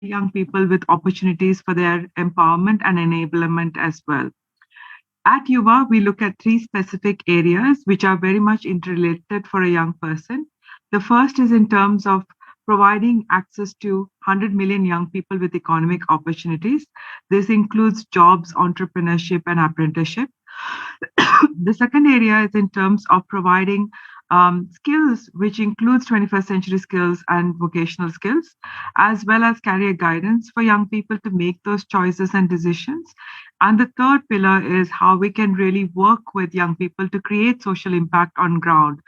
young people with opportunities for their empowerment and enablement as well. At Yuva, we look at three specific areas which are very much interrelated for a young person. The first is in terms of providing access to 100 million young people with economic opportunities. This includes jobs, entrepreneurship, and apprenticeship. The second area is in terms of providing skills, which includes 21st century skills and vocational skills, as well as career guidance for young people to make those choices and decisions. And the third pillar is how we can really work with young people to create social impact on ground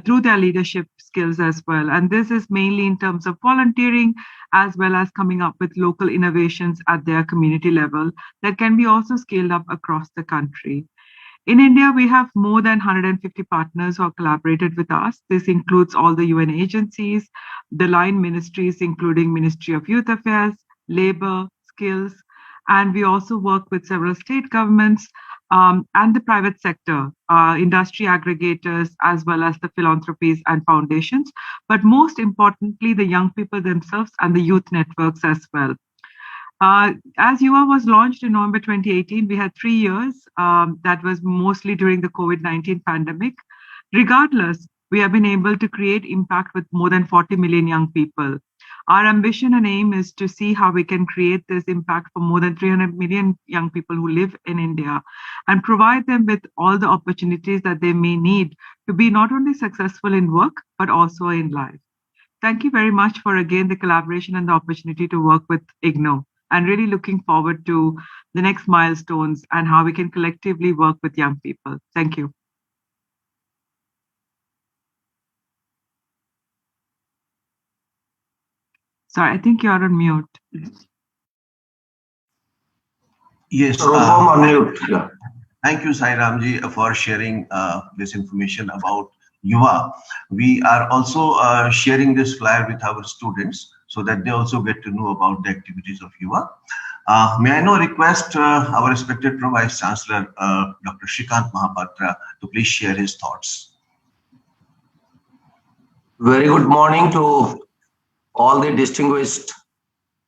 through their leadership skills as well. And this is mainly in terms of volunteering as well as coming up with local innovations at their community level that can be also scaled up across the country. In India, we have more than 150 partners who have collaborated with us. This includes all the UN agencies, the line ministries, including Ministry of Youth Affairs, Labor, Skills, and we also work with several state governments and the private sector, industry aggregators, as well as the philanthropies and foundations, but most importantly, the young people themselves and the youth networks as well. As UA was launched in November 2018, we had 3 years. That was mostly during the COVID-19 pandemic. Regardless, we have been able to create impact with more than 40 million young people. Our ambition and aim is to see how we can create this impact for more than 300 million young people who live in India and provide them with all the opportunities that they may need to be not only successful in work, but also in life. Thank you very much for again the collaboration and the opportunity to work with IGNO, and really looking forward to the next milestones and how we can collectively work with young people. Thank you. Sorry, I think you're on mute. Yes. On mute. Yeah. Thank you, Sai Ramji, for sharing this information about Yuva. We are also sharing this flyer with our students so that they also get to know about the activities of Yuva. May I now request our respected Vice Chancellor, Dr. Shrikant Mahapatra, to please share his thoughts. Very good morning to all the distinguished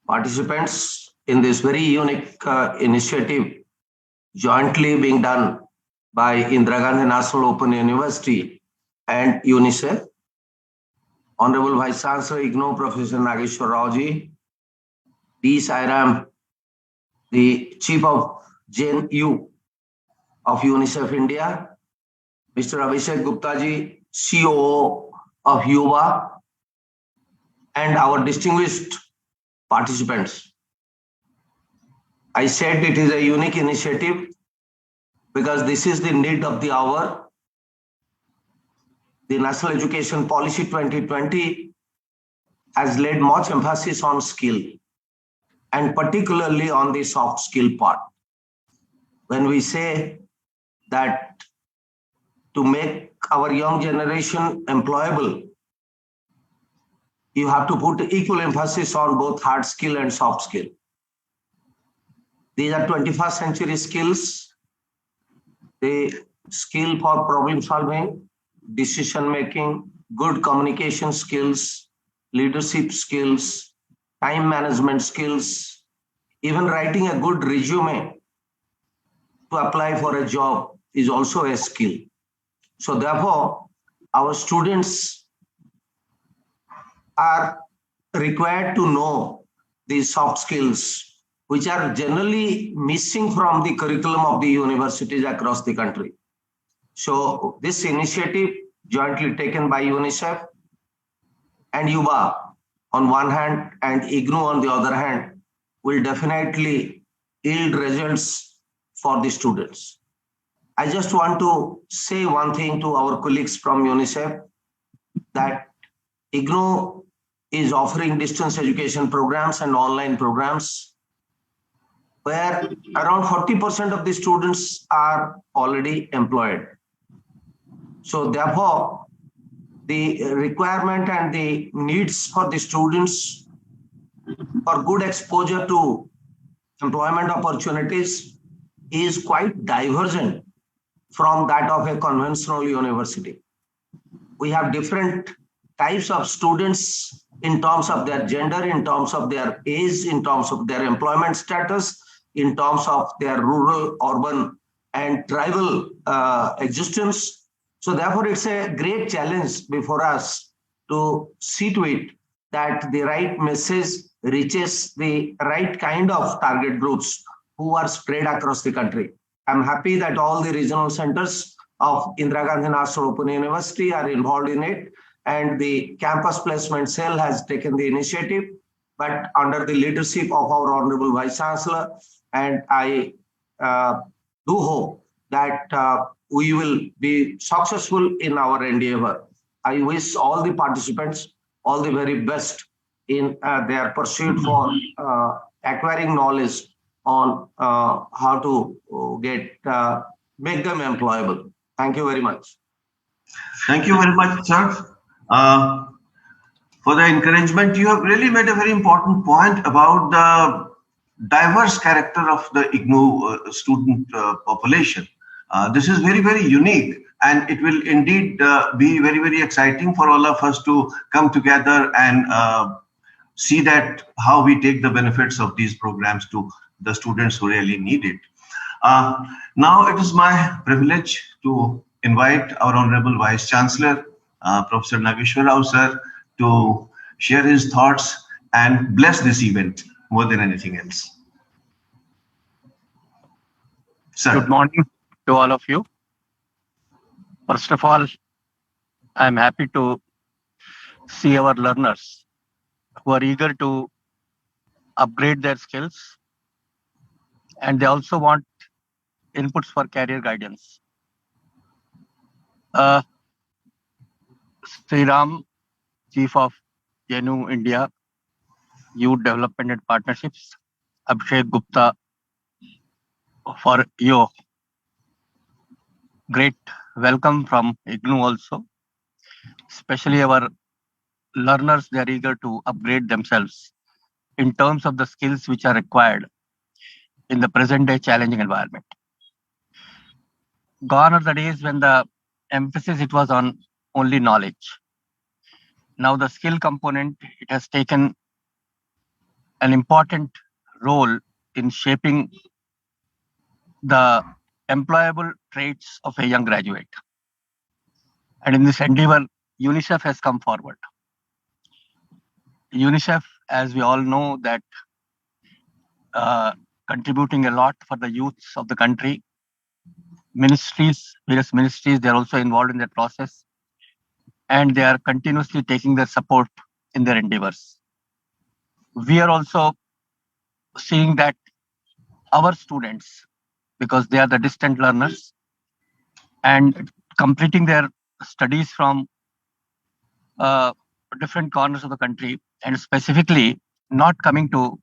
participants in this very unique initiative jointly being done by Indira Gandhi National Open University and UNICEF. Honorable Vice Chancellor IGNO, Professor Nageshwar Rao ji, D. Sairam, the Chief of JNU of UNICEF India, Mr. Abhishek Gupta ji, COO of Yuva, and our distinguished participants. I said it is a unique initiative because this is the need of the hour. The National Education Policy 2020 has laid much emphasis on skill and particularly on the soft skill part. When we say that to make our young generation employable, you have to put equal emphasis on both hard skill and soft skill. These are 21st century skills, the skill for problem solving, decision making, good communication skills, leadership skills, time management skills, even writing a good resume to apply for a job is also a skill. So therefore, our students are required to know these soft skills, which are generally missing from the curriculum of the universities across the country. So this initiative jointly taken by UNICEF and Yuva on one hand and IGNO on the other hand will definitely yield results for the students. I just want to say one thing to our colleagues from UNICEF, that IGNO is offering distance education programs and online programs where around 40% of the students are already employed. So therefore, the requirement and the needs for the students for good exposure to employment opportunities is quite divergent from that of a conventional university. We have different types of students in terms of their gender, in terms of their age, in terms of their employment status, in terms of their rural, urban, and tribal existence. So therefore, it's a great challenge before us to see to it that the right message reaches the right kind of target groups who are spread across the country. I'm happy that all the regional centers of Indira Gandhi National Open University are involved in it, and the campus placement cell has taken the initiative, but under the leadership of our Honorable Vice Chancellor. And I do hope that we will be successful in our endeavor. I wish all the participants all the very best in their pursuit for acquiring knowledge on how to make them employable. Thank you very much. Thank you very much, sir, for the encouragement. You have really made a very important point about the diverse character of the IGNOU student population. This is very, very unique, and it will indeed be very, very exciting for all of us to come together and see that how we take the benefits of these programs to the students who really need it. Now it is my privilege to invite our Honorable Vice Chancellor, Professor Nageshwar Rao sir, to share his thoughts and bless this event more than anything else. Sir. Good morning to all of you. First of all, I'm happy to see our learners who are eager to upgrade their skills, and they also want inputs for career guidance. Sriram, Chief of JNU India, Youth Development and Partnerships, Abhishek Gupta, for your great welcome from IGNOU also. Especially our learners, they are eager to upgrade themselves in terms of the skills which are required in the present day challenging environment. Gone are the days when the emphasis it was on only knowledge. Now the skill component, it has taken an important role in shaping the employable traits of a young graduate. And in this endeavor, UNICEF has come forward. UNICEF, as we all know, that contributing a lot for the youths of the country. Ministries, various ministries, they're also involved in that process. And they are continuously taking their support in their endeavors. We are also seeing that our students, because they are the distant learners, and completing their studies from different corners of the country, and specifically not coming to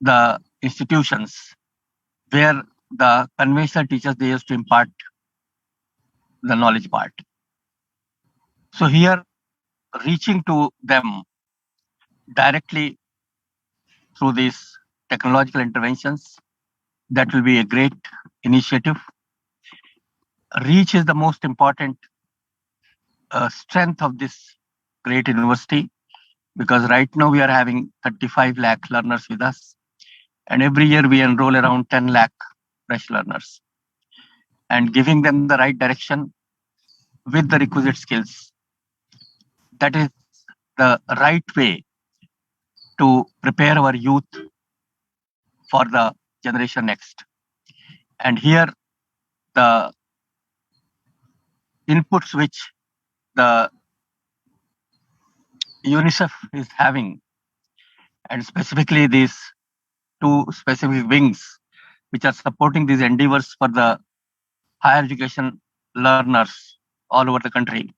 the institutions where the conventional teachers, they used to impart the knowledge part. So here, reaching to them directly through these technological interventions, that will be a great initiative. Reach is the most important strength of this great university, because right now we are having 35 lakh learners with us, and every year we enroll around 10 lakh fresh learners, and giving them the right direction with the requisite skills. That is the right way to prepare our youth for the generation next. And here the inputs which the UNICEF is having, and specifically these two specific wings which are supporting these endeavors for the higher education learners all over the country,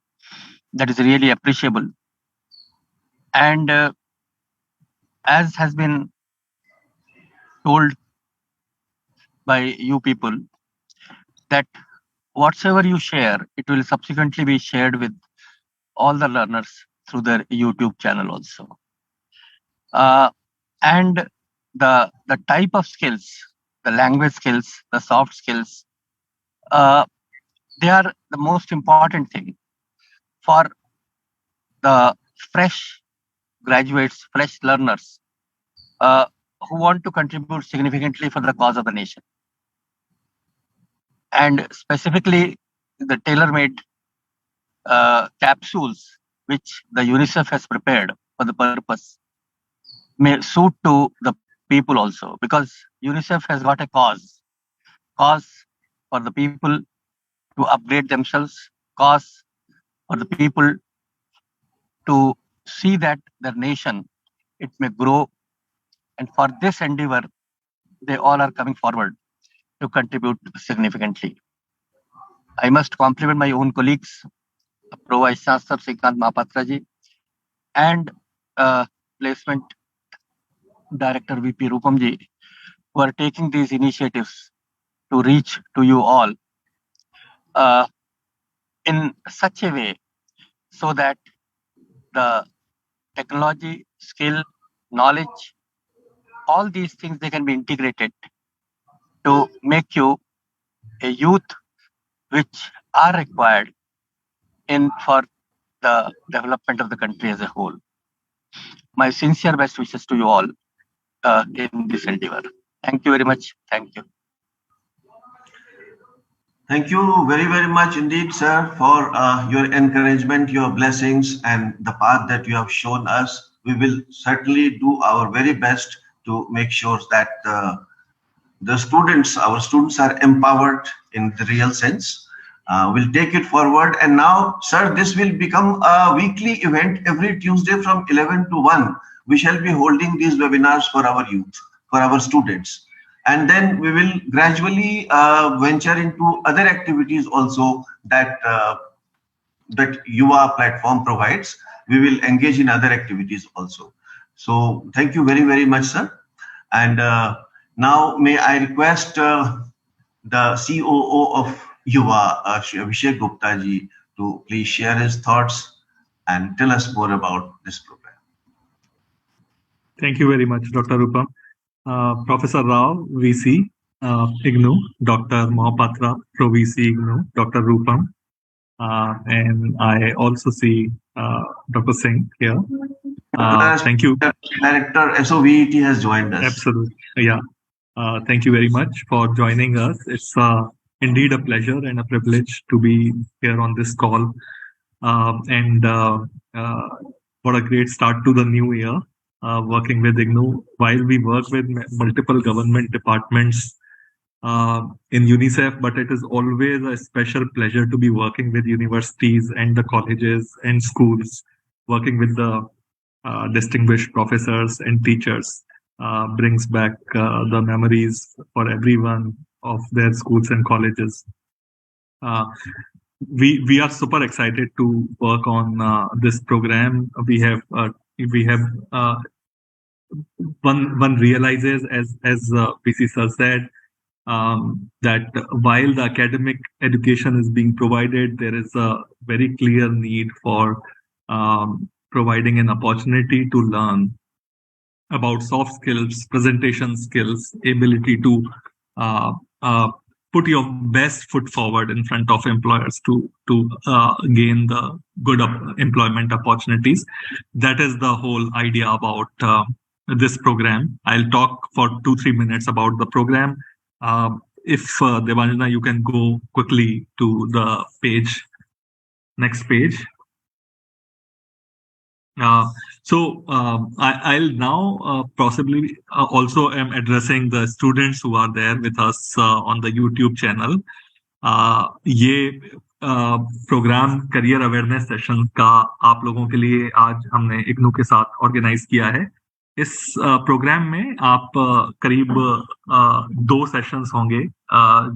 that is really appreciable. And as has been told by you people, that whatsoever you share, it will subsequently be shared with all the learners through their YouTube channel also. And the type of skills, the language skills, the soft skills, they are the most important thing for the fresh graduates, fresh learners who want to contribute significantly for the cause of the nation. And specifically, the tailor-made capsules which the UNICEF has prepared for the purpose may suit to the people also, because UNICEF has got a cause for the people to upgrade themselves, cause for the people to see that their nation, it may grow. And for this endeavor, they all are coming forward to contribute significantly. I must compliment my own colleagues, Pro Vice Chancellor Srikant Mahapatra ji and Placement Director VP Rupam ji, who are taking these initiatives to reach to you all in such a way so that the technology, skill, knowledge, all these things, they can be integrated to make you a youth which are required for the development of the country as a whole. My sincere best wishes to you all in this endeavor. Thank you very much. Thank you. Thank you very, very much indeed, sir, for your encouragement, your blessings, and the path that you have shown us. We will certainly do our very best to make sure that our students are empowered in the real sense. We'll take it forward. And now, sir, this will become a weekly event every Tuesday from 11 to 1. We shall be holding these webinars for our youth, for our students. And then we will gradually venture into other activities also that that Yuva platform provides. We will engage in other activities also. So thank you very, very much, sir. And now may I request the COO of Yuva, Abhishek Gupta ji, to please share his thoughts and tell us more about this program. Thank you very much, Dr. Rupam. Professor Rao, VC, IGNOU, Dr. Mahapatra, Pro VC, IGNOU, Dr. Rupam, and I also see Dr. Singh here. Thank you. Director SOVET has joined us. Absolutely. Yeah. Thank you very much for joining us. It's indeed a pleasure and a privilege to be here on this call. And what a great start to the new year. Working with IGNOU, while we work with multiple government departments in UNICEF, but it is always a special pleasure to be working with universities and the colleges and schools, working with the distinguished professors and teachers, brings back the memories for everyone of their schools and colleges. We are super excited to work on this program. We have one realizes, as PC sir said, that while the academic education is being provided, there is a very clear need for providing an opportunity to learn about soft skills, presentation skills, ability to put your best foot forward in front of employers to gain the good employment opportunities. That is the whole idea about this program. I'll talk for 2-3 minutes about the program. If Devanjana, you can go quickly to the page, next page. I'll now possibly also am addressing the students who are there with us on the YouTube channel. ये programme career awareness session का आप लोगों के लिए आज हमने IGNOU के साथ ऑर्गेनाइज किया है. इस प्रोग्राम में आप करीब 2 सेशंस होंगे.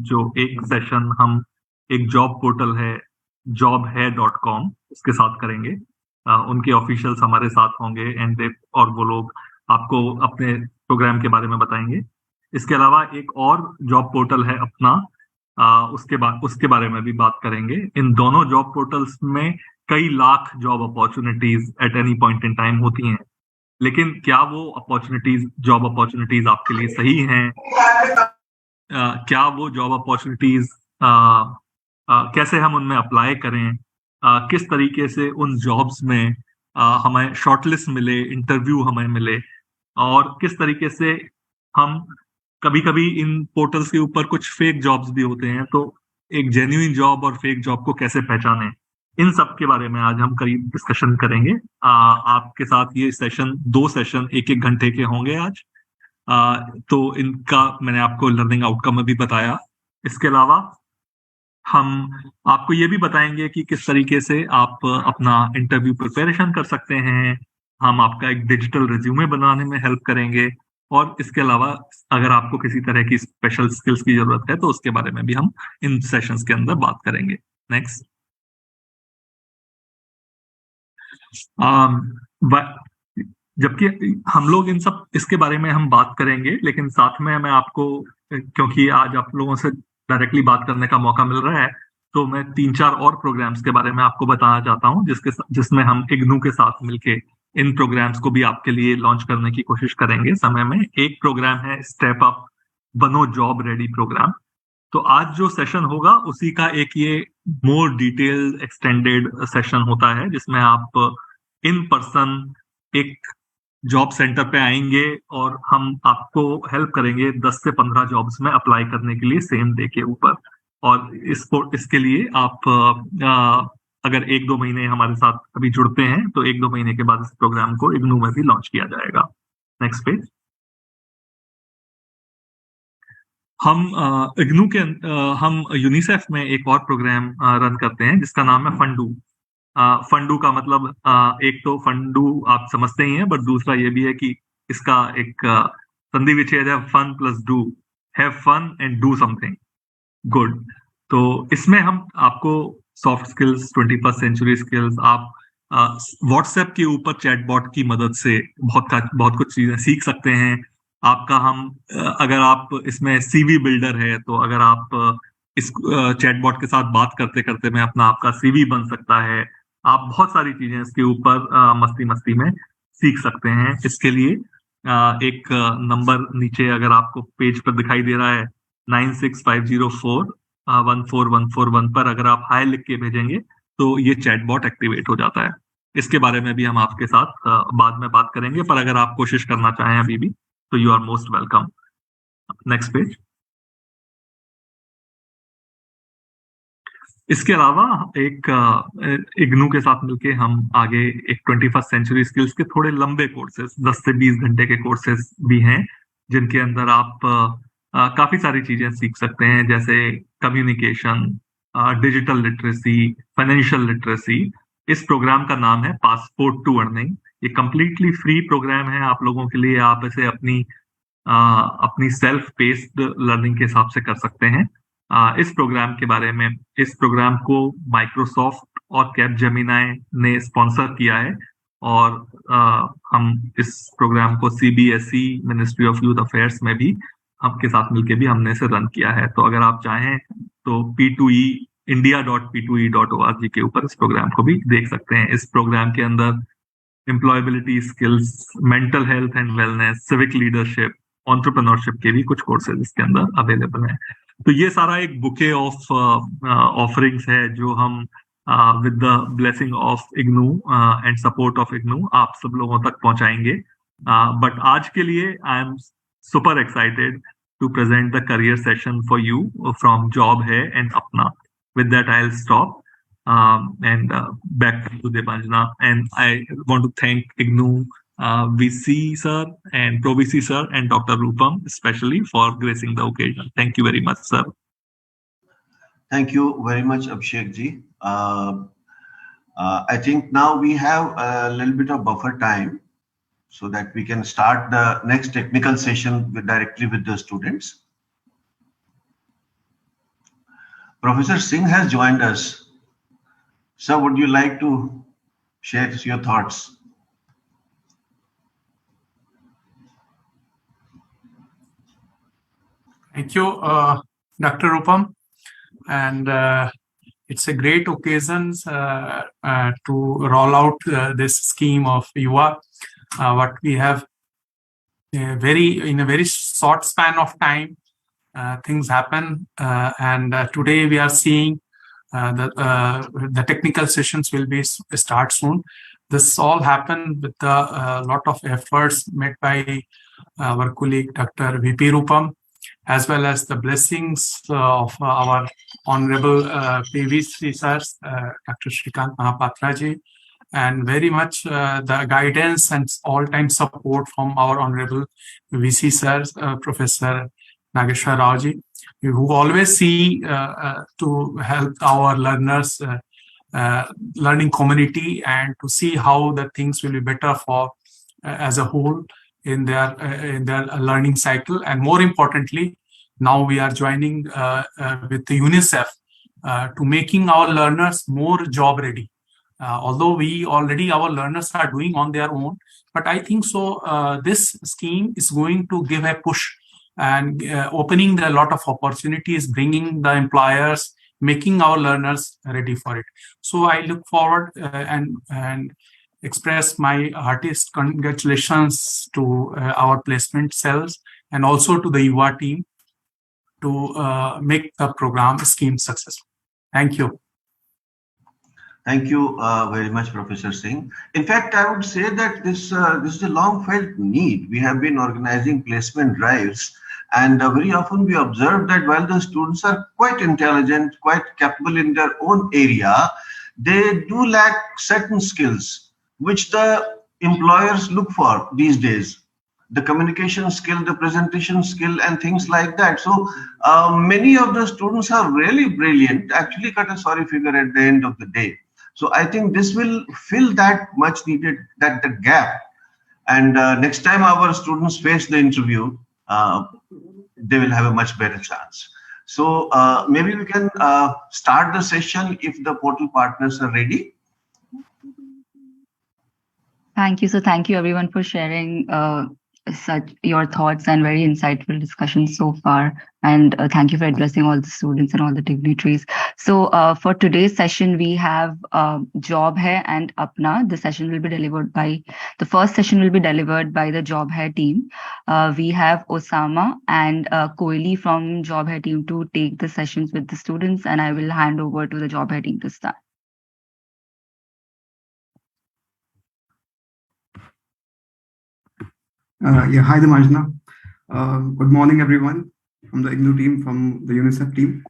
जो एक सेशन हम एक जॉब पोर्टल है jobhai.com उसके साथ करेंगे. उनके ऑफिशियल्स हमारे साथ होंगे और वो लोग आपको अपने प्रोग्राम के बारे में बताएंगे. इसके अलावा एक और जॉब पोर्टल है अपना, उसके बारे में भी बात करेंगे. इन दोनों जॉब पोर्टल्स में कई lakh job opportunities at any point in time होती हैं, लेकिन क्या वो जॉब अपॉर्चुनिटीज आपके लिए सही हैं? क्या वो जॉब अपॉर्चुनिटीज कैसे हम उनमें अप्लाई करें? किस तरीके से उन जॉब्स में हमें शॉर्टलिस्ट मिले, इंटरव्यू हमें मिले, और किस तरीके से हम कभी कभी इन पोर्टल्स के ऊपर कुछ फेक जॉब्स भी होते हैं, तो एक जेन्युइन जॉब और फेक जॉब को कैसे पहचाने, इन सब के बारे में आज हम करीब डिस्कशन करेंगे। आपके साथ ये सेशन 2 सेशन 1-1 घंटे के होंगे आज। तो इनका मैंने आपको लर्निंग आउटकम अभी बताया। इसके अलावा हम आपको ये भी बताएंगे कि किस तरीके से आप अपना इंटरव्यू प्रिपरेशन कर सकते हैं। हम आपका एक डिजिटल रिज्यूमे बनाने में हेल्प करेंगे, और इसके अलावा अगर आपको किसी तरह की स्पेशल स्किल्स की जरूरत है तो उसके बारे में भी हम इन सेशंस के अंदर बात करेंगे। नेक्स्ट। जबकि हम लोग इन सब इसके बारे में हम बात करेंगे, लेकिन साथ में मैं आपको, क्योंकि आज आप लोगों से डायरेक्टली बात करने का मौका मिल रहा है, तो मैं 3-4 और प्रोग्राम्स के बारे में आपको बताना चाहता हूं, जिसमें हम इग्नू के साथ मिलके इन प्रोग्राम्स को भी आपके लिए लॉन्च करने की कोशिश करेंगे समय में। एक प्रोग्राम है स्टेप अप बनो जॉब रेडी प्रोग्राम। तो आज जो सेशन होगा उसी का एक ये मोर डिटेल एक्सटेंडेड सेशन होता है, जिसमें आप इन पर्सन एक जॉब सेंटर पे आएंगे और हम आपको हेल्प करेंगे 10 से 15 जॉब्स में अप्लाई करने के लिए सेम डे के ऊपर। और इसके लिए आप अगर 1-2 महीने हमारे साथ अभी जुड़ते हैं तो 1-2 महीने के बाद इस प्रोग्राम को इग्नू में भी लॉन्च किया जाएगा। Next page. हम इग्नू के हम यूनिसेफ में एक और प्रोग्राम रन करते हैं जिसका नाम है फंडू। फंडू का मतलब एक तो फंडू आप समझते ही हैं, बट दूसरा ये भी है कि इसका एक संधि विच्छेद है fun plus do, have fun and do something good. तो इसमें हम आपको soft skills, 21st century skills, आप व्हाट्सएप के ऊपर चैटबॉट की मदद से बहुत कुछ चीजें सीख सकते हैं। आपका हम अगर आप इसमें सीवी बिल्डर है, तो अगर आप इस चैटबॉट के साथ बात करते करते में अपना आपका सीवी बन सकता है। आप बहुत सारी चीजें इसके ऊपर मस्ती मस्ती में सीख सकते हैं। इसके लिए एक नंबर नीचे अगर आपको पेज पर दिखाई दे रहा है 9650414141 पर अगर आप हाई लिख के भेजेंगे तो ये चैटबॉट एक्टिवेट हो जाता है। इसके बारे में भी हम आपके साथ बाद में बात करेंगे, पर अगर आप कोशिश करना चाहें अभी भी तो you are most welcome. Next page. इसके अलावा एक इग्नू के साथ मिलके हम आगे एक 21st सेंचुरी स्किल्स के थोड़े लंबे कोर्सेज, 10 से 20 घंटे के कोर्सेज भी हैं, जिनके अंदर आप काफी सारी चीजें सीख सकते हैं, जैसे communication, digital literacy, financial literacy. इस प्रोग्राम का नाम है पासपोर्ट टू अर्निंग। ये कंप्लीटली फ्री प्रोग्राम है आप लोगों के लिए। आप इसे अपनी सेल्फ पेस्ड लर्निंग के हिसाब से कर सकते हैं। इस प्रोग्राम के बारे में, इस प्रोग्राम को माइक्रोसॉफ्ट और कैपजेमिनी ने स्पॉन्सर किया है, और हम इस प्रोग्राम को CBSE ministry of youth affairs में भी आपके साथ मिलकर भी हमने इसे रन किया है। तो अगर आप चाहें तो P2E india.p2e.org के ऊपर इस प्रोग्राम को भी देख सकते हैं। इस प्रोग्राम के अंदर employability skills, mental health and wellness, civic leadership, entrepreneurship के भी कुछ कोर्सेज इसके अंदर अवेलेबल हैं। तो ये सारा एक बुके ऑफ ऑफरिंग्स है जो हम with the blessing of IGNOU and support of IGNOU आप सब लोगों तक पहुंचाएंगे। बट आज के लिए I am super excited to present the career session for you from Job Hai and Apna. With that, I'll stop and back to Debanjana. And I want to thank IGNU VC sir and Pro VC sir and Dr. Rupam especially for gracing the occasion. Thank you very much, sir. Thank you very much, Abhishek ji. I think now we have a little bit of buffer time, so that we can start the next technical session directly with the students. Professor Singh has joined us. Sir, would you like to share your thoughts? Thank you, Dr. Rupam. And it's a great occasion to roll out this scheme of Yuva. What we have in a very short span of time, things happen, and today we are seeing the technical sessions will be start soon. This all happened with a lot of efforts made by our colleague Dr. V.P. Rupam, as well as the blessings of our Honorable PVC sirs, Dr. Shrikant Mahapatraji, and very much the guidance and all-time support from our Honorable VC sirs, Professor Nageshwar Raoji, who always see to help our learners, learning community, and to see how the things will be better for as a whole in their learning cycle. And more importantly, now we are joining with the UNICEF to making our learners more job ready. Although our learners are doing on their own, but I think so this scheme is going to give a push and opening a lot of opportunities, bringing the employers, making our learners ready for it. So I look forward and express my heartiest congratulations to our placement cells and also to the UA team to make the program scheme successful. Thank you. Thank you very much, Professor Singh. In fact, I would say that this is a long-felt need. We have been organizing placement drives, and very often we observe that while the students are quite intelligent, quite capable in their own area, they do lack certain skills which the employers look for these days. The communication skill, the presentation skill, and things like that. So many of the students are really brilliant, actually cut a sorry figure at the end of the day. So I think this will fill that much needed, that the gap. And next time our students face the interview, they will have a much better chance. So maybe we can start the session if the portal partners are ready. Thank you. So thank you everyone for sharing such your thoughts and very insightful discussions so far. And thank you for addressing all the students and all the dignitaries. So for today's session, we have Job Hai and Apna. The session will be delivered by, the first session will be delivered by the Job Hai team. We have Osama and Koili from Job Hai team to take the sessions with the students, and I will hand over to the Job Hai team to start. Hi, Demanjana. Good morning, everyone, from the IGNOU team, from the UNICEF team.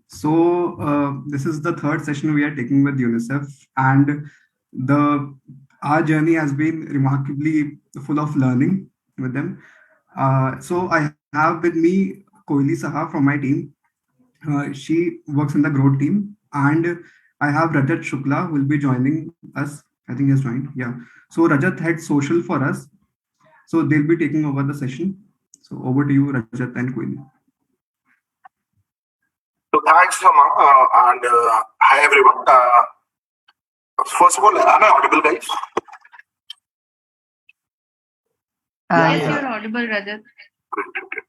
So this is the third session we are taking with UNICEF, and our journey has been remarkably full of learning with them. So I have with me Koili Saha from my team. She works in the growth team, and I have Rajat Shukla who will be joining us. I think he has joined. Yeah. So Rajat heads social for us. So they'll be taking over the session. So over to you, Rajat and Koili. So thanks, Sama, and hi everyone. First of all, am I audible, guys? Yes, you're audible, Rajat. Great.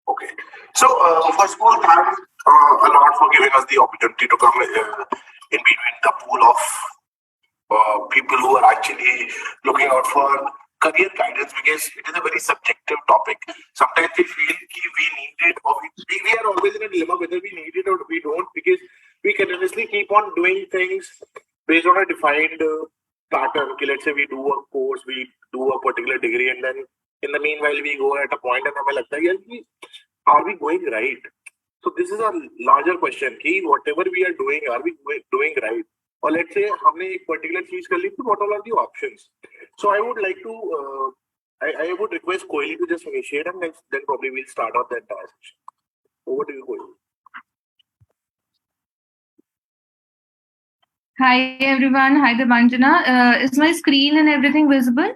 Okay. So first of all, thanks a lot for giving us the opportunity to come in between the pool of people who are actually looking out for career guidance, because it is a very subjective topic. Sometimes we feel we need it, or we are always in a dilemma whether we need it or we don't, because we continuously keep on doing things based on a defined pattern. Okay, let's say we do a course, we do a particular degree, and then in the meanwhile we go at a point and hame lagta hai, are we going right? So this is a larger question. Whatever we are doing, are we doing right? Or let's say हमने एक particular चीज कर ली, तो what all are the options? So I would like to, I would request Koili to just initiate, and then probably we'll start off the entire session. Over to you, Koili. Hi everyone. Hi Debanjana. Is my screen and everything visible?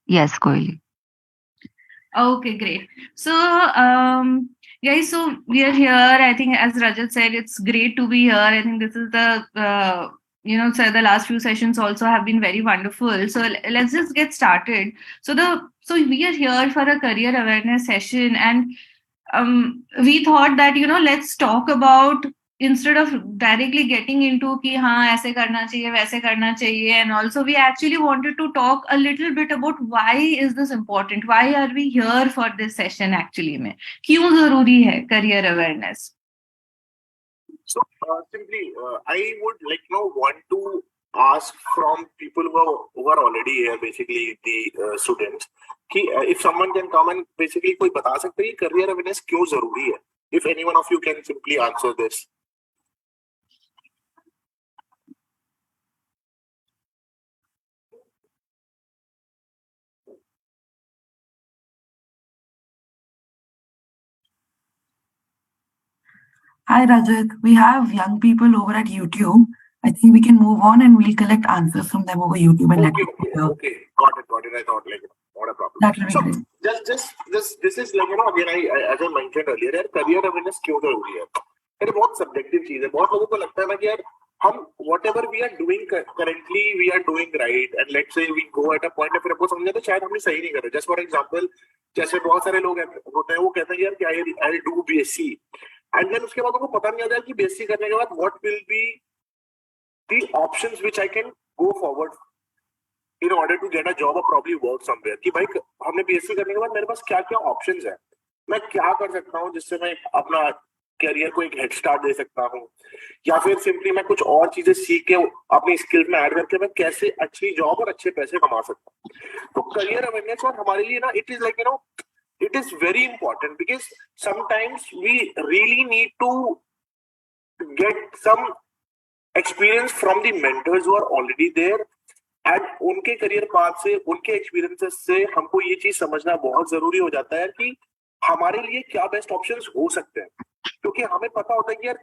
Yes, Koili. Okay, great. So, guys, so we are here. I think, as Rajat said, it's great to be here. I think this is the, so the last few sessions also have been very wonderful. So let's just get started. So we are here for a career awareness session, and we thought that, let's talk about, instead of directly getting into ki haan aise karna chahiye, waise karna chahiye, and also we actually wanted to talk a little bit about why is this important, why are we here for this session actually mein, kyun zaruri hai career awareness. So simply I would want to ask from people who are already here, basically the students, कि if someone can come and basically कोई बता सकते हैं कि career awareness क्यों जरूरी है? If any one of you can simply answer this. Hi, Rajat. We have young people over at YouTube. I think we can move on and we'll collect answers from them over YouTube and Okay. Got it. I thought like not a problem. That will be great. This is like again I as I mentioned earlier, यार career awareness क्यों जरूरी है? यार बहुत subjective चीज है. बहुत लोगों को लगता है ना कि यार हम whatever we are doing currently we are doing right, and let's say we go at a point फिर हमको समझ आता है शायद हमने सही नहीं कर रहे. Just for example, जैसे बहुत सारे लोग होते हैं वो कहते हैं यार कि I'll do BSc, and then उसके बाद उनको पता नहीं आता कि BSc करने के बाद what will be the options which I can go forward in order to get a job or probably work somewhere. कि भाई हमने BSc करने के बाद मेरे पास क्या क्या ऑप्शंस है, मैं क्या कर सकता हूँ जिससे मैं अपना करियर को एक हेड स्टार्ट दे सकता हूँ, या फिर सिंपली मैं कुछ और चीजें सीख के अपनी स्किल में ऐड करके मैं कैसे अच्छी जॉब और अच्छे पैसे कमा सकता हूँ. तो करियर अवेयरनेस और हमारे लिए ना it is like it is very important because sometimes we really need to get some experience from the mentors who are already there, and उनके करियर पाथ से, उनके एक्सपीरियंसेस से हमको ये चीज समझना बहुत जरूरी हो जाता है कि हमारे लिए क्या बेस्ट ऑप्शंस हो सकते हैं. क्योंकि हमें पता होता है कि यार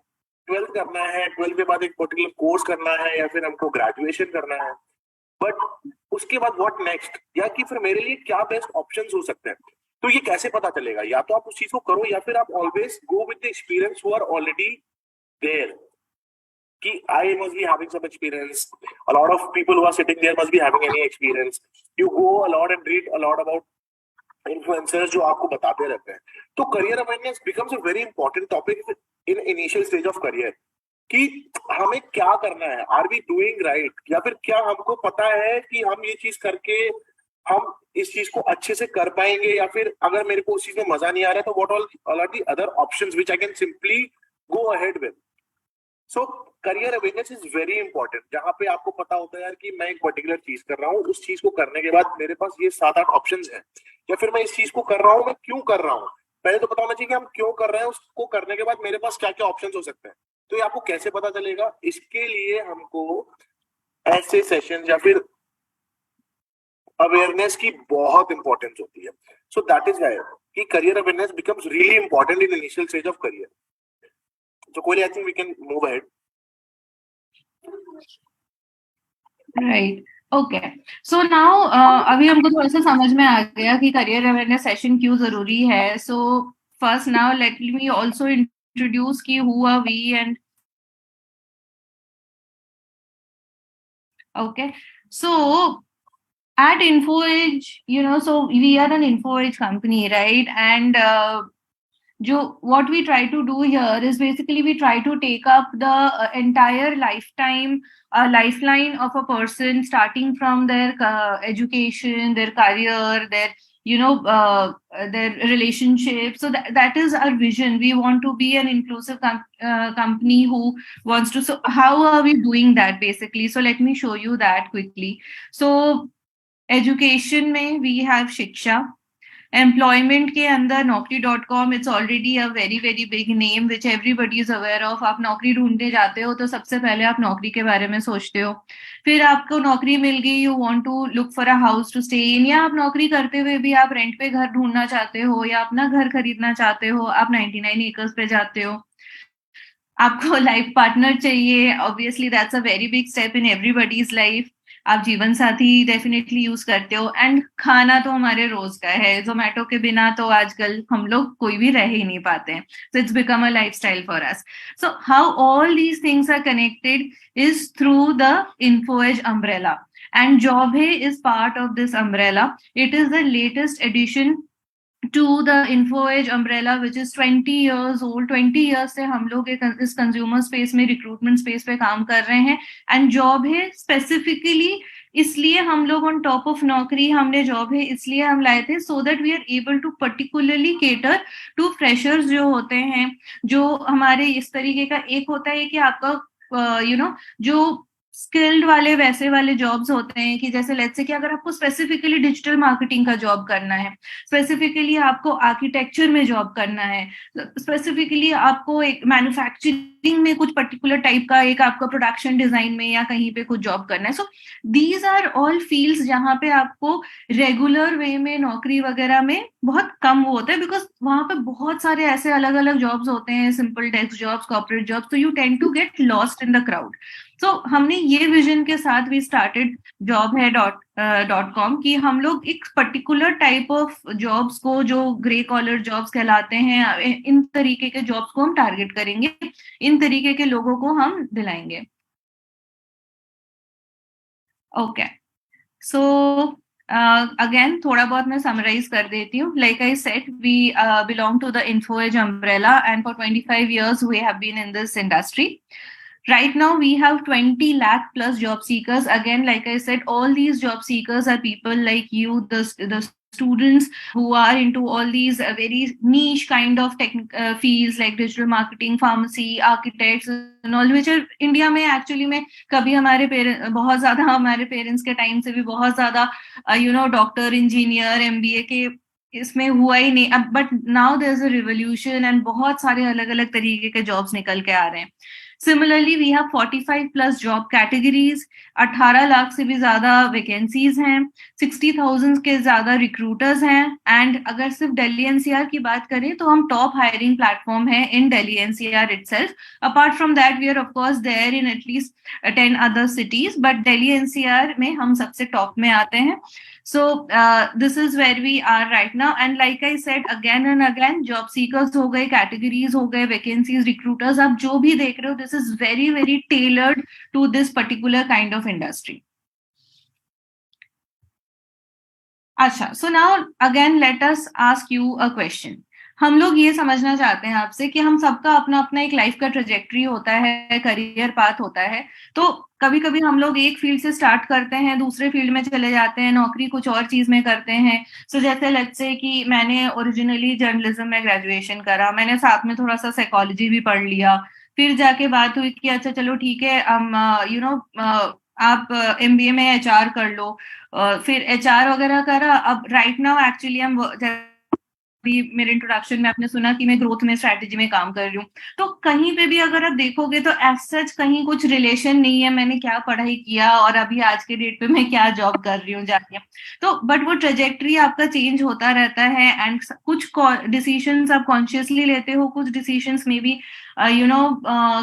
12th करना है, 12th के बाद एक पर्टिकुलर कोर्स करना है या फिर हमको ग्रेजुएशन करना है, बट उसके बाद व्हाट नेक्स्ट, या कि फिर मेरे लिए क्या बेस्ट ऑप्शंस हो सकते हैं. तो ये कैसे पता चलेगा? या तो आप उस चीज को करो या फिर आप always go with the experience who are already there. कि I must be having some experience. A lot of people who are sitting there must be having any experience. You go a lot and read a lot about influencers जो आपको बताते रहते हैं. तो career awareness becomes a very important topic in initial stage of career. कि हमें क्या करना है, are we doing right, या फिर क्या हमको पता है कि हम ये चीज करके हम इस चीज को अच्छे से कर पाएंगे, या फिर अगर मेरे को उस चीज में मजा नहीं आ रहा है तो what all are the other options which I can simply go ahead with. So career awareness is very important. जहाँ पे आपको पता होता है यार कि मैं एक पर्टिकुलर चीज कर रहा हूँ, उस चीज को करने के बाद मेरे पास ये 7-8 ऑप्शंस हैं, या फिर मैं इस चीज को कर रहा हूँ, मैं क्यों कर रहा हूँ. पहले तो पता होना चाहिए कि हम क्यों कर रहे हैं, उसको करने के बाद मेरे पास क्या क्या ऑप्शंस हो सकते हैं. तो ये आपको कैसे पता चलेगा? इसके लिए हमको ऐसे सेशन या फिर अवेयरनेस की बहुत इंपॉर्टेंस होती है. सो दैट इज व्हाई कि career awareness becomes really important in initial stage of career. So, Kohli, I think we can move ahead. Right. Okay. So now, अभी हमको थोड़ा सा समझ में आ गया कि career awareness session क्यों जरूरी है. So first, now let me also introduce कि who are we and. Okay. So at InfoEdge, so we are an InfoEdge company, right? And what we try to do here is basically we try to take up the entire lifeline of a person, starting from their education, their career, their their relationship. So that is our vision. We want to be an inclusive company who wants to. So how are we doing that basically? So let me show you that quickly. So education mein we have Shiksha. Employment के अंदर naukri.com, it's already a very very big name which everybody is aware of. आप नौकरी ढूंढने जाते हो तो सबसे पहले आप नौकरी के बारे में सोचते हो. फिर आपको नौकरी मिल गई, you want to look for a house to stay in, या आप नौकरी करते हुए भी आप रेंट पे घर ढूंढना चाहते हो या अपना घर खरीदना चाहते हो, आप 99 acres पे जाते हो. आपको लाइफ पार्टनर चाहिए, obviously that's a very big step in everybody's life. आप जीवन साथी डेफिनेटली यूज करते हो. एंड खाना तो हमारे रोज का है, जोमेटो के बिना तो आजकल हम लोग कोई भी रह ही नहीं पाते हैं. So it's become a lifestyle for us. So how all these things are connected is through the InfoEdge umbrella, and JobHai is part of this umbrella. It is the latest addition to the InfoEdge umbrella, which is 20 years old. 20 years से हम लोग इस consumer space में, recruitment space पे काम कर रहे हैं. एंड JobHai स्पेसिफिकली इसलिए हम लोग ऑन टॉप ऑफ नौकरी, हमने JobHai इसलिए हम लाए थे so that we are able to particularly cater to freshers जो होते हैं, जो हमारे इस तरीके का. एक होता है कि आपका जो स्किल्ड वाले वैसे वाले जॉब्स होते हैं कि जैसे लेट्स से कि अगर आपको स्पेसिफिकली डिजिटल मार्केटिंग का जॉब करना है, स्पेसिफिकली आपको आर्किटेक्चर में जॉब करना है, स्पेसिफिकली आपको एक मैन्युफैक्चरिंग में कुछ पर्टिकुलर टाइप का एक आपका प्रोडक्शन डिजाइन में या कहीं पे कुछ जॉब करना है. So these are all fields जहाँ पे आपको रेगुलर वे में नौकरी वगैरह में बहुत कम वो होता है, बिकॉज वहां पे बहुत सारे ऐसे अलग अलग जॉब्स होते हैं, simple desk jobs, corporate jobs, तो you tend to get lost in the crowd. तो हमने ये विजन के साथ भी स्टार्टेड जॉब है .com कि हम लोग एक पर्टिकुलर टाइप ऑफ जॉब्स को, जो ग्रे कॉलर जॉब्स कहलाते हैं, इन तरीके के जॉब्स को हम टारगेट करेंगे, इन तरीके के लोगों को हम दिलाएंगे. ओके, सो अगेन थोड़ा बहुत मैं समराइज कर देती हूँ. Like I said, we belong to the InfoEdge umbrella and for 25 years we have been in this industry. Right now, we have 20 lakh plus job seekers. Again, like I said, all these job seekers are people like you, the students who are into all these very niche kind of fields like digital marketing, pharmacy, architects, and all, which are India में actually में कभी हमारे बहुत ज़्यादा हमारे parents के time से भी बहुत ज़्यादा डॉक्टर, इंजीनियर, MBA के इसमें हुआ ही नहीं. अब but now there is a revolution and बहुत सारे अलग अलग तरीके के जॉब्स निकल के आ रहे हैं. Similarly, we have 45 plus job categories, 18 lakh से भी ज्यादा वैकेंसीज हैं, 60,000 के ज्यादा रिक्रूटर्स हैं. एंड अगर सिर्फ दिल्ली NCR की बात करें तो हम टॉप हायरिंग प्लेटफॉर्म है इन Delhi NCR itself. Apart from that, we are of course there in at least 10 other cities, but Delhi NCR में हम सबसे टॉप में आते हैं. So this is where we are right now. And like I said again and again, job seekers हो गए, categories हो गए, vacancies, recruiters, आप जो भी देख रहे हो, this is very very tailored to this particular kind of industry. अच्छा, so now again let us ask you a question. हम लोग ये समझना चाहते हैं आपसे कि हम सबका अपना अपना एक लाइफ का ट्रेजेक्ट्री होता है, करियर पाथ होता है. तो कभी कभी हम लोग एक फील्ड से स्टार्ट करते हैं, दूसरे फील्ड में चले जाते हैं, नौकरी कुछ और चीज में करते हैं. सो जैसे लेट्स से कि मैंने ओरिजिनली जर्नलिज्म में ग्रेजुएशन करा, मैंने साथ में थोड़ा सा साइकोलॉजी भी पढ़ लिया, फिर जाके बात हुई कि अच्छा चलो ठीक है, आप MBA में HR कर लो, फिर HR वगैरह करा. अब राइट नाउ एक्चुअली हम भी मेरे इंट्रोडक्शन में आपने सुना कि मैं ग्रोथ में, स्ट्रैटेजी में काम कर रही हूँ. तो कहीं पे भी अगर आप देखोगे तो एज सच कहीं कुछ रिलेशन नहीं है मैंने क्या पढ़ाई किया और अभी आज के डेट पे मैं क्या जॉब कर रही हूँ जाके. तो बट वो ट्रेजेक्ट्री आपका चेंज होता रहता है एंड कुछ डिसीजंस आप कॉन्शियसली लेते हो, कुछ डिसीजंस में भी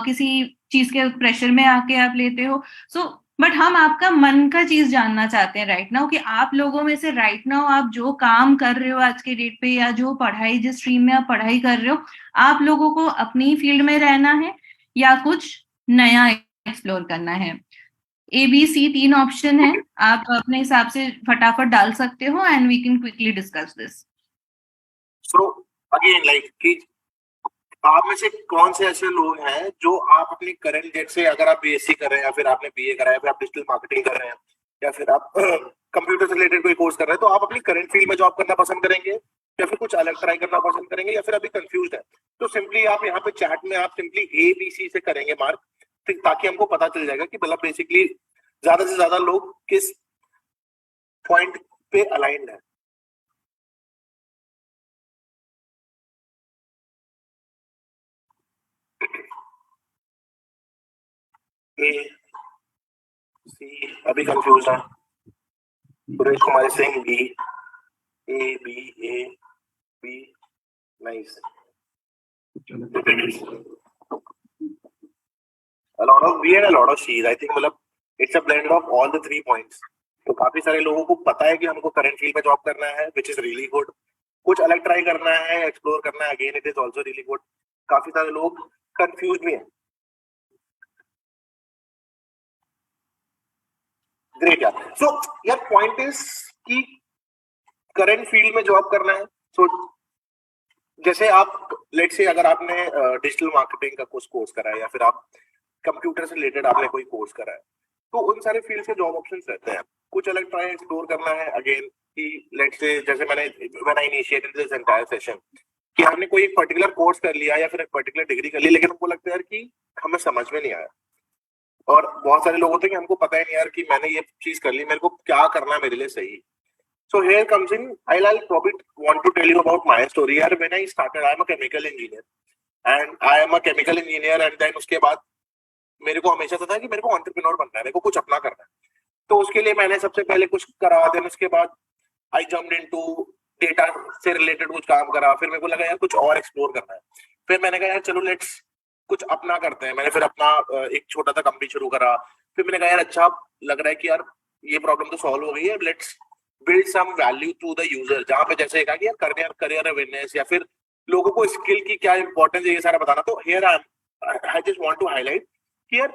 किसी चीज के प्रेशर में आके आप लेते हो. सो बट हम आपका मन का चीज जानना चाहते हैं राइट नाउ कि आप लोगों में से राइट नाउ आप जो काम कर रहे हो आज के डेट पे, या जो पढ़ाई, जिस स्ट्रीम में आप पढ़ाई कर रहे हो, आप लोगों को अपनी फील्ड में रहना है या कुछ नया एक्सप्लोर करना है. ABC 3 ऑप्शन है, आप अपने हिसाब से फटाफट डाल सकते हो and we can quickly discuss this. So again like आप में से कौन से ऐसे लोग हैं जो आप अपनी करंट डेट से, अगर आप BSc कर रहे हैं या फिर आपने BA करा है, फिर आप डिजिटल मार्केटिंग कर रहे हैं या फिर आप कंप्यूटर से रिलेटेड कोई कोर्स कर रहे हैं, तो आप अपनी करंट फील्ड में जॉब करना पसंद करेंगे या फिर कुछ अलग ट्राई करना पसंद करेंगे या फिर अभी कंफ्यूज है? तो सिंपली आप यहाँ पे चैट में आप सिंपली ABC से करेंगे मार्क, ताकि हमको पता चल जाएगा कि मतलब बेसिकली ज्यादा से ज्यादा लोग किस पॉइंट पे अलाइंड है. C अभी कंफ्यूज है. Suresh Kumar Singh B, A B A B, nice. A lot of B and a lot of C's. I think मतलब it's a blend of all the 3 points. तो काफी सारे लोगों को पता है कि हमको करंट फील्ड में जॉब करना है, which is really good. कुछ अलग ट्राई करना है, एक्सप्लोर करना है, again it is also really good. काफी सारे लोग कंफ्यूज भी हैं. ग्रेट यार. सो यार पॉइंट इज कि करंट फील्ड में जॉब करना है. सो जैसे आप लेट्स से अगर आपने डिजिटल मार्केटिंग का कोर्स करा है या फिर आप कंप्यूटर से रिलेटेड आपने कोई कोर्स करा है, तो उन सारे फील्ड से जॉब ऑप्शंस रहते हैं. कुछ अलग ट्राई एक्सप्लोर करना है अगेन कि लेट्स से जैसे when I initiated this entire session कि हमने कोई एक पर्टिकुलर कोर्स कर लिया या फिर एक पर्टिकुलर डिग्री कर ली, लेकिन हमको लगता है यार कि हमें समझ में नहीं आया. और बहुत सारे लोग होते हैं कि हमको पता ही नहीं यार कि मैंने ये चीज कर ली, मेरे को क्या करना है मेरे लिए सही. So here comes in, I'll probably want to tell you about my story. यार when I started, I am a chemical engineer and then उसके बाद मेरे को हमेशा था कि मेरे को एंटरप्रेन्योर बनना है, मेरे को कुछ अपना करना है. तो उसके लिए मैंने सबसे पहले कुछ करा, देन उसके बाद आई जम्प्ड इनटू डेटा से रिलेटेड कुछ काम करा. फिर मेरे को लगा यार कुछ और एक्सप्लोर करना है. फिर मैंने कहा यार चलो लेट्स कुछ अपना करते हैं. मैंने फिर अपना एक छोटा सा कंपनी शुरू करा. फिर मैंने कहा यार अच्छा लग रहा है कि यार ये प्रॉब्लम तो सॉल्व हो गई है, let's build some value to the user. जहाँ पे जैसे कहा कि यार करियर अवेयरनेस या फिर लोगों को स्किल की क्या इंपॉर्टेंस है ये सारा बताना. तो here I just want to highlight कि यार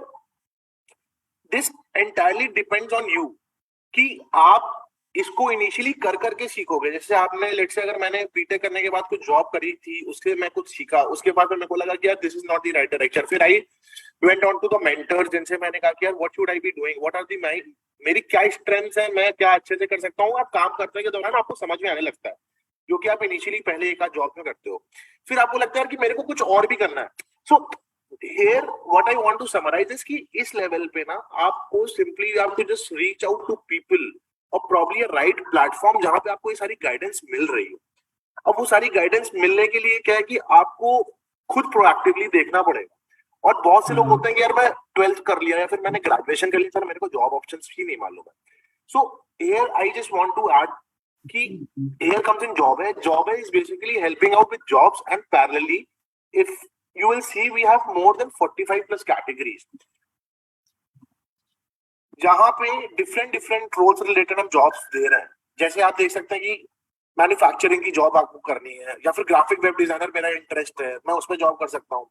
this entirely depends on you कि आप इसको इनिशियली कर करके सीखोगे. जैसे आपने लेट्स से अगर मैंने बीटेक करने के बाद कुछ जॉब करी थी, उससे मैं कुछ सीखा, उसके बाद मेरे को लगा कि यार this is not the right direction. फिर I went on to the mentors जिनसे मैंने कहा कि यार what should I be doing, what are the मेरी क्या स्ट्रेंथ्स है, मैं क्या अच्छे से कर सकता हूँ. आप काम करने के दौरान आपको समझ में आने लगता है जो कि आप इनिशियली पहले एक जॉब में करते हो. फिर आपको लगता है कि मेरे को कुछ और भी करना है. So here what I want to summarise is कि इस लेवल पे ना आपको simply you have to just reach out to people और प्रॉब्ली अ राइट प्लेटफॉर्म जहां पे आपको ये सारी गाइडेंस मिल रही हो. अब वो सारी गाइडेंस मिलने के लिए क्या है कि आपको खुद प्रोएक्टिवली देखना पड़ेगा. और बहुत से लोग होते हैं कि यार मैं 12th कर लिया या फिर मैंने ग्रेजुएशन कर लिया, सर मेरे को जॉब ऑप्शंस ही नहीं मालूम है. So here I just want to add कि हियर कम्स इन जॉब है is basically helping out with jobs and parallelly if you will see we have more than 45 plus categories जहां पे different roles related हम jobs they रहे हैं. जैसे आप देख सकते हैं कि मैन्युफैक्चरिंग की जॉब आपको करनी है या फिर ग्राफिक वेब डिजाइनर मेरा इंटरेस्ट है, मैं उसमें जॉब कर सकता हूँ.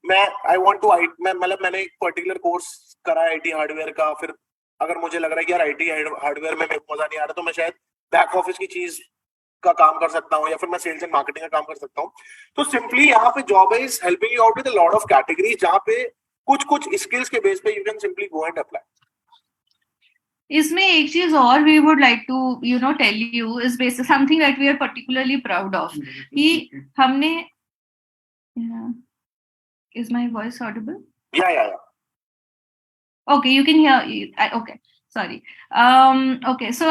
मैंने एक पर्टिकुलर कोर्स करा है आईटी हार्डवेयर का. फिर अगर मुझे लग रहा है कि यार आईटी हार्डवेयर में मेरे को मजा नहीं आ रहा तो मैं शायद बैक ऑफिस की चीज का काम कर सकता हूँ या फिर मैं सेल्स एंड मार्केटिंग का काम कर सकता हूँ. तो सिंपली यहाँ पे job is helping you out with a lot of categories जहाँ पे कुछ स्किल्स के बेस पे you can simply go and apply. इसमें एक चीज और we would like to tell you is basic something that we are particularly proud of कि हमने इज माय वॉइस ऑडिबल? या Okay, you can hear. Okay, sorry. Okay, so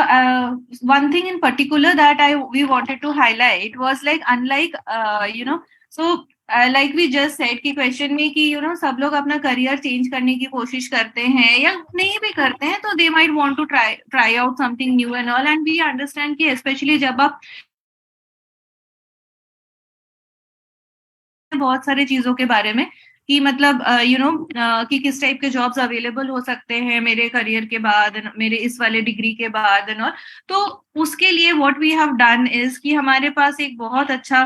one thing in particular that we wanted to highlight was like unlike so like we just said कि question में कि सब लोग अपना career change करने की कोशिश करते हैं या नहीं भी करते हैं तो they might want to try out something new and all, and we understand कि especially जब आप बहुत सारे चीजों के बारे में कि मतलब कि किस टाइप के जॉब्स अवेलेबल हो सकते हैं मेरे करियर के बाद, मेरे इस वाले डिग्री के बाद और तो उसके लिए what we have done is कि हमारे पास एक बहुत अच्छा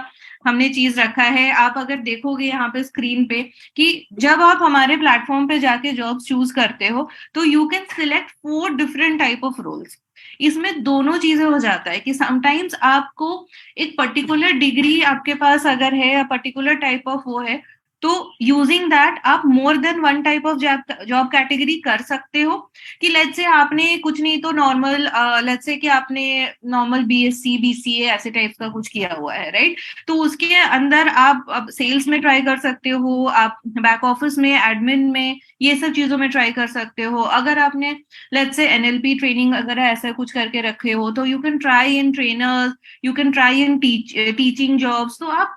हमने चीज रखा है. आप अगर देखोगे यहाँ पे स्क्रीन पे कि जब आप हमारे प्लेटफॉर्म पे जाके जॉब्स चूज करते हो तो you can select 4 different type of roles. इसमें दोनों चीजें हो जाता है कि समटाइम्स आपको एक पर्टिकुलर डिग्री आपके पास अगर है या पर्टिकुलर टाइप ऑफ वो है तो यूजिंग दैट आप more than one type of job category कर सकते हो. कि लेट्स से आपने कुछ नहीं तो नॉर्मल लेट्स से कि आपने नॉर्मल बीएससी बीसीए ऐसे टाइप का कुछ किया हुआ है, राइट? तो उसके अंदर आप सेल्स में ट्राई कर सकते हो, आप बैक ऑफिस में, एडमिन में, ये सब चीजों में ट्राई कर सकते हो. अगर आपने लेट्स से एनएलपी ट्रेनिंग अगर ऐसा कुछ करके रखे हो तो you can try in trainers, you can try in teaching jobs. तो आप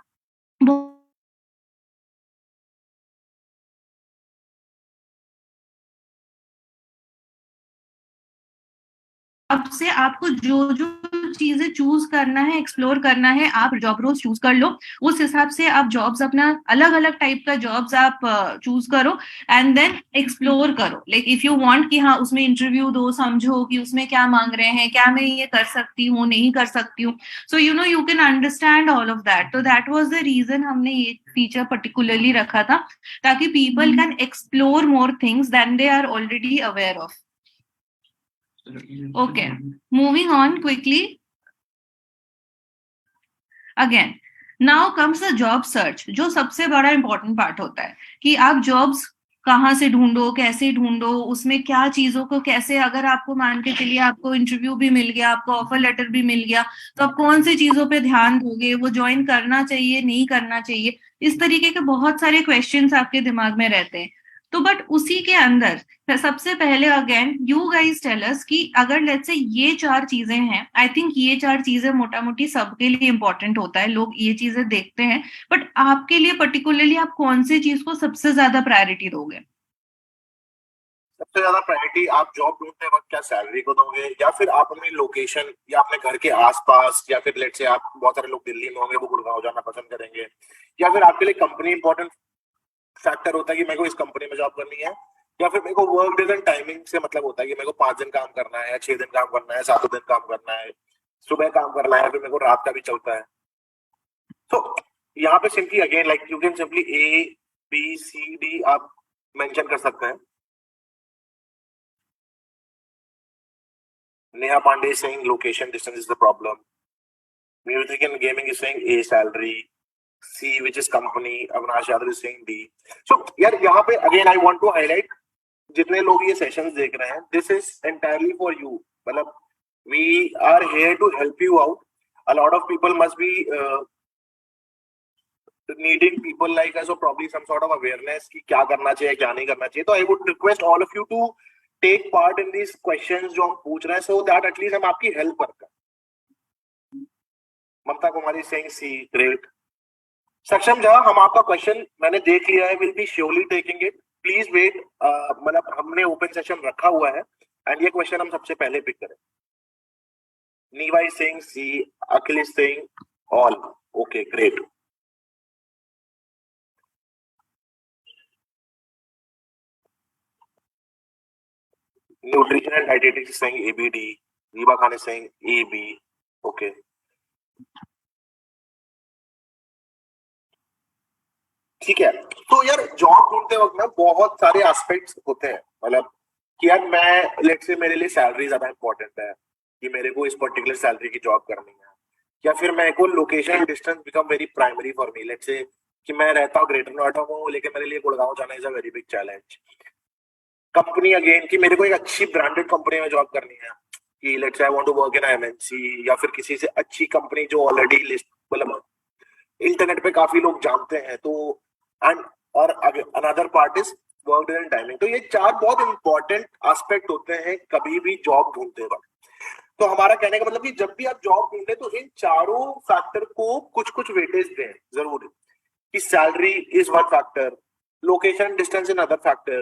अब से आपको जो जो चीजें चूज करना है, एक्सप्लोर करना है, आप जॉब रोल चूज कर लो. उस हिसाब से आप जॉब्स अपना अलग अलग टाइप का जॉब्स आप चूज करो एंड देन एक्सप्लोर करो. लाइक इफ यू वांट कि हाँ उसमें इंटरव्यू दो, समझो कि उसमें क्या मांग रहे हैं, क्या मैं ये कर सकती हूँ, नहीं कर सकती हूँ. So you can understand all of that. तो दैट वाज द रीजन हमने ये फीचर पर्टिकुलरली रखा था ताकि people can explore more things than they are already aware of. Okay, moving on quickly. Again, now comes the job search, जो सबसे बड़ा important part होता है कि आप jobs कहाँ से ढूंढो, कैसे ढूंढो, उसमें क्या चीजों को कैसे, अगर आपको मान के चलिए आपको इंटरव्यू भी मिल गया, आपको ऑफर लेटर भी मिल गया, तो आप कौन सी चीजों पे ध्यान दोगे, वो ज्वाइन करना चाहिए, नहीं करना चाहिए, इस तरीके के बहुत सारे क्वेश्चंस आपके दिमाग में रहते हैं. तो बट उसी के अंदर सबसे पहले again you guys tell us कि अगर लेट्स से ये 4 चीजें हैं, आई थिंक ये 4 चीजें मोटा मोटी सबके लिए इंपॉर्टेंट होता है, लोग ये चीजें देखते हैं, बट आपके लिए पर्टिकुलरली आप कौन सी चीज को सबसे ज्यादा प्रायोरिटी दोगे? सबसे ज्यादा प्रायोरिटी आप जॉब ढूंढते वक्त क्या सैलरी को दोगे, या फिर आप अपनी लोकेशन या अपने घर के आसपास, या फिर लेट्स से आप बहुत सारे लोग दिल्ली में होंगे वो गुड़गांव जाना पसंद करेंगे, या फिर आपके लिए कंपनी इंपॉर्टेंट फैक्टर होता है कि मेरे को इस कंपनी में जॉब करनी है, या फिर मेरे को वर्क डेज एंड टाइमिंग से मतलब होता है कि मेरे को 5 दिन काम करना है, 6 दिन काम करना है, 7 दिन काम करना है, सुबह काम करना है, फिर मेरे को रात का भी चलता है। तो यहाँ पे simply again like you can simply A, B, C, D आप मेंशन कर सकते हैं। Neha Pandey is saying location distance is the problem. Music and gaming is saying A, salary. C, which is company. Avinash Yadav is saying D. So यार यहाँ पे again I want to highlight जितने लोग ये sessions देख रहे हैं, this is entirely for you. मतलब we are here to help you out. A lot of people must be needing people like us or probably some sort of awareness कि क्या करना चाहिए क्या नहीं करना चाहिए. तो I would request all of you to take part in these questions जो हम पूछ रहे हैं, so that at least हम आपकी हेल्प कर पाए. Mamta Kumari saying C, great. सक्षम झा, हम आपका क्वेश्चन मैंने देख लिया है, will be surely taking it, please wait. मतलब हमने ओपन सेशन रखा हुआ है एंड ये क्वेश्चन हम सबसे पहले पिक करें. Neeva is saying C, Akhil is saying all. Okay great. Nutrition and dietetics is saying ABD. Niba Khan is saying AB. Okay. ठीक है. तो यार जॉब ढूंढते वक्त ना बहुत सारे एस्पेक्ट्स होते हैं. मतलब कि यार मैं लेट्स से मेरे लिए सैलरी ज्यादा इंपॉर्टेंट है कि मेरे को इस पर्टिकुलर सैलरी की जॉब करनी है, या फिर मेरे को location distance become very primary for me. Let's say कि मैं रहता हूँ ग्रेटर नोएडा में लेकिन मेरे लिए गुड़गांव जाना is a very big challenge. Company again कि मेरे को एक अच्छी ब्रांडेड कंपनी में जॉब करनी है कि let's say I want to work in MNC, या फिर किसी से अच्छी कंपनी जो ऑलरेडी लिस्ट मतलब इंटरनेट पे काफी लोग जानते हैं. तो एंड और another part is work days and timing. तो ये 4 बहुत इंपॉर्टेंट एस्पेक्ट होते हैं कभी भी जॉब ढूंढते वक्त. तो हमारा कहने का मतलब कि जब भी आप जॉब ढूंढे तो इन चारों फैक्टर को कुछ कुछ वेटेज दें जरूर. कि salary is one factor, location distance is another factor,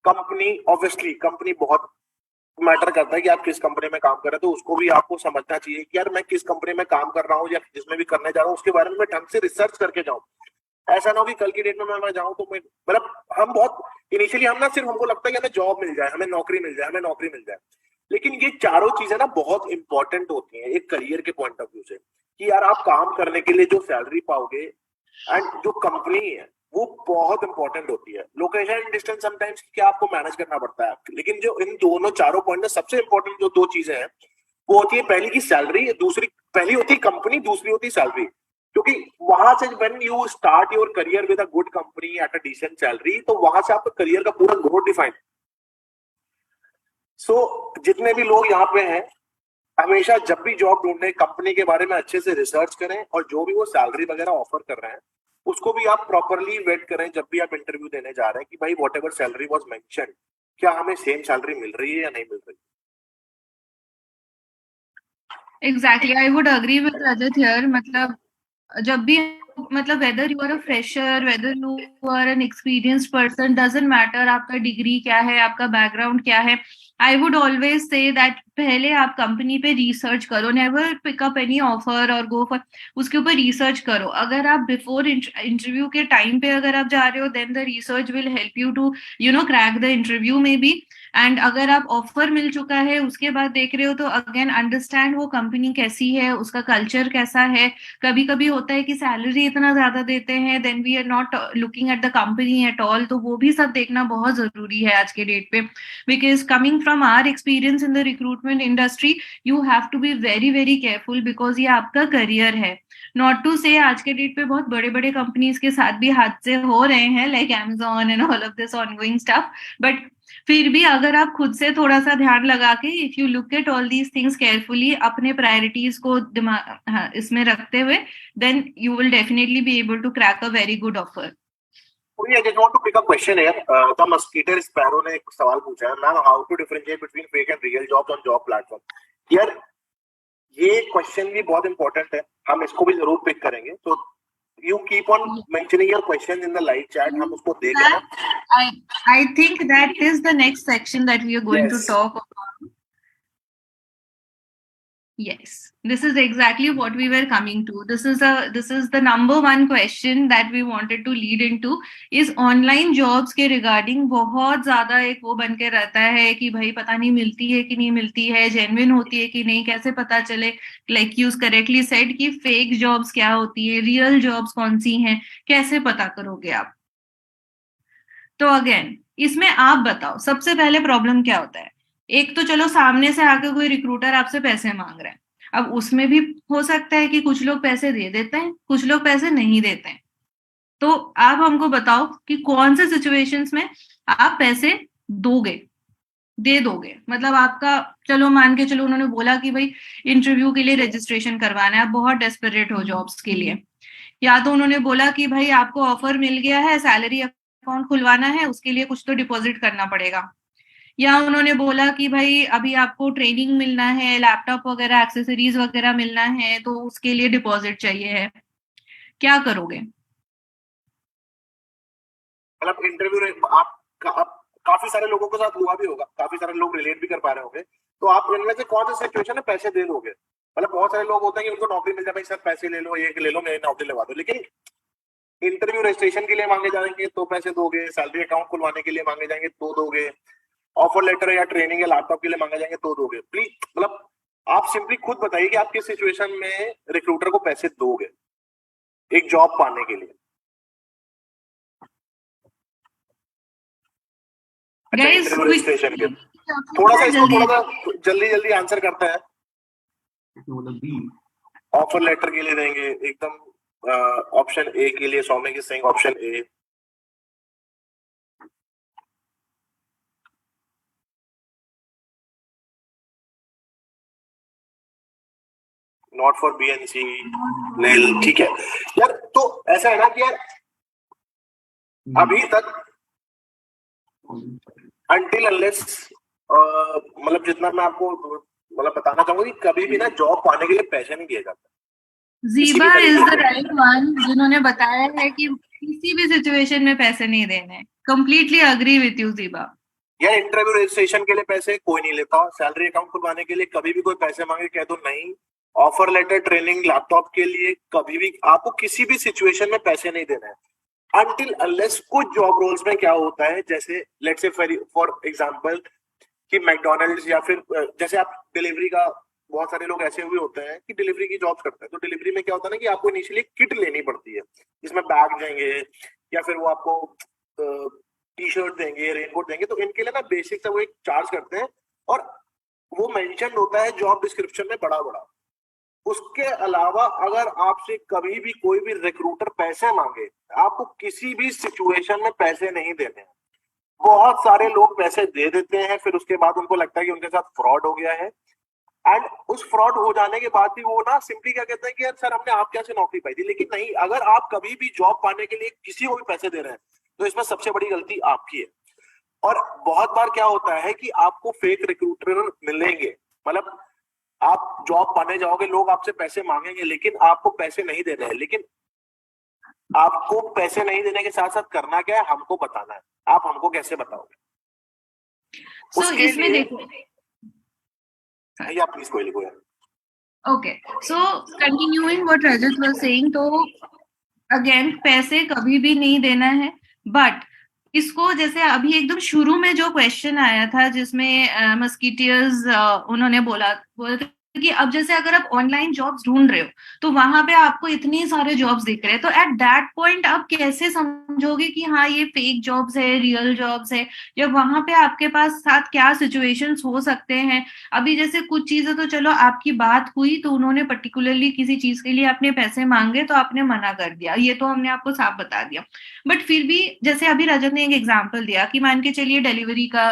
company obviously company बहुत मैटर करता है कि आप किस कंपनी में काम कर रहे हैं. तो उसको भी आपको समझना चाहिए कि यार मैं किस कंपनी में काम कर रहा हूँ या जिसमें भी करने जा रहा हूँ उसके बारे में मैं ढंग से रिसर्च करके जाऊँ. ऐसा ना हो कि कल की डेट में मैं जाऊँ तो मैं मतलब हम बहुत इनिशियली हम ना सिर्फ हमको लगता है कि हमें जॉब मिल जाए, हमें नौकरी मिल जाए, हमें नौकरी मिल जाए. लेकिन ये चारों चीजें ना बहुत इंपॉर्टेंट होती हैं एक करियर के पॉइंट ऑफ व्यू से कि यार आप काम करने के लिए जो सैलरी पाओगे एंड जो कंपनी है वो बहुत इंपॉर्टेंट होती है. लोकेशन एंड डिस्टेंस समटाइम्स क्या आपको मैनेज करना पड़ता है, लेकिन जो इन दोनों चारों पॉइंट में सबसे इंपॉर्टेंट जो 2 चीजें हैं वो होती है पहली की सैलरी, दूसरी पहली होती है कंपनी, दूसरी होती है सैलरी. क्योंकि वहां से when you start your career with a good company at a decent salary तो वहां से आपका करियर का पूरा ग्रोथ डिफाइन. सो जितने भी लोग यहाँ पे हैं हमेशा जब भी जॉब ढूंढने कंपनी के बारे में अच्छे से रिसर्च करें और जो भी वो सैलरी वगैरह ऑफर कर रहे हैं उसको भी आप प्रॉपरली वेट करें जब भी आप इंटरव्यू देने जा रहे हैं कि भाई what ever salary was mention क्या हमें सेम सैलरी मिल रही है या नहीं मिल रही. Exactly, I would agree with Rajat here. मतलब जब भी मतलब whether you are a fresher, whether you are an experienced person, doesn't matter आपका डिग्री क्या है, आपका बैकग्राउंड क्या है. I would always say that पहले आप कंपनी पे रिसर्च करो. Never pick up any offer और गो फॉर, उसके ऊपर रिसर्च करो. अगर आप बिफोर इंटरव्यू के टाइम पे अगर आप जा रहे हो then the research will help you to crack the interview में भी. एंड अगर आप ऑफर मिल चुका है उसके बाद देख रहे हो तो अगेन अंडरस्टैंड वो कंपनी कैसी है, उसका कल्चर कैसा है. कभी कभी होता है कि सैलरी इतना ज्यादा देते हैं then we are not looking at the company at all. तो वो भी सब देखना बहुत जरूरी है आज के डेट पे. Because coming from our experience in the recruitment industry you have to be very very careful because ये आपका करियर है. नॉट टू से आज के डेट पे बहुत बड़े बड़े कंपनीज के साथ भी हादसे हो रहे हैं like Amazon and all of this ongoing stuff. But फिर भी अगर आप खुद से थोड़ा सा ध्यान लगा के if you look at all these things carefully अपने प्रायोरिटीज को इसमें रखते हुए then you will definitely be able to crack a very good offer. I just want to pick up question here. The Mosquito Sparrow ने एक सवाल पूछा है, ma'am, how to differentiate between fake and real jobs on job platform? यार ये question भी बहुत important है, हम इसको भी जरूर पिक करेंगे. तो you keep on mentioning your questions in the live chat. हम उसको देख लेना. I think that is the next section that we are going to talk about. Yes, this is exactly what we were coming to. This is the number one question that we wanted to lead into. is online jobs के regarding बहुत ज़्यादा एक वो बन के रहता है कि भाई पता नहीं मिलती है कि नहीं मिलती है, genuine होती है कि नहीं, कैसे पता चले. Like you correctly said कि fake jobs क्या होती है, real jobs कौन सी हैं, कैसे पता करोगे आप. तो अगेन इसमें आप बताओ सबसे पहले प्रॉब्लम क्या होता है. एक तो चलो सामने से आके कोई रिक्रूटर आपसे पैसे मांग रहा है. अब उसमें भी हो सकता है कि कुछ लोग पैसे दे देते हैं, कुछ लोग पैसे नहीं देते हैं. तो आप हमको बताओ कि कौन से सिचुएशंस में आप पैसे दे दोगे. मतलब आपका चलो मान के चलो उन्होंने बोला कि भाई इंटरव्यू के लिए रजिस्ट्रेशन करवाना है, आप बहुत डेस्परेट हो जॉब्स के लिए, या तो उन्होंने बोला कि भाई आपको ऑफर मिल गया है, सैलरी अकाउंट खुलवाना है, उसके लिए कुछ तो डिपॉजिट करना पड़ेगा, या उन्होंने बोला कि भाई अभी आपको ट्रेनिंग मिलना है, लैपटॉप वगैरह एक्सेसरीज वगैरह मिलना है, तो उसके लिए डिपॉजिट चाहिए है. क्या करोगे? मतलब इंटरव्यू आप काफी सारे लोगों के साथ हुआ भी होगा, काफी सारे लोग रिलेट भी कर पा रहे होंगे. तो आप इनमें से कौन सी सिचुएशन में पैसे दे दोगे? मतलब बहुत सारे लोग होते हैं कि उनको नौकरी मिल जाए, भाई सर पैसे ले लो, ये ले लो, मेरी नौकरी लगा दो. लेकिन इंटरव्यू रजिस्ट्रेशन के लिए मांगे जाएंगे तो पैसे दोगे, सैलरी अकाउंट खुलवाने के लिए मांगे जाएंगे तो दोगे, ऑफर लेटर या ट्रेनिंग या लैपटॉप के लिए मांगे जाएंगे तो दोगे. प्लीज मतलब आप सिंपली खुद बताइए कि आप किस सिचुएशन में रिक्रूटर को पैसे दोगे एक जॉब पाने के लिए. अच्छा, इंटरव्यू रजिस्ट्रेशन के थोड़ा सा इसको थोड़ा सा जल्दी आंसर करता है. ऑफर लेटर के लिए देंगे एकदम. ऑप्शन ए के लिए Saumya Singh, option A. Not for BNC nail. ठीक है यार, तो ऐसा है ना कि यार अभी तक अनटिल अनलेस मतलब जितना मैं आपको मतलब बताना चाहूंगा कि कभी भी ना जॉब पाने के लिए पैसे नहीं दिए जाते. जीबा इज द राइट वन जिन्होंने बताया है कि किसी भी सिचुएशन में पैसे नहीं देने. Completely agree with you Jiba. यार इंटरव्यू रजिस्ट्रेशन के लिए पैसे कोई नहीं लेता, सैलरी अकाउंट खुलवाने के लिए कभी भी कोई पैसे मांगे कह दो नहीं, ऑफर लेटर, ट्रेनिंग, लैपटॉप के लिए कभी भी आपको किसी भी सिचुएशन में पैसे नहीं देना है अनटिल अनलेस. कुछ जॉब रोल्स में क्या होता है, जैसे लेट्स से फॉर एग्जांपल कि मैकडॉनल्ड्स या फिर जैसे आप डिलीवरी का, बहुत सारे लोग ऐसे हुए होते हैं कि डिलीवरी की जॉब्स करते हैं. तो डिलीवरी में क्या होता है ना कि आपको इनिशियली किट लेनी पड़ती है, जिसमें बैग देंगे या फिर वो आपको टी-शर्ट देंगे, रेनकोट देंगे. तो इनके लिए ना बेसिक सा वो एक चार्ज करते हैं और वो मेंशन होता है जॉब डिस्क्रिप्शन में बड़ा. उसके अलावा अगर आपसे कभी भी कोई भी रिक्रूटर पैसे मांगे, आपको किसी भी सिचुएशन में पैसे नहीं देने हैं. बहुत सारे लोग पैसे दे देते हैं, फिर उसके बाद उनको लगता है कि उनके साथ फ्रॉड हो गया है. एंड उस फ्रॉड हो जाने के बाद भी वो ना सिंपली क्या कहते हैं कि यार सर हमने आप कैसे नौकरी पाई थी. लेकिन नहीं, अगर आप कभी भी जॉब पाने के लिए किसी को भी पैसे दे रहे हैं तो इसमें सबसे बड़ी गलती आपकी है. और बहुत बार क्या होता है कि आपको फेक रिक्रूटर मिलेंगे, मतलब आप जॉब पाने जाओगे, लोग आपसे पैसे मांगेंगे लेकिन आपको पैसे नहीं देने हैं. लेकिन आपको पैसे नहीं देने के साथ साथ करना क्या है, हमको बताना है. आप हमको कैसे बताओगे? उसके इसमें लिए देखो या प्लीज कोई लिखो यार. Okay, so continuing what Rajat was saying, तो अगेन पैसे कभी भी नहीं देना है. बट इसको जैसे अभी एकदम शुरू में जो क्वेश्चन आया था जिसमें मस्कीटियर्स उन्होंने बोला कि अब जैसे अगर आप ऑनलाइन जॉब्स ढूंढ रहे हो तो वहां पे आपको इतने सारे जॉब्स दिख रहे हैं, तो एट दैट पॉइंट आप कैसे समझोगे कि हाँ ये फेक जॉब्स है, रियल जॉब्स है, या वहां पे आपके पास साथ क्या सिचुएशंस हो सकते हैं. अभी जैसे कुछ चीजें तो चलो आपकी बात हुई तो उन्होंने पर्टिकुलरली किसी चीज के लिए आपने पैसे मांगे तो आपने मना कर दिया, ये तो हमने आपको साफ बता दिया. बट फिर भी जैसे अभी रजत ने एक एग्जाम्पल दिया कि मान के चलिए डिलीवरी का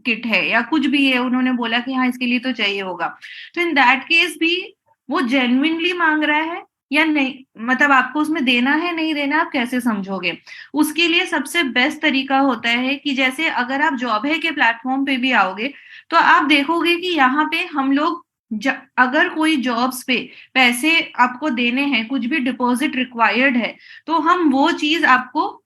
किट है या कुछ भी है, उन्होंने बोला कि हाँ इसके लिए तो चाहिए होगा, तो इन दैट केस भी वो जेन्युइनली मांग रहा है या नहीं, मतलब आपको उसमें देना है नहीं देना, आप कैसे समझोगे? उसके लिए सबसे बेस्ट तरीका होता है कि जैसे अगर आप जॉब है के प्लेटफॉर्म पे भी आओगे तो आप देखोगे कि यहाँ पे हम लोग अगर कोई जॉब्स पे पैसे आपको देने हैं, कुछ भी डिपॉजिट रिक्वायर्ड है, तो हम वो चीज आपको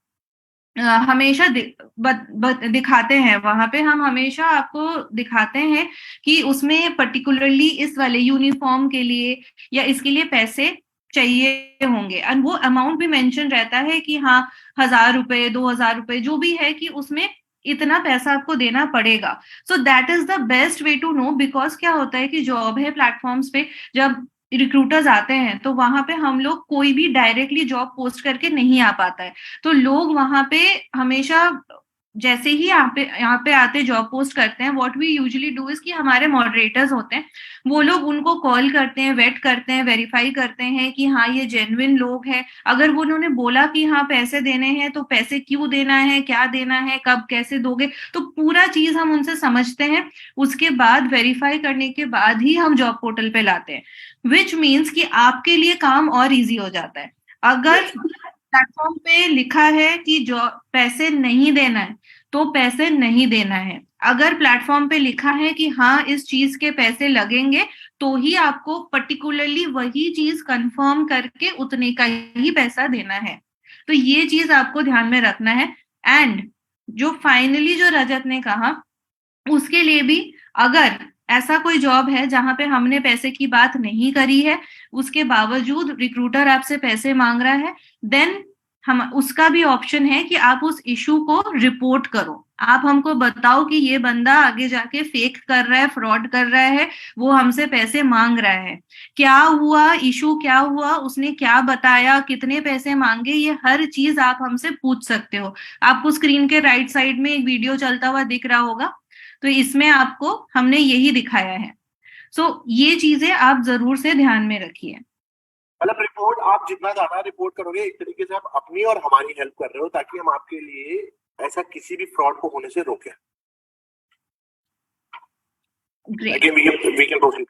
हमेशा दिखाते हैं। वहां पे हम हमेशा आपको दिखाते हैं कि उसमें पर्टिकुलरली इस वाले यूनिफॉर्म के लिए या इसके लिए पैसे चाहिए होंगे, एंड वो अमाउंट भी मेंशन रहता है कि हाँ 1,000 रुपए 2,000 रुपए जो भी है कि उसमें इतना पैसा आपको देना पड़ेगा। So that is the best way to know, because क्या होता है कि जॉब है प्लेटफॉर्म्स पे जब रिक्रूटर्स आते हैं तो वहां पे हम लोग कोई भी डायरेक्टली जॉब पोस्ट करके नहीं आ पाता है, तो लोग वहां पे हमेशा जैसे ही यहाँ पे आते जॉब पोस्ट करते हैं, what we usually do is कि हमारे मॉडरेटर्स होते हैं, वो लोग उनको कॉल करते हैं, वेट करते हैं, वेरीफाई करते हैं कि हाँ ये जेन्युइन लोग हैं। अगर वो उन्होंने बोला कि हाँ पैसे देने हैं तो पैसे क्यों देना है, क्या देना है, कब कैसे दोगे, तो पूरा चीज हम उनसे समझते हैं। उसके बाद वेरीफाई करने के बाद ही हम जॉब पोर्टल पे लाते हैं, विच मीन्स कि आपके लिए काम और इजी हो जाता है। अगर प्लेटफॉर्म पे लिखा है कि जो पैसे नहीं देना है तो पैसे नहीं देना है, अगर प्लेटफॉर्म पे लिखा है कि हाँ इस चीज के पैसे लगेंगे तो ही आपको पर्टिकुलरली वही चीज कंफर्म करके उतने का ही पैसा देना है। तो ये चीज आपको ध्यान में रखना है। एंड जो फाइनली जो रजत ने कहा उसके लिए भी, अगर ऐसा कोई जॉब है जहां पे हमने पैसे की बात नहीं करी है, उसके बावजूद रिक्रूटर आपसे पैसे मांग रहा है, देन हम उसका भी ऑप्शन है कि आप उस इशू को रिपोर्ट करो। आप हमको बताओ कि ये बंदा आगे जाके फेक कर रहा है, फ्रॉड कर रहा है, वो हमसे पैसे मांग रहा है, क्या हुआ, इशू क्या हुआ, उसने क्या बताया, कितने पैसे मांगे, ये हर चीज आप हमसे पूछ सकते हो। आपको स्क्रीन के राइट साइड में एक वीडियो चलता हुआ दिख रहा होगा, तो इसमें आपको हमने यही दिखाया है। सो ये चीजें आप जरूर से ध्यान में रखिए। मतलब रिपोर्ट आप जितना ज्यादा रिपोर्ट करोगे, एक तरीके से आप अपनी और हमारी हेल्प कर रहे हो, ताकि हम आपके लिए ऐसा किसी भी फ्रॉड को होने से रोकें। Great. We can proceed.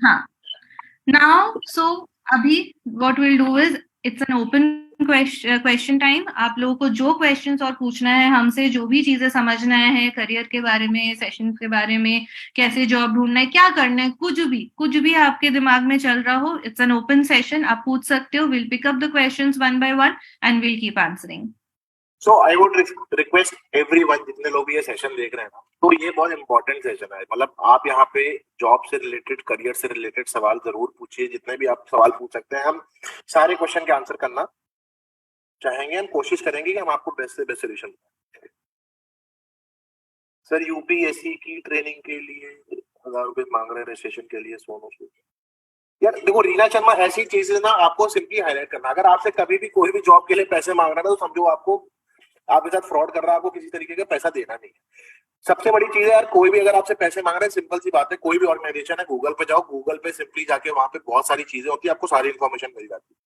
हाँ, now so अभी what we'll do is it's an open question time। आप लोगों को जो क्वेश्चंस और पूछना है हमसे, जो भी चीजें समझना है करियर के बारे में, सेशन के बारे में, कैसे जॉब ढूंढना है, क्या करना है, कुछ भी आपके दिमाग में चल रहा हो, इट्स एन ओपन सेशन, आप पूछ सकते हो। Will pick up the questions one by one and will keep answering. So I would request everyone, जितने लोग ये सेशन देख रहे हैं ना, तो ये बहुत इंपॉर्टेंट सेशन है। मतलब आप यहाँ पे जॉब से रिलेटेड, करियर से रिलेटेड सवाल जरूर पूछिए, जितने भी आप सवाल पूछ सकते हैं। हम सारे क्वेश्चन के आंसर करना चाहेंगे, हम कोशिश करेंगे कि हम आपको बेस्ट से बेस्ट सोल्यूशन दें। सर यूपीएससी की ट्रेनिंग के लिए 1,000 रुपए मांग रहे हैं रजिस्ट्रेशन के लिए, सोनो से। यार देखो रीना शर्मा, ऐसी चीजें ना आपको सिंपली हाईलाइट करना। अगर आपसे कभी भी कोई भी जॉब के लिए पैसे मांग रहा है तो समझो आपके साथ फ्रॉड कर रहा है, आपको किसी तरीके का पैसा देना नहीं है। सबसे बड़ी चीज है यार, कोई भी अगर आपसे पैसे मांग रहा है, सिंपल सी बात है, कोई भी ऑर्गेनाइजेशन है, गूगल पे जाओ, गूगल पे सिंपली जाके वहां पे बहुत सारी चीजें होती है, आपको सारी इन्फॉर्मेशन मिल जाती है।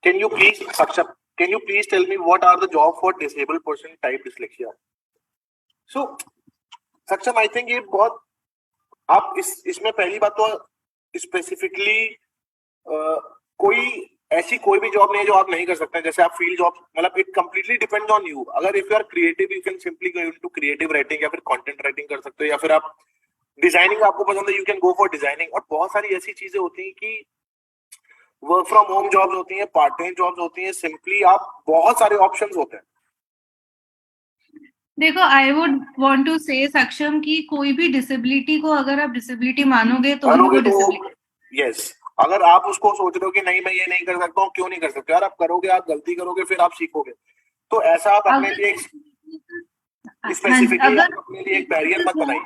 Can you please tell me what are the job for disabled person type dyslexia? So Saksham, I think ये बहुत आप इसमें पहली बात तो स्पेसिफिकली कोई भी जॉब नहीं है जो आप नहीं कर सकते हैं। जैसे आप फील्ड जॉब, मतलब it completely depends on you. अगर if you are creative, you can simply go into creative writing, या फिर कंटेंट राइटिंग कर सकते हो, या फिर आप डिजाइनिंग आपको पसंद है, you can go for designing. और बहुत सारी ऐसी चीजें होती हैं कि वर्क फ्रॉम होम जॉब्स होती हैं, पार्ट टाइम जॉब्स होती हैं, सिंपली आप बहुत सारे ऑप्शंस होते हैं। देखो, आई वुड वांट टू से सक्षम कि कोई भी डिसेबिलिटी को अगर आप डिसेबिलिटी मानोगे तो यस, अगर आप उसको सोच रहे हो कि नहीं मैं ये नहीं कर सकता हूँ, क्यों नहीं कर सकते यार, आप करोगे, आप गलती करोगे, फिर आप सीखोगे। तो ऐसा आप अपने लिए स्पेसिफिकली अपने लिए एक बैरियर मत बनाइए।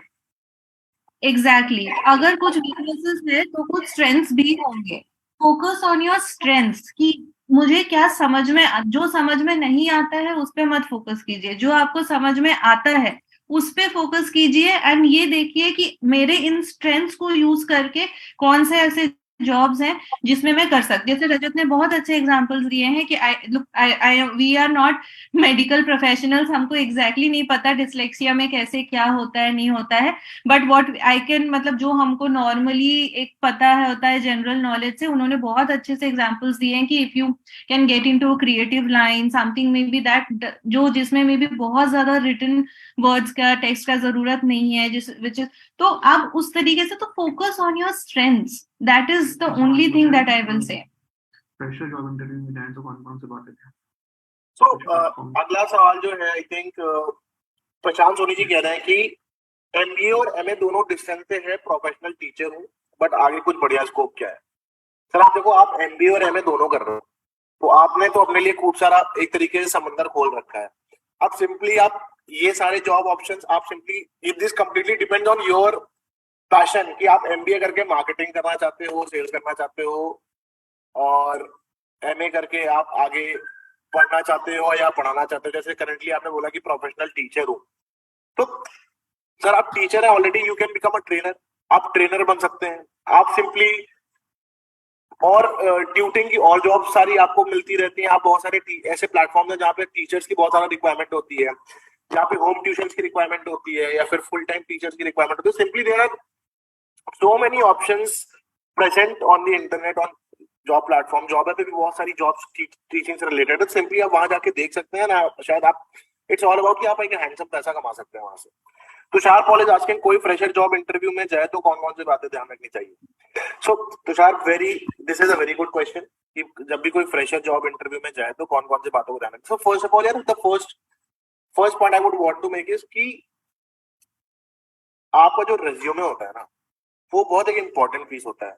एग्जैक्टली, अगर कुछ वीकनेसेस है तो कुछ स्ट्रेंथ्स भी होंगे। फोकस ऑन योर स्ट्रेंथ्स कि मुझे क्या समझ में, जो समझ में नहीं आता है उस पे मत फोकस कीजिए, जो आपको समझ में आता है उस पे फोकस कीजिए। एंड ये देखिए कि मेरे इन स्ट्रेंथ्स को यूज करके कौन से ऐसे जॉब्स हैं जिसमें मैं कर सकती, जैसे रजत ने बहुत अच्छे एग्जांपल्स दिए हैं कि we are not medical professionals, हमको एग्जैक्टली नहीं पता डिसलेक्सिया में कैसे क्या होता है नहीं होता है, बट व्हाट आई कैन, मतलब जो हमको नॉर्मली एक पता है होता है जनरल नॉलेज से, उन्होंने बहुत अच्छे से एग्जांपल्स दिए हैं कि if you can get into creative line something may be that, जो जिसमें मे बी बहुत ज्यादा रिटन वर्ड्स का टेक्स्ट का जरूरत नहीं है, जिस विच इज, तो अब उस तरीके से तो focus on your strengths, that is the only thing that I will say. Fresher job interview में जाएं तो कौन-कौन से बातें हैं? सो अगला सवाल जो है, आई थिंक प्रशांत सोनी जी कह रहे हैं कि एमबीए और एमए दोनों डिस्टेंस से है, प्रोफेशनल टीचर हूँ, बट आगे कुछ बढ़िया स्कोप क्या है? सर आप देखो, आप एमबीए और एमए दोनों कर रहे हो, तो आपने तो अपने लिए खूब सारा एक तरीके से समंदर खोल रखा है। अब सिंपली आप ये सारे जॉब ऑप्शंस, आप simply, if this completely depends on your passion, कि आप एमबीए करके मार्केटिंग करना चाहते हो, सेल्स करना चाहते हो, और एमए करके आप आगे पढ़ना चाहते हो या पढ़ाना चाहते हो। जैसे करंटली आपने बोला कि प्रोफेशनल टीचर हो, तो सर आप टीचर है already, you can become a trainer, आप ट्रेनर बन सकते हैं। आप सिंपली, और ट्यूटिंग की और जॉब सारी आपको मिलती रहती हैं। आप बहुत सारे ऐसे प्लेटफॉर्म हैं जहाँ पे टीचर्स की बहुत ज्यादा रिक्वायरमेंट होती है, जहाँ पे होम ट्यूशन की रिक्वायरमेंट होती है या फिर फुल टाइम टीचर्स की रिक्वायरमेंट होती है। Simply there are so many options present on the internet, on job platform. Job पे भी बहुत सारी जॉब्स टीचिंग से रिलेटेड है, सिंपली आप वहां जाके देख सकते हैं ना, शायद आप, इट्स ऑल अबाउट कि आप एक हैंडसम पैसा कमा सकते हैं वहां से। तुषार कॉलेज आस्किंग, कोई फ्रेशर जॉब इंटरव्यू में जाए तो कौन कौन सी बातें ध्यान रखनी चाहिए? So Tushar, this is a very good question कि जब भी कोई फ्रेशर जॉब इंटरव्यू में जाए तो कौन कौन सी बातों को ध्यान रखें। सो फर्स्ट ऑफ ऑल यार, the first point I would want to make is कि आपका जो रेज्यूमे होता है ना, वो बहुत एक इंपॉर्टेंट पीस होता है।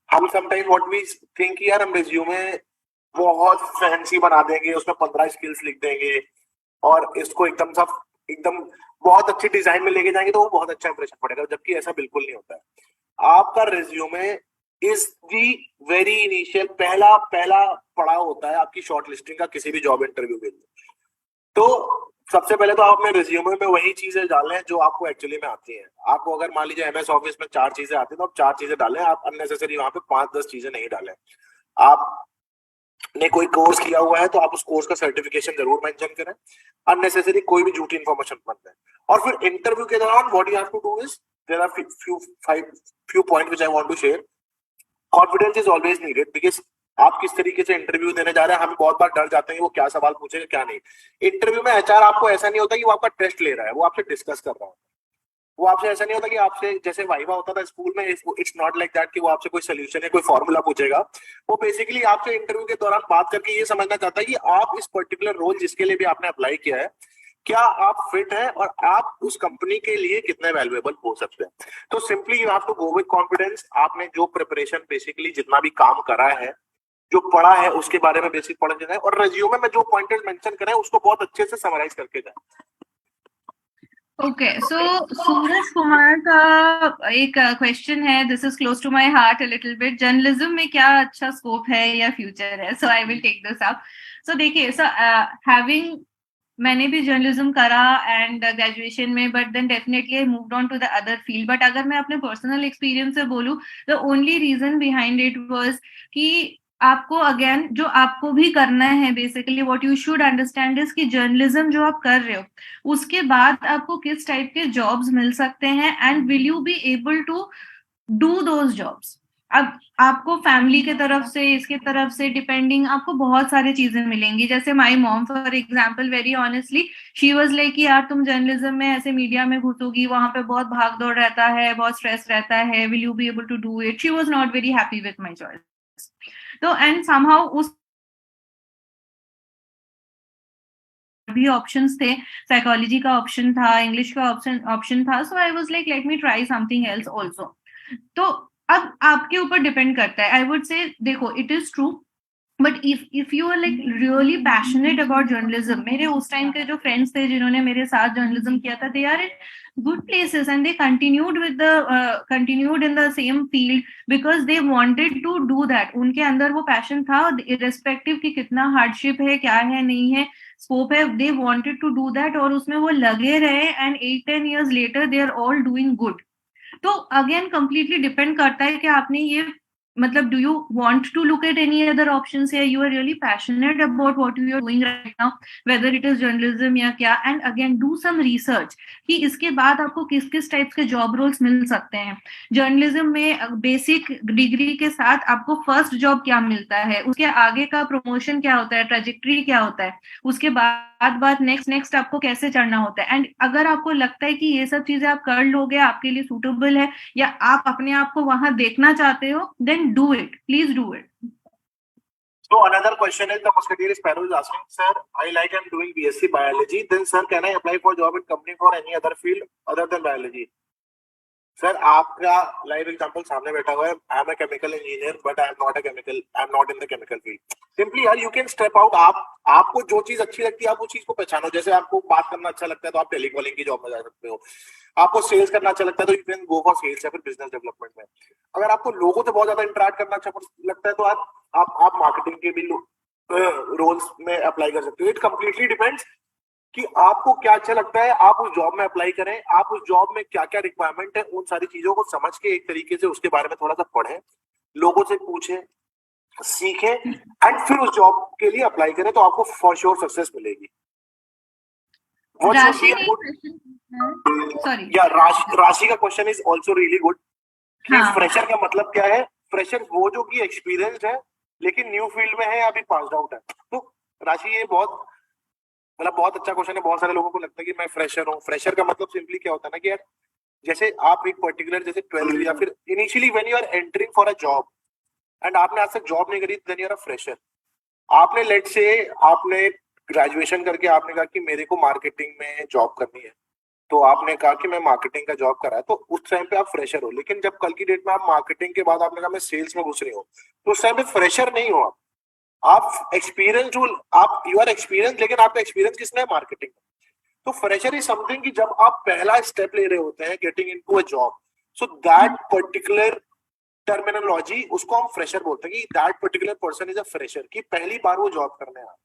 हम समटाइम व्हाट वी थिंक यार, हम रेज्यूमे बहुत फैंसी बना देंगे, उसमें 15 स्किल्स लिख देंगे और इसको एकदम बहुत अच्छी डिजाइन में लेके जाएंगे तो वो बहुत अच्छा इंप्रेशन पड़ेगा, जबकि ऐसा बिल्कुल नहीं होता है। आपका resume is the very initial, पहला पड़ाव होता है आपकी शॉर्ट लिस्टिंग का किसी भी जॉब इंटरव्यू के लिए। तो सबसे पहले तो आप अपने रेज्यूमे में वही चीजें डालें जो आपको एक्चुअली में आती हैं। आपको अगर मान लीजिए एमएस ऑफिस में 4 चीजें आती हैं तो आप 4 चीजें डालें, आप अननेसेसरी वहां पे 5-10 चीजें नहीं डालें। आपने कोई कोर्स किया हुआ है तो आप उस कोर्स का सर्टिफिकेशन जरूर मेंशन करें, अननेसेसरी कोई भी झूठी इंफॉर्मेशन मत दें। और फिर इंटरव्यू के दौरान what you have to do is, there are few points which I want to share. Confidence is always needed because आप किस तरीके से इंटरव्यू देने जा रहे हैं, हम बहुत बार डर जाते हैं वो क्या सवाल पूछेगा क्या नहीं। इंटरव्यू में एचआर आपको ऐसा नहीं होता कि वो आपका टेस्ट ले रहा है, वो आपसे डिस्कस कर रहा है। वो आपसे ऐसा नहीं होता कि आपसे जैसे वाइवा होता था स्कूल में, इट्स नॉट लाइक दैट कि वो आपसे कोई सोल्यूशन या कोई फॉर्मूला पूछेगा। वो बेसिकली आपसे इंटरव्यू के दौरान बात करके ये समझना चाहता है कि आप इस पर्टिकुलर रोल जिसके लिए भी आपने अप्लाई किया है, क्या आप फिट है और आप उस कंपनी के लिए कितने वैल्यूएबल हो सकते हैं। तो simply you have to go with confidence. आपने जो प्रिपरेशन बेसिकली जितना भी काम करा है, जो पढ़ा है, उसके बारे में बेसिक पढ़ लेना है और रेज्यूमे में जो पॉइंटर्स मेंशन करें उसको बहुत अच्छे से समराइज करके जाए। ओके, सो सूरज कुमार का एक क्वेश्चन है, this is close to my heart a little bit. Journalism में क्या अच्छा स्कोप है या फ्यूचर है? So I will take this up. So देखिए, सो हैविंग, मैंने भी जर्नलिज्म करा एंड ग्रेजुएशन में, but then definitely I moved on to the other field. But अगर मैं अपने पर्सनल एक्सपीरियंस से बोलूं, the only reason behind it was कि आपको अगेन जो आपको भी करना है, basically what you should understand is कि जर्नलिज्म जो आप कर रहे हो उसके बाद आपको किस टाइप के जॉब्स मिल सकते हैं and will you be able to do those jobs. अब आपको फैमिली के तरफ से, इसके तरफ से डिपेंडिंग आपको बहुत सारी चीजें मिलेंगी। जैसे my mom for example, very honestly she was like कि यार तुम जर्नलिज्म में ऐसे मीडिया में घुसोगी, वहां पे बहुत भाग दौड़ रहता है, बहुत स्ट्रेस रहता है, will you be able to do it? She was not very happy with my choice. तो एंड समहाउ उस भी ऑप्शंस थे, साइकोलॉजी का ऑप्शन था, इंग्लिश का ऑप्शन था, so I was like let me try something else also. तो अब आपके ऊपर डिपेंड करता है। आई वुड से देखो, it is true, but if you are like really passionate about journalism, मेरे उस टाइम के जो फ्रेंड्स थे जिन्होंने मेरे साथ जर्नलिज्म किया था, they are in good places and they continued in the same field because they wanted to do that. उनके अंदर वो पैशन था, irrespective कि कितना हार्डशिप है, क्या है, नहीं है, स्कोप है, they wanted to do that और उसमें वो लगे रहे and 8-10 years later they are all doing good. तो अगेन कंप्लीटली डिपेंड करता है कि आपने ये मतलब do you want to look at any other options here? You are really passionate about what you are doing right now, whether it is journalism या क्या, and again do some research कि इसके बाद आपको किस किस टाइप्स के job roles मिल सकते हैं. जर्नलिज्म में बेसिक डिग्री के साथ आपको फर्स्ट जॉब क्या मिलता है, उसके आगे का प्रमोशन क्या होता है, ट्रेजेक्टरी क्या होता है, उसके बाद नेक्स्ट आपको कैसे चढ़ना होता है. एंड अगर आपको लगता है कि ये सब चीजें आप कर लोगे, आपके लिए सूटेबल है, या आप अपने आप को वहां देखना चाहते हो, then do it. Please do it. So another question is, the Musketeer Sparrow is asking, sir, I like I'm doing BSc biology. Then sir, can I apply for job in company for any other field other than biology? Sir आपका live example सामने बैठा हुआ है. I am a chemical engineer but I am not in the chemical field. Simply यार you can step out. आपको जो चीज अच्छी लगती है आप उस चीज को पहचानो. जैसे आपको बात करना अच्छा लगता है तो आप टेलीकॉलिंग की जॉब में जा सकते हो. आपको सेल्स करना अच्छा लगता है तो you can go for sales या फिर बिजनेस डेवलपमेंट में. अगर आपको लोगों से बहुत ज्यादा इंटरेक्ट करना अच्छा लगता है तो आप मार्केटिंग के भी रोल्स में अप्लाई कर सकते हो. इट कंप्लीटली डिपेंड्स कि आपको क्या अच्छा लगता है. आप उस जॉब में अप्लाई करें. आप उस जॉब में क्या क्या रिक्वायरमेंट है उन सारी चीजों को समझ के एक तरीके से उसके बारे में थोड़ा सा पढ़ें, लोगों से पूछें, सीखें एंड फिर उस जॉब के लिए अप्लाई करें तो आपको फॉर श्योर सक्सेस मिलेगी. राशि का question is also really good. Fresher का मतलब क्या है? फ्रेशर वो जो कि एक्सपीरियंस्ड है लेकिन न्यू फील्ड में है या अभी पास्ड आउट है. तो राशि ये बहुत अच्छा क्वेश्चन है. बहुत सारे लोगों को लगता है कि मैं फ्रेशर हूँ. फ्रेशर का मतलब सिंपली क्या होता है ना कि यार जैसे आप एक पर्टिकुलर जैसे 12th या फिर initially when you are entering for a job and आपने आज तक जॉब नहीं करी, then you are a fresher. आपने लेट से आपने ग्रेजुएशन करके आपने कहा कि मेरे को मार्केटिंग में जॉब करनी है, तो आपने कहा कि मैं मार्केटिंग का जॉब करा है, तो उस टाइम पे आप फ्रेशर हो. लेकिन जब कल की डेट में आप मार्केटिंग के बाद आपने कहा मैं सेल्स में घुस रही हूँ, तो उस टाइम पे फ्रेशर नहीं हो आप एक्सपीरियंस हो. आप यू आर एक्सपीरियंस, लेकिन आपका एक्सपीरियंस किसने है? मार्केटिंग. तो फ्रेशर इज समथिंग कि जब आप पहला स्टेप ले रहे होते हैं getting into a job, so that particular terminology उसको हम फ्रेशर बोलते हैं कि that particular person is a fresher, कि पहली बार वो जॉब करने आया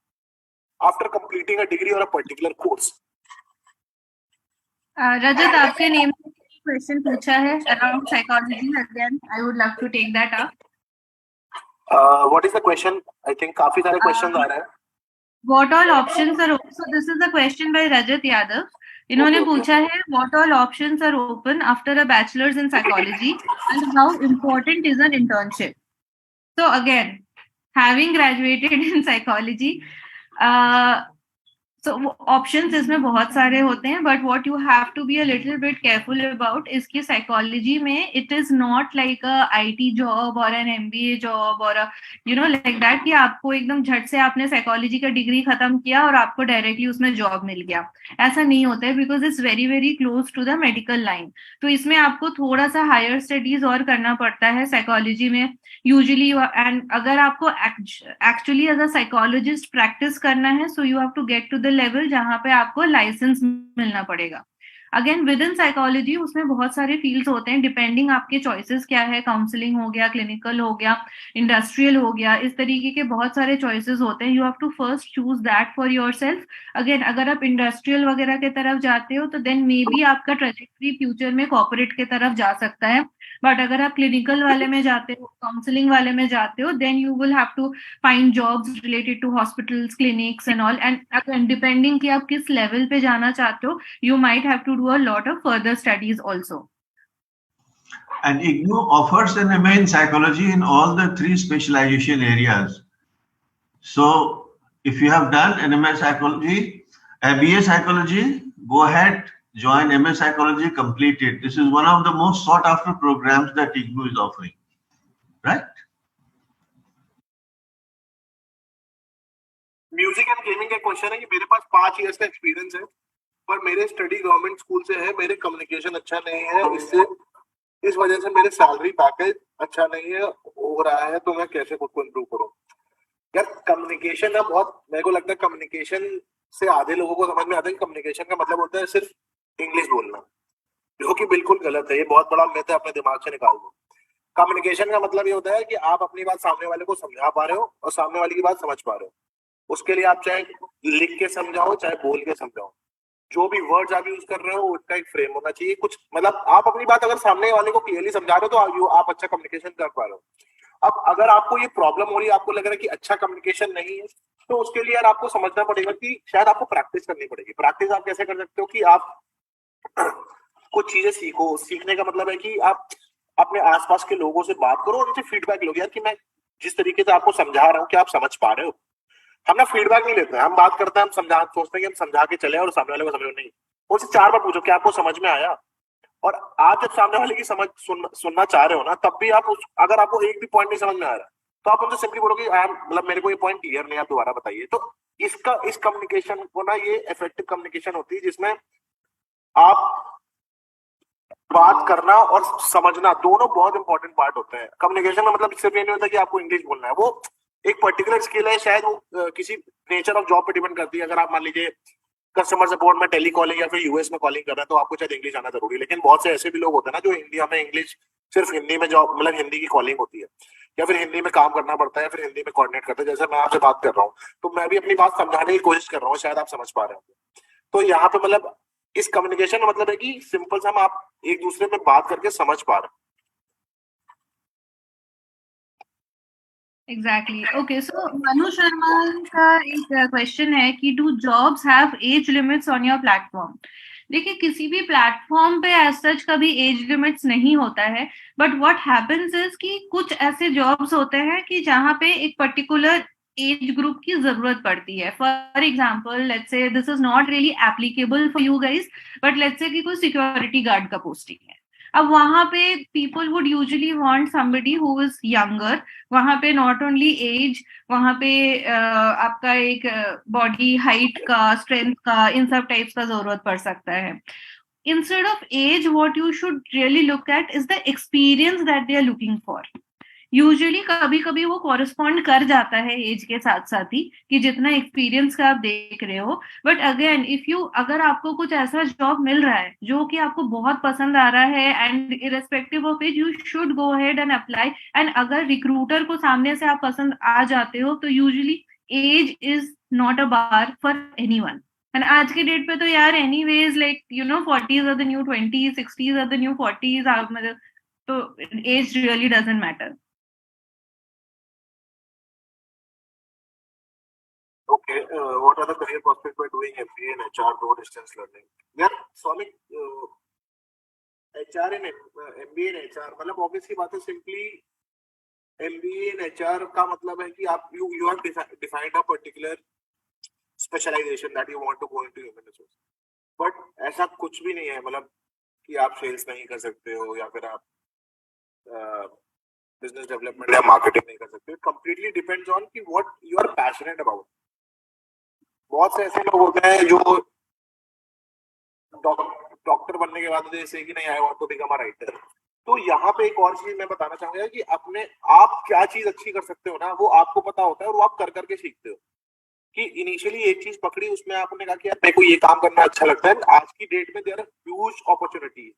आफ्टर कंप्लीटिंग अ डिग्री और अ पर्टिकुलर कोर्स. रजत, आपके नेम में क्वेश्चन पूछा है around psychology. Again I would love to take that up. What is the question? I think काफी सारे क्वेश्चन आ रहे हैं. What all options are open? So this is the question by Rajat Yadav. इन्होंने पूछा है what all options are open after a bachelor's in psychology and how important is an internship? So again, having graduated in psychology, so options इसमें बहुत सारे होते हैं, but what you have to be a little bit careful about is कि psychology में it is not like a IT job or an MBA job or a like that कि आपको एकदम झट से आपने psychology का डिग्री खत्म किया और आपको डायरेक्टली उसमें जॉब मिल गया. ऐसा नहीं होता है, because it's very very close to the medical line. तो इसमें आपको थोड़ा सा हायर स्टडीज और करना पड़ता है साइकोलॉजी में यूजुअली. एंड अगर आपको actually as a psychologist practice करना है, so you have to get to the level जहां पे आपको लाइसेंस मिलना पड़ेगा. अगेन विद इन साइकोलॉजी उसमें बहुत सारे फील्ड्स होते हैं, डिपेंडिंग आपके चॉइसेस क्या है. काउंसलिंग हो गया, क्लिनिकल हो गया, इंडस्ट्रियल हो गया, इस तरीके के बहुत सारे चॉइसेस होते हैं. You have to first choose that for yourself. Again अगर आप इंडस्ट्रियल वगैरह के तरफ जाते हो तो देन मे बी आपका ट्रेजेक्टरी फ्यूचर में कॉर्पोरेट के तरफ जा सकता है. बट अगर आप क्लिनिकल वाले में जाते हो, काउंसलिंग वाले में जाते हो, then you will have to find jobs related to hospitals, clinics and all. And again depending कि आप किस लेवल पे जाना चाहते हो, you might have to do a lot of further studies also. And IGNOU offers an MA in psychology in all the 3 specialization areas. So if you have done an MA psychology, a BA psychology, go ahead, join MA psychology, complete it. This is one of the most sought after programs that IGNOU is offering, right? Music and gaming का question है कि मेरे पास 5 years का experience है पर मेरे study government school से है, मेरे कम्युनिकेशन अच्छा नहीं है, इस वजह से मेरे सैलरी पैकेज अच्छा नहीं है हो रहा है, तो मैं कैसे खुद को इम्प्रूव करूं? यार कम्युनिकेशन का बहुत, मेरे को लगता है कम्युनिकेशन से आधे लोगों को समझ में आता है कि कम्युनिकेशन का मतलब होता है सिर्फ इंग्लिश बोलना, जो कि बिल्कुल गलत है. ये बहुत बड़ा मिथ है, अपने दिमाग से निकाल दो. कम्युनिकेशन का मतलब ये होता है कि आप अपनी बात सामने वाले को समझा पा रहे हो और सामने वाले की बात समझ पा रहे हो. उसके लिए आप चाहे लिख के समझाओ चाहे बोल के समझाओ, जो भी वर्ड्स आप यूज कर रहे हो उसका एक फ्रेम होना चाहिए. कुछ मतलब आप अपनी बात अगर सामने वाले को क्लियरली समझा रहे हो तो आप अच्छा कम्युनिकेशन कर पा रहे हो. अब अगर आपको ये प्रॉब्लम हो रही है, आपको लग रहा है कि अच्छा कम्युनिकेशन नहीं है, तो उसके लिए यार आपको समझना पड़ेगा कि शायद आपको प्रैक्टिस करनी पड़ेगी। प्रैक्टिस आप कैसे कर सकते हो कि आप कुछ चीजें सीखो। सीखने का मतलब है कि आप अपने आसपास के लोगों से बात करो और उनसे फीडबैक लो, यार कि मैं जिस तरीके से आपको समझा रहा हूँ क्या आप समझ पा रहे हो। हम ना फीडबैक नहीं लेते हैं, हम बात करते हैं, हम सोचते हैं कि हम समझा के चले और सामने वाले को समझ नहीं। उनसे 4 बार पूछो क्या आपको समझ में आया। और आप जब सामने वाले की सुनना चाह रहे हो ना, तब भी आप अगर आपको एक भी पॉइंट नहीं समझ में आ रहा तो आप उनसे सिंपली बोलो कि मतलब मेरे को ये पॉइंट क्लियर नहीं, आप दोबारा बताइए। तो इस कम्युनिकेशन को ना, ये इफेक्टिव कम्युनिकेशन होती है जिसमें आप बात करना और समझना दोनों बहुत इंपॉर्टेंट पार्ट होते हैं। कम्युनिकेशन का मतलब सिर्फ ये नहीं होता कि आपको इंग्लिश बोलना है, वो एक पर्टिकुलर स्किल है, शायद वो किसी नेचर ऑफ जॉब पे डिपेंड करती है। अगर आप मान लीजिए कस्टमर सपोर्ट में टेली कॉलिंग या फिर यूएस में कॉलिंग कर रहे हैं तो आपको शायद इंग्लिश आना जरूरी है। लेकिन बहुत से ऐसे भी लोग होते हैं ना जो इंडिया में इंग्लिश सिर्फ हिंदी में जॉब, मतलब हिंदी की कॉलिंग होती है या फिर हिंदी में काम करना पड़ता है या फिर हिंदी में कोऑर्डिनेट करते हैं। जैसे मैं आपसे बात कर रहा हूँ तो मैं भी अपनी बात समझाने की कोशिश कर रहा हूँ, शायद आप समझ पा रहे होंगे। तो यहाँ पे मतलब इस कम्युनिकेशन का मतलब है कि सिंपल सा हम आप एक दूसरे में बात करके समझ पा रहे हैं। Exactly. Okay, so Manu Sharma का एक क्वेश्चन है कि do jobs have age limits on your platform? देखिए किसी भी प्लेटफॉर्म पे एज सच कभी एज लिमिट्स नहीं होता है, बट व्हाट हैपेंस इज कि कुछ ऐसे जॉब्स होते हैं कि जहाँ पे एक पर्टिकुलर एज ग्रुप की जरूरत पड़ती है। For example let's say this is not really applicable for you guys, but let's say कि कोई सिक्योरिटी गार्ड का पोस्टिंग है। अब वहां पे people would usually want somebody who is younger. वहां पे नॉट ओनली एज, वहां पे आपका एक बॉडी हाइट का, स्ट्रेंथ का, इन सब टाइप्स का जरूरत पड़ सकता है। Instead of age what you should really look at is the experience that they are looking for. Usually कभी कभी वो कॉरेस्पॉन्ड कर जाता है एज के साथ साथ ही कि जितना एक्सपीरियंस का आप देख रहे हो। बट अगेन इफ यू, अगर आपको कुछ ऐसा जॉब मिल रहा है जो कि आपको बहुत पसंद आ रहा है and irrespective of age you should go ahead and apply. And अगर रिक्रूटर को सामने से आप पसंद आ जाते हो तो usually age is not a bar for anyone. And आज के डेट पे तो यार anyways like you know 40s are the new 20s, 60s are the new 40s, मतलब तो age really doesn't matter. Okay, what are the career prospects by doing MBA in HR through distance learning? यार स्वामी, HR in MBA in HR मतलब obvious सी बात है, simply MBA in HR का मतलब है कि आप you have defined a particular specialization that you want to go into human resource. But ऐसा कुछ भी नहीं है मतलब कि आप सेल्स नहीं कर सकते हो या फिर आप बिजनेस डेवलपमेंट या मार्केटिंग नहीं कर सकते। कंप्लीटली डिपेंड्स ऑन कि what you are passionate about. बहुत से ऐसे लोग होते हैं जो डॉक्टर बनने के बाद जैसे कि नहीं I want to become a writer. तो यहाँ पे एक और चीज मैं बताना चाहूंगा कि अपने आप क्या चीज अच्छी कर सकते हो ना, वो आपको पता होता है और वो आप कर करके सीखते हो। कि इनिशियली एक चीज पकड़ी, उसमें आपने कहा कि यार मेरे को ये काम करना अच्छा लगता है। आज की डेट में देयर आर ह्यूज अपॉर्चुनिटी।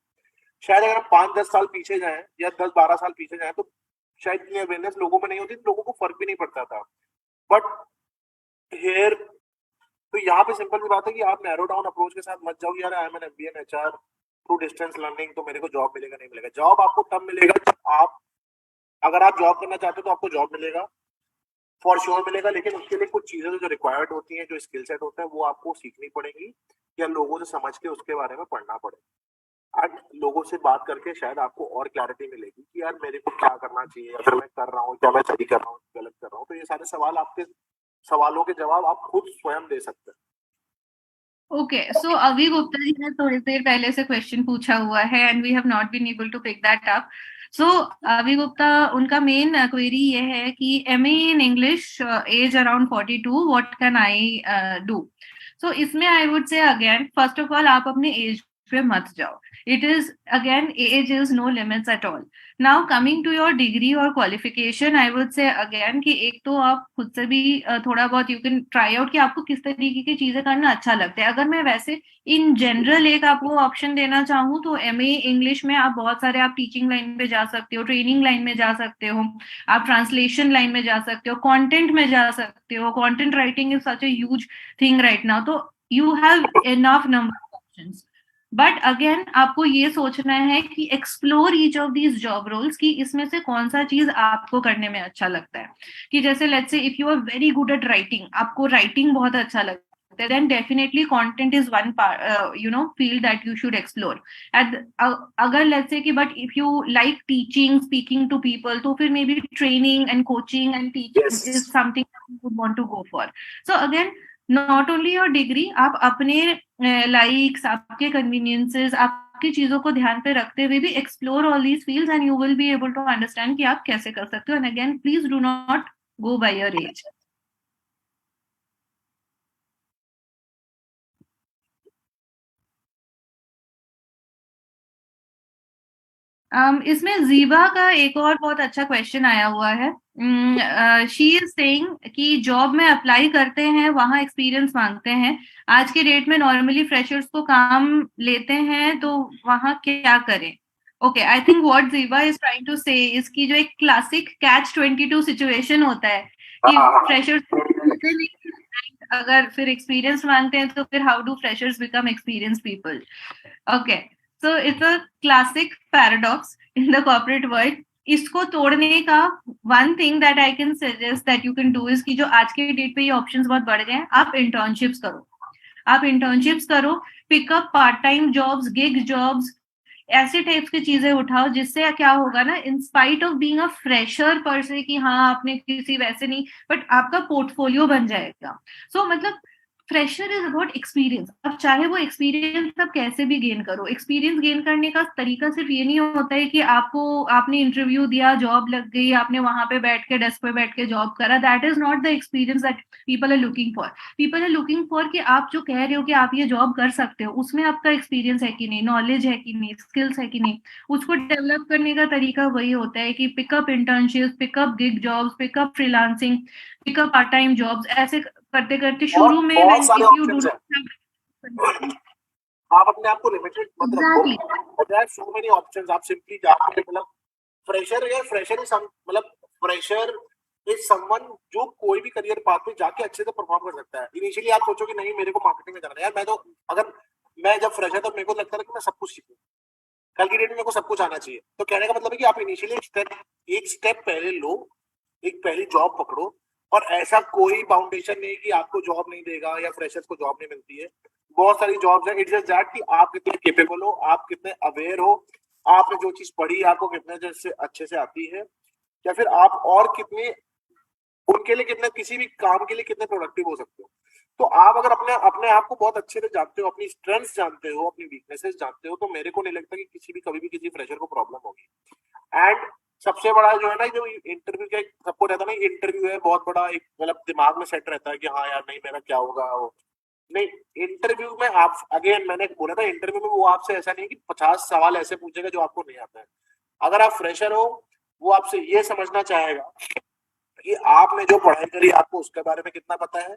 शायद अगर हम 5-10 साल पीछे जाएं या 10-12 साल पीछे जाएं तो शायद इतनी अवेयरनेस लोगों में नहीं होती, लोगों को फर्क भी नहीं पड़ता था। बट हियर तो यहाँ पे सिंपल सी बात है कि आप नैरो डाउन अप्रोच के साथ मत जाओ यार I am an MBA in HR through distance learning तो मेरे को जॉब मिलेगा नहीं मिलेगा। जॉब आपको तब मिलेगा जब आप, अगर आप जॉब करना चाहते हो तो आपको जॉब मिलेगा, फॉर श्योर मिलेगा। लेकिन उसके लिए कुछ चीजें जो रिक्वायर्ड होती हैं, जो स्किल सेट होता है वो आपको सीखनी पड़ेगी या लोगों से समझ के उसके बारे में पढ़ना पड़ेगा। आज लोगों से बात करके शायद आपको और क्लैरिटी मिलेगी कि यार मेरे को क्या करना चाहिए, अगर मैं कर रहा हूँ क्या मैं सही कर रहा हूँ गलत कर रहा हूँ। तो ये सारे सवाल, आपके सवालों के जवाब आप खुद स्वयं दे सकते हैं। ओके, सो अभी गुप्ता जी ने थोड़ी देर पहले से क्वेश्चन पूछा हुआ है and we have not been able to pick that up. So अभी गुप्ता, उनका मेन क्वेरी ये है कि MA in English, age around 42, what can I do? So इसमें I would say again first of all आप अपने एज पे मत जाओ। It is again, age is no limits at all. Now coming to your degree or qualification, I would say again कि एक तो आप खुद से भी थोड़ा बहुत you can try out कि आपको किस तरीके की चीजें करना अच्छा लगता है। अगर मैं वैसे इन जनरल एक आपको ऑप्शन देना चाहूँ तो MA इंग्लिश में आप बहुत सारे, आप टीचिंग लाइन में जा सकते हो, ट्रेनिंग लाइन में जा सकते हो, आप ट्रांसलेशन लाइन में जा सकते हो, कंटेंट में जा सकते हो। Content writing is such a huge thing right now, तो you have enough number of options. But again आपको ये सोचना है कि explore each of these job roles, कि इसमें से कौन सा चीज आपको करने में अच्छा लगता है. कि जैसे let's say if you are very good at writing, आपको राइटिंग बहुत अच्छा लगता है, then definitely content is one part, field that you should explore. अगर let's say कि but if you like teaching, speaking to people, तो फिर maybe training and coaching and teaching Yes. is something that you would want to go for. So again, not only your degree, आप अपने likes, आपके conveniences, आपकी चीजों को ध्यान पे रखते हुए भी explore all these fields and you will be able to understand कि आप कैसे कर सकते हो. And again, please do not go by your age. इसमें जीवा का एक और बहुत अच्छा क्वेश्चन आया हुआ है. शी इज सेइंग कि जॉब में अप्लाई करते हैं, वहां एक्सपीरियंस मांगते हैं. आज के डेट में नॉर्मली फ्रेशर्स को काम लेते हैं, तो वहां क्या करें? ओके, आई थिंक व्हाट जीवा इज ट्राइंग टू से इसकी जो एक क्लासिक कैच 22 सिचुएशन होता है कि फ्रेशर्स अगर फिर एक्सपीरियंस मांगते हैं, तो फिर how do freshers become experience people? Okay, so it's a classic paradox in the corporate world. इसको तोड़ने का one thing that I can suggest that you can do is कि जो आज के डेट पे ये ऑप्शंस बहुत बढ़ गए हैं, आप इंटर्नशिप्स करो. आप इंटर्नशिप्स करो, pickup part time jobs, gig jobs, ऐसे टाइप्स की चीजें उठाओ, जिससे क्या होगा ना, in spite of being a fresher पर से कि हाँ आपने किसी वैसे नहीं, बट आपका पोर्टफोलियो बन जाएगा. सो मतलब फ्रेशर इज अबाउट एक्सपीरियंस. अब चाहे वो एक्सपीरियंस आप कैसे भी गेन करो, एक्सपीरियंस गेन करने का तरीका सिर्फ ये नहीं होता है कि आपने इंटरव्यू दिया, जॉब लग गई, आपने वहां पे बैठ के डेस्क पे बैठ के जॉब करा. That is not the experience that people are looking for. People are looking for कि आप जो कह रहे हो कि आप ये जॉब कर सकते हो, उसमें आपका एक्सपीरियंस है कि नहीं, नॉलेज है कि नहीं, स्किल्स है कि नहीं. उसको डेवलप करने का तरीका वही होता है कि pickup internship, pickup gig jobs, pickup freelancing, pickup part time jobs. ऐसे करते करते शुरू में बहुत सारे if you do options not हैं. आप अपने आप को लिमिटेड मत रखो. There are so many options. आप सिंपली जाके मतलब फ्रेशर मतलब फ्रेशर इज समवन जो कोई भी करियर पाथ में जाके अच्छे से परफॉर्म कर सकता है. इनिशियली आप सोचो कि नहीं मेरे को मार्केटिंग में जाना है, यार मैं तो अगर मैं जब फ्रेशर था मेरे को लगता था कि मैं सब कुछ सीखूं, कल की डेट में मेरे को सब कुछ आना चाहिए. तो कहने का मतलब है कि आप इनिशियली एक स्टेप पहले लो, एक पहली जॉब पकड़ो, और ऐसा कोई फाउंडेशन नहीं कि आपको जॉब नहीं देगा या फ्रेशर्स को जॉब नहीं मिलती है. बहुत सारी जॉब्स हैं. इट्स जस्ट दैट कि आप कितने केपेबल हो, आप कितने अवेयर हो, आपने जो चीज पढ़ी आपको कितने जैसे अच्छे से आती है, या फिर आप और कितने उनके लिए कितने किसी भी काम के लिए कितने प्रोडक्टिव हो सकते हो. तो आप अगर अपने आप को बहुत अच्छे से जानते हो, अपनी स्ट्रेंथ्स जानते हो, अपनी वीकनेसेस जानते हो, तो मेरे को नहीं लगता कि कभी भी किसी फ्रेशर को प्रॉब्लम होगी. एंड सबसे बड़ा जो है ना, जो इंटरव्यू का सबको रहता है ना, इंटरव्यू है बहुत बड़ा एक मतलब दिमाग में सेट रहता है कि हाँ यार नहीं मेरा क्या होगा. नहीं, इंटरव्यू में आप अगेन मैंने बोला था, इंटरव्यू में वो आपसे ऐसा नहीं कि 50 सवाल ऐसे पूछेगा जो आपको नहीं आता है. अगर आप फ्रेशर हो, वो आपसे ये समझना चाहेगा कि आपने जो पढ़ाई करी आपको उसके बारे में कितना पता है,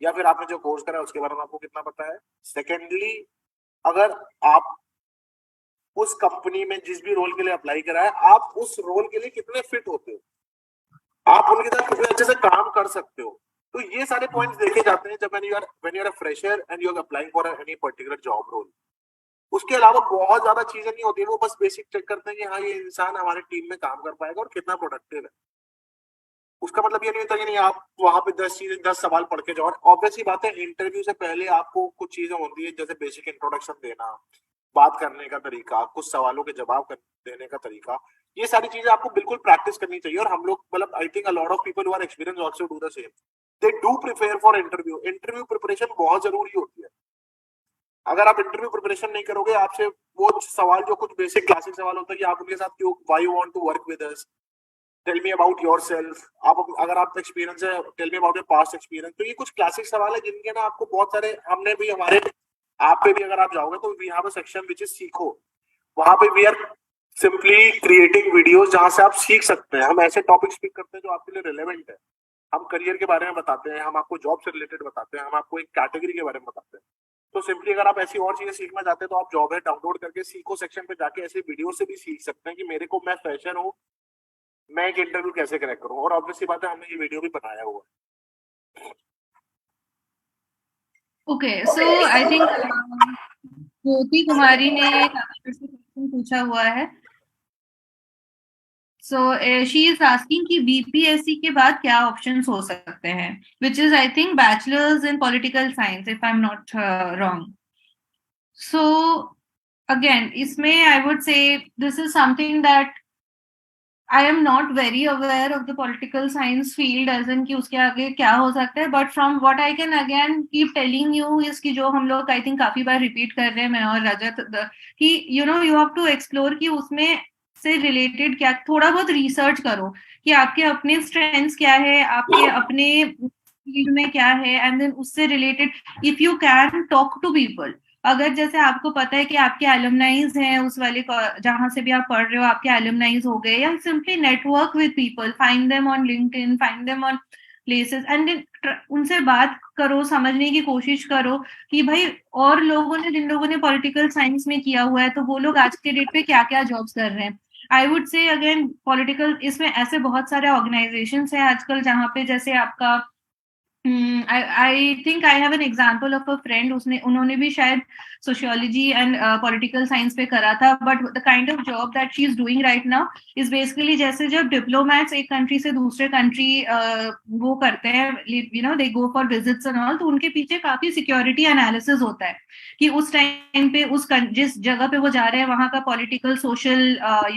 या फिर आपने जो कोर्स करा उसके बारे में आपको कितना पता है. सेकेंडली, अगर आप उस कंपनी में जिस भी रोल के लिए अप्लाई करा है, आप उस रोल के लिए कितने फिट होते हो, आप उनके साथ कितने अच्छे से काम कर सकते हो. तो ये सारे पॉइंट्स देखे जाते हैं जब when you are a fresher and you are applying for any particular job role. उसके अलावा बहुत ज्यादा चीजें नहीं होती है. वो बस बेसिक चेक करते हैं कि हाँ ये इंसान हमारे टीम में काम कर पाएगा और कितना प्रोडक्टिव है. उसका मतलब ये नहीं होता कि नहीं आप वहां पे 10 सवाल पढ़ के जाओ. ऑब्वियसली बात है, इंटरव्यू से पहले आपको कुछ चीजें होती है, जैसे बेसिक इंट्रोडक्शन देना, बात करने का तरीका, कुछ सवालों के जवाब देने का तरीका, ये सारी चीजें आपको बिल्कुल प्रैक्टिस करनी चाहिए. और हम लोग मतलब I think a lot of people who are experience also do the same. They do prepare for interview. Interview preparation बहुत जरूरी होती है. अगर आप इंटरव्यू प्रिपरेशन नहीं करोगे, आपसे वो सवाल जो कुछ बेसिक क्लासिक सवाल होता है कि आप उनके साथ क्यों, why you want to work with us, tell me about yourself, आप अगर आप एक्सपीरियंस है tell me about your past experience. तो ये कुछ क्लासिक सवाल है जिनके ना आपको बहुत सारे, हमने भी हमारे आप पे भी अगर आप जाओगे तो we have a section which is सीखो. वहां पे we are simply creating videos जहां से आप सीख सकते हैं. हम ऐसे टॉपिक स्पीक करते हैं जो आपके लिए रिलेवेंट है. हम करियर के बारे में बताते हैं, हम आपको जॉब से रिलेटेड बताते हैं, हम आपको एक कैटेगरी के बारे में बताते हैं. तो सिंपली अगर आप ऐसी और चीजें सीखना चाहते हैं तो आप जॉब है डाउनलोड करके सीखो सेक्शन पे जाके ऐसे वीडियो से भी सीख सकते हैं कि मेरे को, मैं फ्रेशर हूँ, मैं एक इंटरव्यू कैसे क्रैक करूँ. और ऑब्वियसली बात है, हमने ये वीडियो भी बनाया हुआ है. Okay, so I think ज्योति कुमारी ने काफी क्वेश्चन पूछा हुआ है. So she is asking कि BPSC के बाद क्या options हो सकते हैं, which is I think bachelor's in political science if I'm not wrong. So again, इसमें I would say this is something that I am not very aware of the political science field as in कि उसके आगे क्या हो सकता है, but from what I can again keep telling you is कि जो हम लोग I think काफी बार repeat कर रहे हैं मैं और रजत कि you know you have to explore कि उसमें से रिलेटेड क्या थोड़ा बहुत रिसर्च करो कि आपके अपने स्ट्रेंथ्स क्या है, आपके अपने फील्ड में क्या है, एंड देन उससे related if you can talk to people. अगर जैसे आपको पता है कि आपके एलुमनाइज हैं उस वाले जहां से भी आप पढ़ रहे हो, आपके एलुमनाइज हो गए, या simply network with people, find them on LinkedIn, find them on places and उनसे बात करो, समझने की कोशिश करो कि भाई और लोगों ने जिन लोगों ने पॉलिटिकल साइंस में किया हुआ है तो वो लोग आज के डेट पे क्या क्या जॉब्स कर रहे हैं. आई वुड से अगेन पॉलिटिकल इसमें ऐसे बहुत सारे ऑर्गेनाइजेशंस हैं आजकल जहाँ पे जैसे आपका I think I have an example of a friend उन्होंने भी शायद sociology and political science पे करा था, but the kind of job that she is doing right now is basically जैसे जब diplomats एक country से दूसरे country वो करते हैं, you know they go for visits and all, तो उनके पीछे काफी security analysis होता है कि उस टाइम पे जिस जगह पे वो जा रहे हैं वहां का political social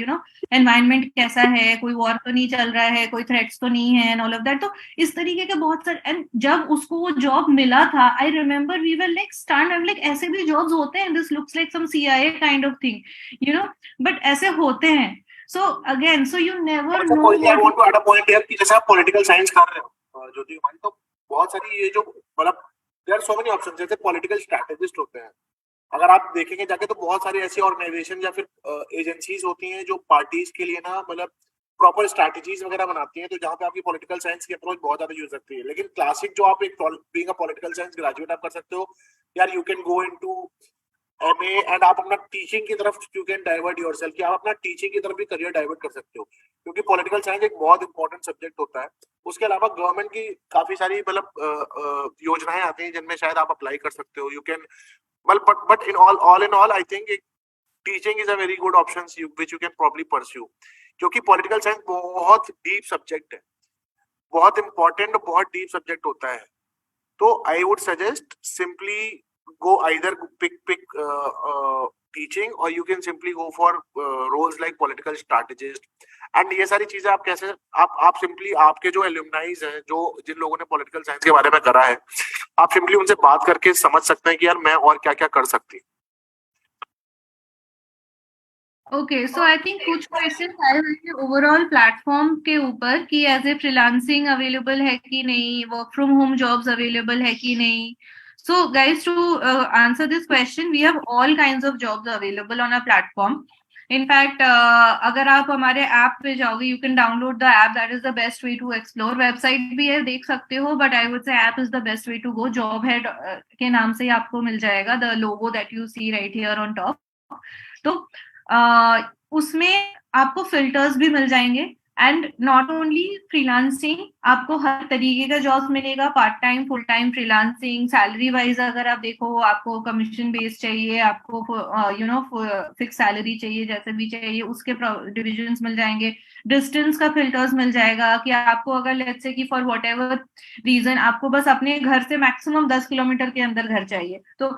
you know environment कैसा है, कोई war तो नहीं चल रहा है, कोई threats तो नहीं है and all of that. तो इस तरीके के बहुत सारे, एंड जब उसको वो जॉब मिला था I remember we were like stunned, I am like ऐसे भी जॉब्स होते हैं, this looks like some CIA kind of thing, you know, but ऐसे होते हैं. So again so you never know. I want to add a point here कि जैसे आप पॉलिटिकल साइंस कर रहे हो ज्योति कुमारी, तो बहुत सारी ये जो मतलब there are so many options, जैसे पॉलिटिकल स्ट्रैटेजिस्ट होते हैं, अगर आप देखेंगे जाके तो बहुत सारी ऐसी ऑर्गेनाइजेशन या फिर एजेंसीज होती हैं जो पार्टीज के लिए ना मतलब प्रॉपर स्ट्रैटेजीज वगैरह बनाती हैं, तो जहाँ पे आपकी पॉलिटिकल साइंस की अप्रोच बहुत ज्यादा यूज सकती है. लेकिन क्लासिक जो आप एक being a political science graduate आप कर सकते हो यार, you can go into MA and आप अपना टीचिंग की तरफ यू कैन डाइवर्ट योरसेल्फ, कि आप अपना टीचिंग की तरफ भी करियर डाइवर्ट कर सकते हो, क्योंकि पॉलिटिकल साइंस एक बहुत इंपॉर्टेंट सब्जेक्ट होता है. उसके अलावा गवर्नमेंट की काफी सारी मतलब योजनाएं आती हैं जिनमें शायद आप अप्लाई कर सकते हो. You can but in all I think teaching is a very good option which you can probably pursue, क्योंकि पॉलिटिकल साइंस बहुत डीप सब्जेक्ट है, बहुत इंपॉर्टेंट और बहुत डीप सब्जेक्ट होता है. तो I would suggest simply go either pick teaching or you can simply go for roles like political strategist. and ये सारी चीजें आप कैसे आप सिंपली आपके जो एल्यूमनाइज हैं, जो जिन लोगों ने पॉलिटिकल साइंस के बारे में करा है, आप सिंपली उनसे बात करके समझ सकते हैं कि यार मैं और क्या क्या कर सकती हूँ. ओके, सो आई थिंक कुछ क्वेश्चन आए हुए थे ओवरऑल प्लेटफॉर्म के ऊपर कि एज ए फ्रीलांसिंग अवेलेबल है कि नहीं, work from home jobs available है कि नहीं. So guys, to answer this question, we have all kinds of jobs available on our platform. In fact, अगर आप हमारे ऐप पे जाओगे, you can download the app. That is the best way to explore. Website भी है, देख सकते हो, but I would say app is the best way to go. Job Head के नाम से ही आपको मिल जाएगा, the logo that you see right here on top. तो उसमें आपको फिल्टर्स भी मिल जाएंगे, एंड नॉट ओनली फ्रीलांसिंग, आपको हर तरीके का जॉब मिलेगा, part time, full time, freelancing. Salary wise अगर आप देखो, आपको कमीशन बेस चाहिए, आपको यू नो फिक्स सैलरी चाहिए, जैसे भी चाहिए उसके डिविजन्स मिल जाएंगे. डिस्टेंस का फिल्टर्स मिल जाएगा कि आपको अगर लेट्स से कि फॉर व्हाट एवर रीजन आपको बस अपने घर से मैक्सिमम 10 किलोमीटर के अंदर घर चाहिए, तो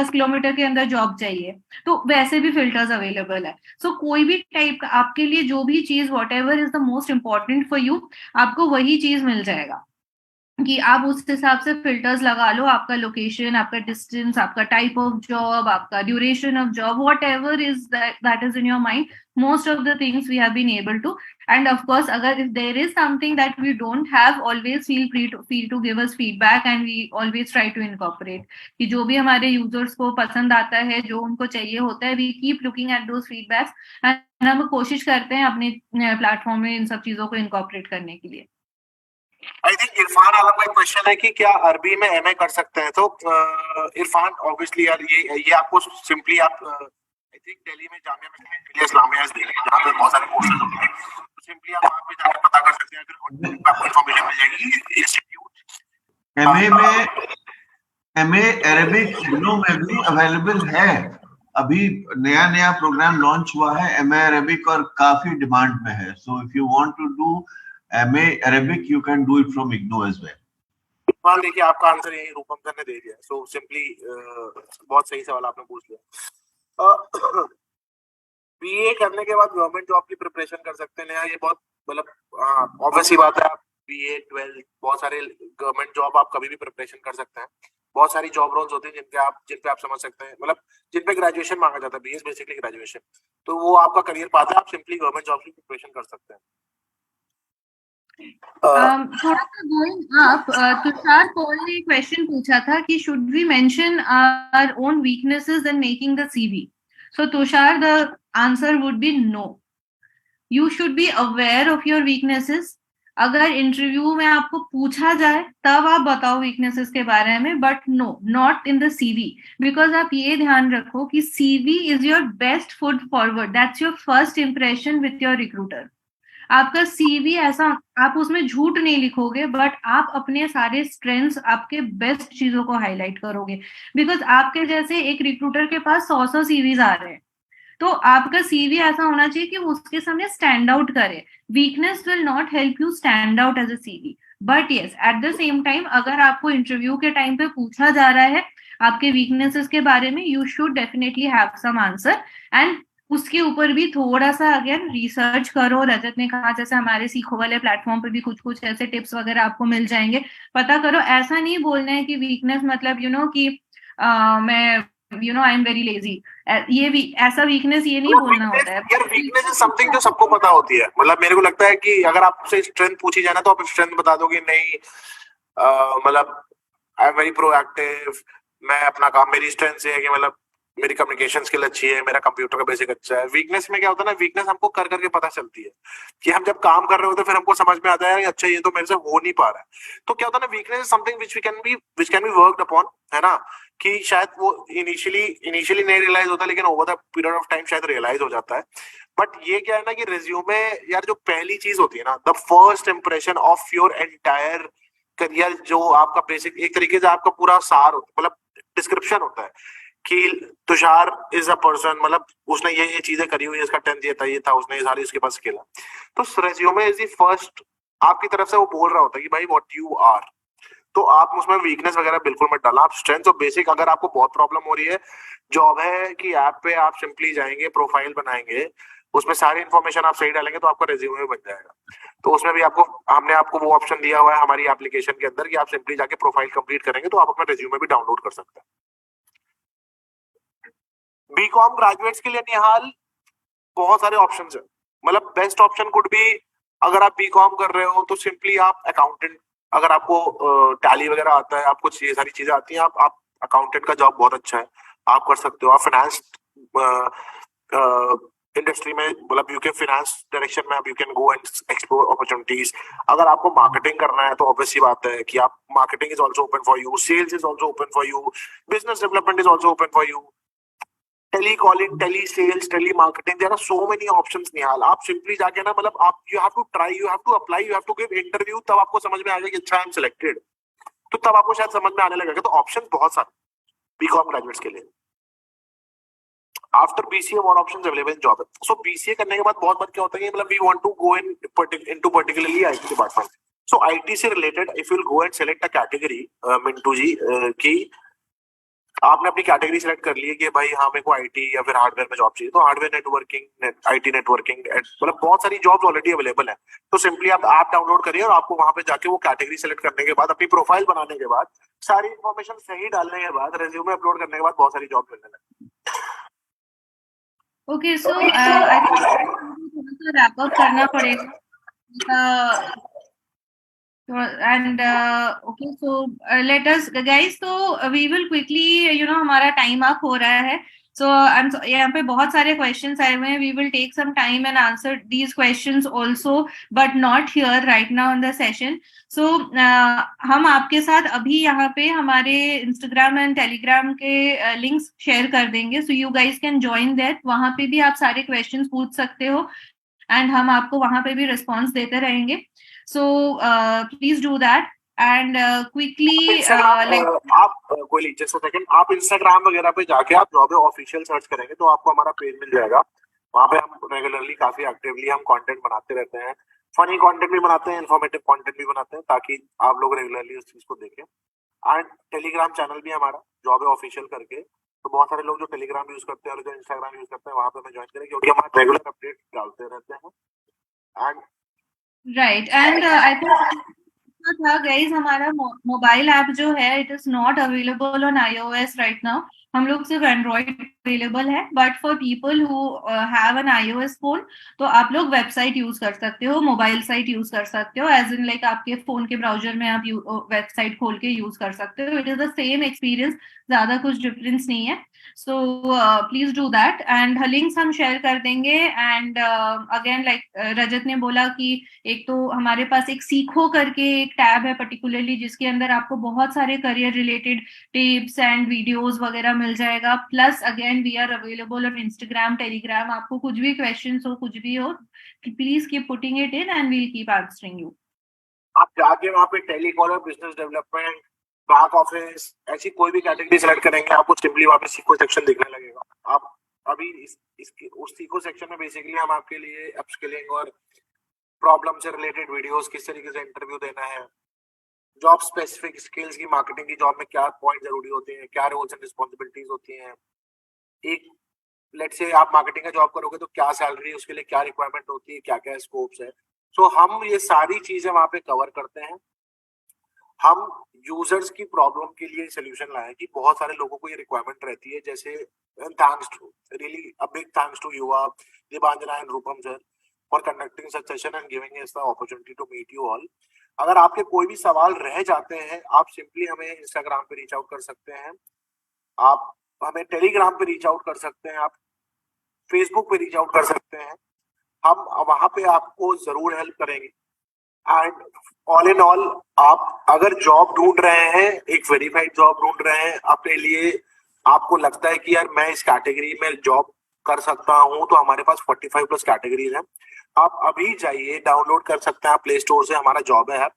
10 किलोमीटर के अंदर जॉब चाहिए, तो वैसे भी फिल्टर्स अवेलेबल है. सो कोई भी टाइप का आपके लिए जो भी चीज what ever is the most important for you, आपको वही चीज मिल जाएगा कि आप उस हिसाब से फिल्टर्स लगा लो. आपका लोकेशन, आपका डिस्टेंस, आपका टाइप ऑफ जॉब, आपका duration of job, whatever is that is in your mind, most of the things we have been able to. And of course, agar if there is something that we don't have, always feel free to give us feedback, and we always try to incorporate कि जो भी हमारे users को पसंद आता है, जो उनको चाहिए होता है, we keep looking at those feedbacks, and हम कोशिश करते हैं अपने प्लेटफॉर्म में इन सब चीजों को इनकॉर्पोरेट करने के लिए. आई थिंक इरफान आलम का क्वेश्चन है कि क्या अरबी में MA कर सकते हैं. तो इरफान ऑब्वियसली यार ये आपको सिंपली आप आई थिंक दिल्ली में जामिया मिलिया इस्लामिया जहाँ पे बहुत सारे कोर्सेज होते हैं, सिंपली आप वहाँ पे जाकर पता कर सकते हैं, फिर आपको इन्फॉर्मेशन मिल जाएगी. इंस्टीट्यूट MA में MA अरेबिक इग्नू में भी अवेलेबल है। अभी नया प्रोग्राम लॉन्च हुआ है MA अरेबिक और काफी डिमांड में है। So if you want to do MA Arabic you can do it from IGNOU as well. मान देखिए आपका आंसर यही रूपम सर ने दे दिया। सो सिंपली बहुत सही सवाल आपने पूछ लिया। बीए करने के बाद गवर्नमेंट जॉब की प्रिपरेशन कर सकते हैं। ये बहुत मतलब ऑब्वियस ही बात है। आप BA 12 बहुत सारे गवर्नमेंट जॉब आप कभी भी प्रिपरेशन कर सकते हैं। बहुत सारी जॉब रोल्स होते हैं जिन पे आप समझ सकते हैं, मतलब जिन पे ग्रेजुएशन मांगा जाता है। BA बेसिकली ग्रेजुएशन, तो वो आपका करियर पाथ है। आप सिंपली गवर्नमेंट जॉब की प्रिपरेशन कर सकते हैं। थोड़ा सा गोइंग अप, तुषार पॉल ने क्वेश्चन पूछा था कि should we mention our own weaknesses in making the CV? So Tushar, the answer would be no. You should be aware of your weaknesses. अगर इंटरव्यू में आपको पूछा जाए तब आप बताओ वीकनेसेस के बारे में, but no, not in the CV, because आप ये ध्यान रखो कि CV is your best foot forward, that's your first impression with your recruiter. आपका CV ऐसा, आप उसमें झूठ नहीं लिखोगे, बट आप अपने सारे स्ट्रेंथ्स, आपके बेस्ट चीजों को हाईलाइट करोगे। बिकॉज आपके जैसे एक रिक्रूटर के पास 100 CVs आ रहे हैं, तो आपका CV ऐसा होना चाहिए कि उसके सामने स्टैंड आउट करे। Weakness will not help you stand out as a CV, but yes at the same time अगर आपको इंटरव्यू के टाइम पे पूछा जा रहा है आपके वीकनेसेस के बारे में, you should definitely have some answer, and उसके ऊपर भी थोड़ा सा अगेन रिसर्च करो। रजत ने कहा जैसे हमारे सीखो वाले प्लेटफॉर्म पे भी कुछ ऐसे टिप्स वगैरह आपको मिल जाएंगे, पता करो। ऐसा नहीं बोलना है कि वीकनेस मतलब कि मैं आई एम वेरी लेजी, ये भी ऐसा वीकनेस ये नहीं बोलना होता है। यार वीकनेस इज समथिंग जो सबको पता होती है। मतलब मेरे को लगता है कि अगर आपसे स्ट्रेंथ पूछी जाए ना तो आप स्ट्रेंथ बता दोगे, नहीं मतलब आई एम वेरी प्रोएक्टिव, मैं अपना काम, मेरी स्ट्रेंथ से है कि मतलब मेरी कम्युनिकेशन स्किल अच्छी है, मेरा कंप्यूटर का बेसिक अच्छा है। वीकनेस में क्या होता है ना, वीकनेस हमको कर करके पता चलती है कि हम जब काम कर रहे होते हैं फिर हमको समझ में आता है अच्छा ये तो मेरे से हो नहीं पा रहा है। तो क्या होता है ना, weakness is something which can be worked upon, है ना, कि शायद वो इनिशियली नहीं रियलाइज होता, लेकिन over the period of time शायद रियलाइज हो जाता है। बट ये क्या है ना कि रिज्यूमे यार जो पहली चीज होती है ना, the first impression of your entire career, जो आपका बेसिक एक तरीके से आपका पूरा सार होता है, मतलब डिस्क्रिप्शन होता है कि तुषार इज अ पर्सन, मतलब उसने ये चीजें करी हुई, इसका 10th ये था, उसने ये सारी उसके पास स्किल है। तो रेज्यूमे इज द फर्स्ट, आपकी तरफ से वो बोल रहा होता है कि भाई व्हाट यू आर। तो आप उसमें वीकनेस वगैरह बिल्कुल मत डालना, आप स्ट्रेंथ और बेसिक, अगर आपको बहुत प्रॉब्लम हो रही है, जॉब है कि ऐप पे आप सिंपली जाएंगे, प्रोफाइल बनाएंगे, उसमें सारी इन्फॉर्मेशन आप सही डालेंगे तो आपका रेज्यूमे बन जाएगा। तो उसमें भी हमने आपको वो ऑप्शन दिया हुआ है हमारी एप्लीकेशन के अंदर कि आप सिंपली जाके प्रोफाइल कंप्लीट करेंगे तो आप अपना रेज्यूमे भी डाउनलोड कर सकते हैं। बीकॉम ग्रेजुएट्स के लिए निहाल बहुत सारे ऑप्शन है। मतलब बेस्ट ऑप्शन कुड बी, अगर आप बीकॉम कर रहे हो तो सिंपली आप अकाउंटेंट, अगर आपको टैली वगैरह आता है, आपको ये सारी चीजें आती हैं, आप अकाउंटेंट का जॉब बहुत अच्छा है, आप कर सकते हो। आप फाइनेंस इंडस्ट्री में, मतलब यूके फाइनेंस डायरेक्शन में आप you can go and explore opportunities. अगर आपको मार्केटिंग करना है तो ऑब्वियसली बात है कि आप marketing is also open for you, sales is also open for you, business development is also open for you, tele calling, tele sales, tele marketing, there are so many options Nihal. आप simply जाके ना, मतलब आप you have to try, you have to apply, you have to give interview, तब आपको समझ में आएगा कि अच्छा आई एम सिलेक्टेड, तो तब आपको शायद समझ में आने लगेगा। तो ऑप्शन बहुत सारे बीकॉम ग्रेजुएट्स के लिए। After BCA what options available in job? So BCA करने के बाद बहुत बार क्या होता है कि मतलब we want to go into particularly IT department. So IT से related if you will go and select a category, Mintu ji, कि आपने अपनी कैटेगरी सेलेक्ट कर ली है कि भाई हाँ मेरे को IT या फिर हार्डवेयर में जॉब चाहिए, तो हार्डवेयर नेटवर्किंग, IT नेटवर्किंग, मतलब बहुत सारी जॉब्स ऑलरेडी अवेलेबल है। तो सिंपली आप ऐप डाउनलोड करिए और आपको वहां पे जाके वो कैटेगरी सेलेक्ट करने के बाद, अपनी प्रोफाइल बनाने के बाद, सारी इन्फॉर्मेशन सही डालने के बाद, रेज्यूमे अपलोड करने के बाद बहुत सारी जॉब मिलने लगती है। Okay, so I think wrap up करना पड़ेगा। And okay, so let us guys, so we will quickly, हमारा टाइम अप हो रहा है। So यहाँ पे बहुत सारे questions आए हुए हैं, we will take some time and answer these questions also, but not here right now in the session. So हम आपके साथ अभी यहाँ पे हमारे Instagram and Telegram के links share कर देंगे, so you guys can join that. वहाँ पे भी आप सारे questions पूछ सकते हो and हम आपको वहाँ पे भी response देते रहेंगे। So please do that. and quickly आप कोई जस्ट सेकंड, आप इंस्टाग्राम वगैरह पे जाके आप जॉब ऑफिशियल सर्च करेंगे तो आपको हमारा पेज मिल जाएगा। वहाँ पे हम रेगुलरली काफी एक्टिवली हम कंटेंट बनाते रहते हैं, फनी कंटेंट भी बनाते हैं, इन्फॉर्मेटिव कंटेंट भी बनाते हैं, ताकि आप लोग रेगुलरली उस चीज को देखें। एंड टेलीग्राम चैनल भी हमारा जॉब ऑफिशियल करके, तो बहुत सारे लोग जो टेलीग्राम यूज करते हैं और जो इंस्टाग्राम यूज करते हैं वहाँ पे हमें ज्वाइन करें, क्योंकि हम रेगुलर अपडेट डालते रहते हैं। And right, and I think था गाइस, हमारा मोबाइल ऐप जो है it is not available on iOS right now, हम लोग सिर्फ एंड्रॉइड अवेलेबल है, but for people who have an iOS phone तो आप लोग वेबसाइट यूज कर सकते हो, मोबाइल साइट यूज कर सकते हो, एज इन लाइक आपके फोन के ब्राउजर में आप वेबसाइट खोल के यूज कर सकते हो। It is the same experience, ज्यादा कुछ डिफरेंस नहीं है। So please do that, and links हम शेयर कर देंगे। एंड अगेन लाइक रजत ने बोला कि एक तो हमारे पास एक सीखो करके एक टैब है पर्टिकुलरली, जिसके अंदर आपको बहुत सारे career related tips and videos वगैरह मिल जाएगा। Plus again we are available on Instagram, Telegram, आपको कुछ भी क्वेश्चंस हो, कुछ भी हो, please keep putting it in and we'll keep answering you. आप जाके वहाँ पे telecaller, business development, back office, ऐसी कोई भी कैटेगरी सेलेक्ट करेंगे, आपको सिंपली वहाँ पे सीखो सेक्शन दिखने लगेगा। आप अभी उस सीखो सेक्शन में बेसिकली हम आपके लिए अपस्किलिंग और प्रॉब्लम से रिलेटेड वीडियोस, किस तरीके से इंटरव्यू देना है, जॉब स्पेसिफिक स्किल्स की, मार्केटिंग की जॉब में क्या पॉइंट जरूरी होते हैं, क्या रोल्स एंड रिस्पॉन्सिबिलिटीज होती हैं, एक लेट्स से आप मार्केटिंग का जॉब करोगे तो क्या सैलरी, उसके लिए क्या रिक्वायरमेंट होती है, क्या क्या स्कोप्स है। सो हम ये सारी चीजें वहाँ पे कवर करते हैं। हम यूजर्स की प्रॉब्लम के लिए सोल्यूशन लाए कि बहुत सारे लोगों को ये रिक्वायरमेंट रहती है, जैसे thanks to really a big thanks to Yuva, Debanjana and Rupam sir for conducting such session and giving us the opportunity to meet you all. अगर आपके कोई भी सवाल रह जाते हैं, आप सिंपली हमें इंस्टाग्राम पे रीच आउट कर सकते हैं, आप हमें टेलीग्राम पे रीच आउट कर सकते हैं, आप फेसबुक पे रीच आउट कर सकते हैं, हम वहां पे आपको जरूर हेल्प करेंगे। एंड ऑल इन ऑल, आप अगर जॉब ढूंढ रहे हैं, एक वेरीफाइड जॉब ढूंढ रहे हैं अपने लिए, आपको लगता है कि यार मैं इस कैटेगरी में जॉब कर सकता हूं, तो हमारे पास 45 प्लस कैटेगरीज हैं। आप अभी जाइए, डाउनलोड कर सकते हैं प्ले स्टोर से हमारा job app.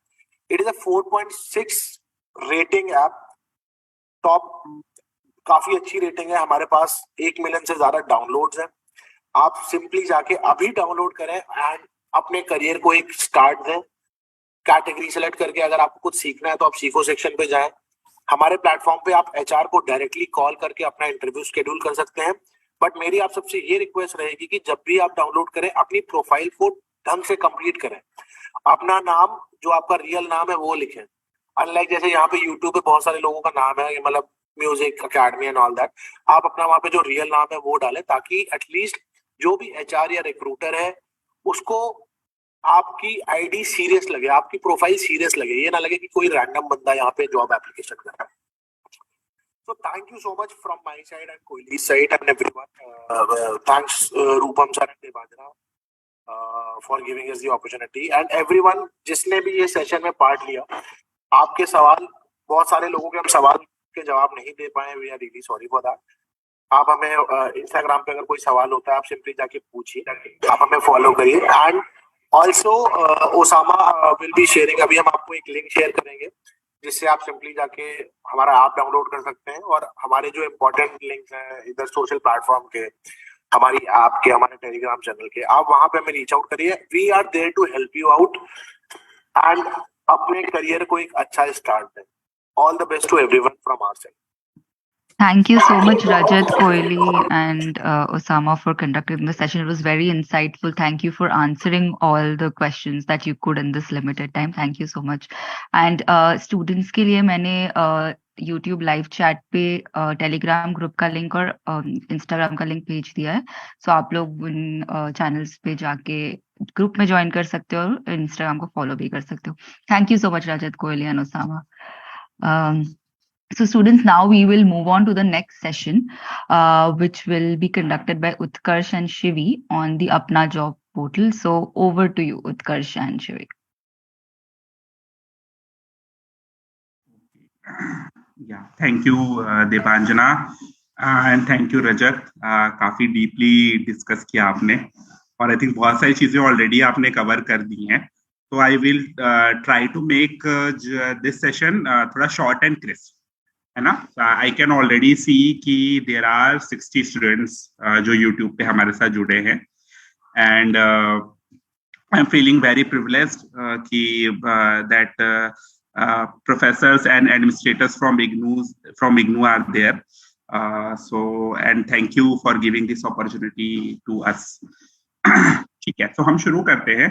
It is a 4.6 rating app, top, काफी अच्छी रेटिंग है हमारे पास, 1 मिलियन से ज्यादा डाउनलोड्स हैं। आप सिंपली जाके अभी डाउनलोड करें एंड अपने करियर को एक स्टार्ट दें। कैटेगरी सेलेक्ट करके अगर आपको कुछ सीखना है तो आप सीखो सेक्शन पे जाएं। हमारे प्लेटफॉर्म पे आप एचआर को डायरेक्टली कॉल करके अपना इंटरव्यू शेड्यूल कर सकते हैं। बट मेरी आप सबसे ये रिक्वेस्ट रहेगी कि जब भी आप डाउनलोड करें, अपनी प्रोफाइल को ढंग से कंप्लीट करें, अपना नाम जो आपका रियल नाम है वो लिखें। अनलाइक जैसे यहाँ पे यूट्यूब पे बहुत सारे लोगों का नाम है, मतलब music academy and all that, आप अपना वहाँ पे जो रियल नाम है वो डालें, ताकि एटलीस्ट जो भी एचआर या रिक्रूटर है उसको आपकी आईडी सीरियस लगे, आपकी प्रोफाइल सीरियस लगे, ये ना लगे कि कोई रैंडम बंदा यहाँ पे जॉब एप्लीकेशन कर रहा है। So thank you so much from my side and Koili's side and everyone. Thanks Rupam sir and Debanjana for giving us the opportunity, and everyone जिसने भी ये सेशन में पार्ट लिया। आपके सवाल, बहुत सारे लोगों के हम सवाल के जवाब नहीं दे पाए, we are really sorry for that. आप हमें इंस्टाग्राम पे अगर कोई सवाल होता है आप सिंपली जाके पूछिए, आप हमें फॉलो करिए। And also Osama will be sharing, अभी हम आपको एक लिंक शेयर करेंगे जिससे आप सिंपली जाके हमारा ऐप डाउनलोड कर सकते हैं, और हमारे जो इम्पोर्टेंट लिंक्स हैं इधर सोशल प्लेटफॉर्म के, हमारी ऐप के, हमारे टेलीग्राम चैनल के, आप वहां पे हमें रीच आउट करिए। We are there to help you out and अपने करियर को एक अच्छा स्टार्ट दें। All the best to everyone from our side. Thank you so much, Rajat, Koili, and Osama for conducting the session. It was very insightful. Thank you for answering all the questions that you could in this limited time. Thank you so much. And students के लिए मैंने YouTube live chat पे Telegram group का link और Instagram का link भेज दिया है, so आप लोग उन channels पे जाके ग्रुप में ज्वाइन कर सकते हो और Instagram को फॉलो भी कर सकते हो। Thank you so much, Rajat, Koili, and Osama. So students, now we will move on to the next session, which will be conducted by Utkarsh and Shivi on the Apna Job portal. So over to you, Utkarsh and Shivi. Yeah, thank you, Debanjana, and thank you, Rajat. काफी deeply discuss किया आपने, और I think बहुत सारी चीजें already आपने cover कर दी हैं। So I will try to make this session थोड़ा short and crisp, है ना? I can already see कि there are 60 students जो YouTube पे हमारे साथ जुड़े हैं, and I'm feeling very privileged that professors and administrators from IGNOU are there. So and thank you for giving this opportunity to us. ठीक है, तो हम शुरू करते हैं.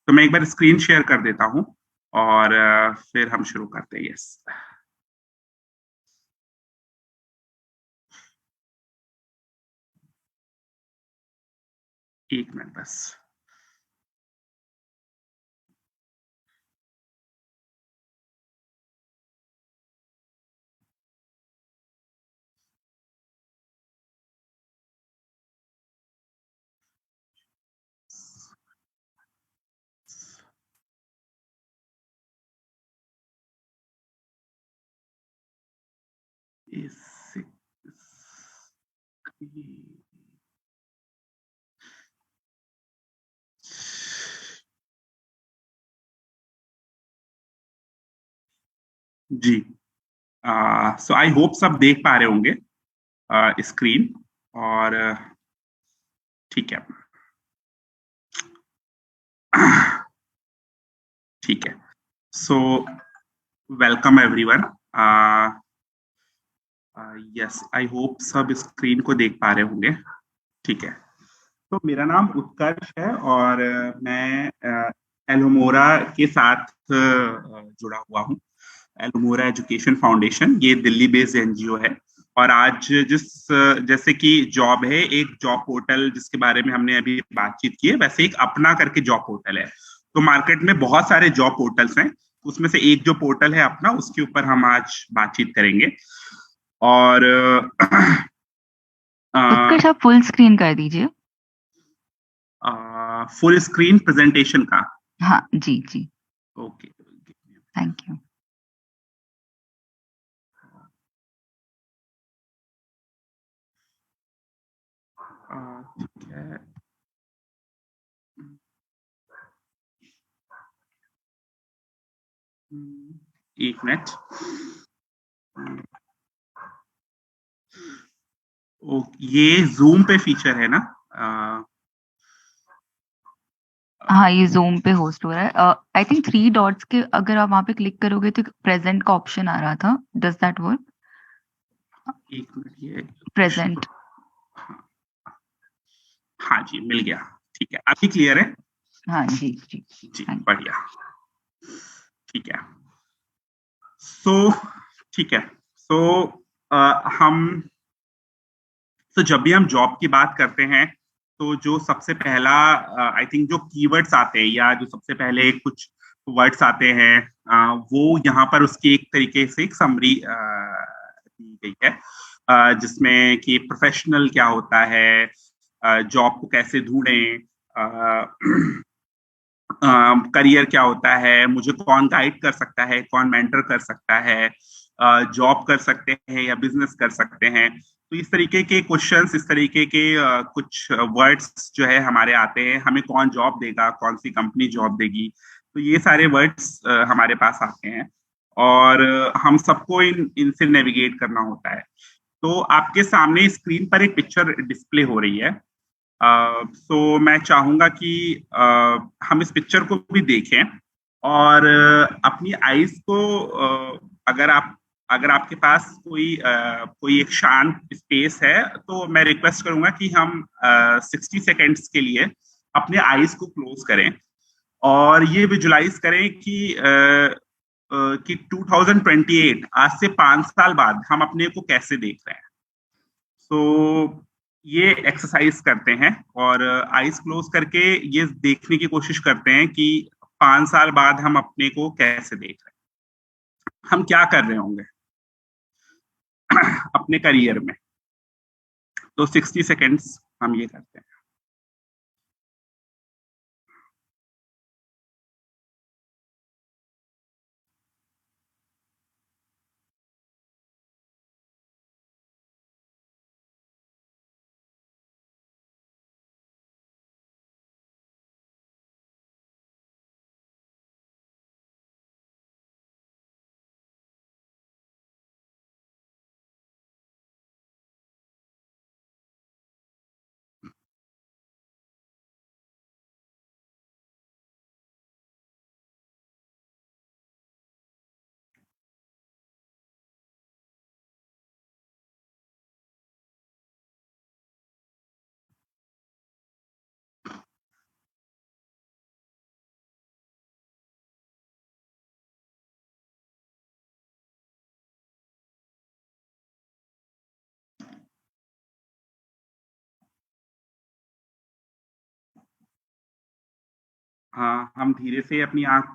तो मैं एक बार स्क्रीन शेयर कर देता हूं और फिर हम शुरू करते हैं. यस, एक मिनट बस. जी, सो आई होप सब देख पा रहे होंगे स्क्रीन. और ठीक है, ठीक है. So welcome everyone. Yes, I hope सब स्क्रीन को देख पा रहे होंगे. ठीक है, तो मेरा नाम उत्कर्ष है और मैं एल्मोरा के साथ जुड़ा हुआ हूँ. एल्मोरा एजुकेशन फाउंडेशन ये दिल्ली बेस्ड एनजीओ है. और आज जैसे कि जॉब है, एक जॉब पोर्टल जिसके बारे में हमने अभी बातचीत की है, वैसे एक अपना करके जॉब पोर्टल है. तो मार्केट में बहुत सारे जॉब पोर्टल्स हैं, उसमें से एक जो पोर्टल है अपना, उसके ऊपर हम आज बातचीत करेंगे. और उत्कर्ष आप फुल स्क्रीन कर दीजिए. फुल स्क्रीन प्रेजेंटेशन का? हाँ जी जी. Okay, thank you. ठीक है. एक मिनट. ये जूम पे फीचर है ना? हाँ, ये जूम पे होस्ट हो रहा है. आई थिंक 3 डॉट्स के अगर आप वहां पे क्लिक करोगे तो प्रेजेंट का ऑप्शन आ रहा था. Does that work? एक मिनट, ये प्रेजेंट. हाँ जी, मिल गया. ठीक है, अभी क्लियर है? हाँ जी जी जी, बढ़िया. ठीक है. सो ठीक है. सो हम जब भी हम जॉब की बात करते हैं तो जो सबसे पहला आई थिंक जो कीवर्ड्स आते हैं या जो सबसे पहले कुछ वर्ड्स आते हैं वो यहाँ पर उसकी एक तरीके से एक समरी दी गई है, जिसमें कि प्रोफेशनल क्या होता है, जॉब को कैसे ढूंढें, करियर क्या होता है, मुझे कौन गाइड कर सकता है, कौन मेंटर कर सकता है, जॉब कर सकते हैं या बिजनेस कर सकते हैं. तो इस तरीके के क्वेश्चंस, इस तरीके के कुछ वर्ड्स जो है हमारे आते हैं. हमें कौन जॉब देगा, कौन सी कंपनी जॉब देगी, तो ये सारे वर्ड्स हमारे पास आते हैं और हम सबको इनसे नेविगेट करना होता है. तो आपके सामने स्क्रीन पर एक पिक्चर डिस्प्ले हो रही है. सो मैं चाहूंगा कि हम इस पिक्चर को भी देखें और अपनी आईज को अगर आपके पास कोई एक शांत स्पेस है तो मैं रिक्वेस्ट करूंगा कि हम 60 सेकेंड्स के लिए अपने आईज को क्लोज करें और ये विजुलाइज करें कि 2028 आज से 5 साल बाद हम अपने को कैसे देख रहे हैं. सो ये एक्सरसाइज करते हैं और आईज क्लोज करके ये देखने की कोशिश करते हैं कि 5 साल बाद हम अपने को कैसे देख रहे हैं, हम क्या कर रहे होंगे अपने करियर में. तो 60 सेकेंड्स हम ये करते हैं. हम धीरे से अपनी आंख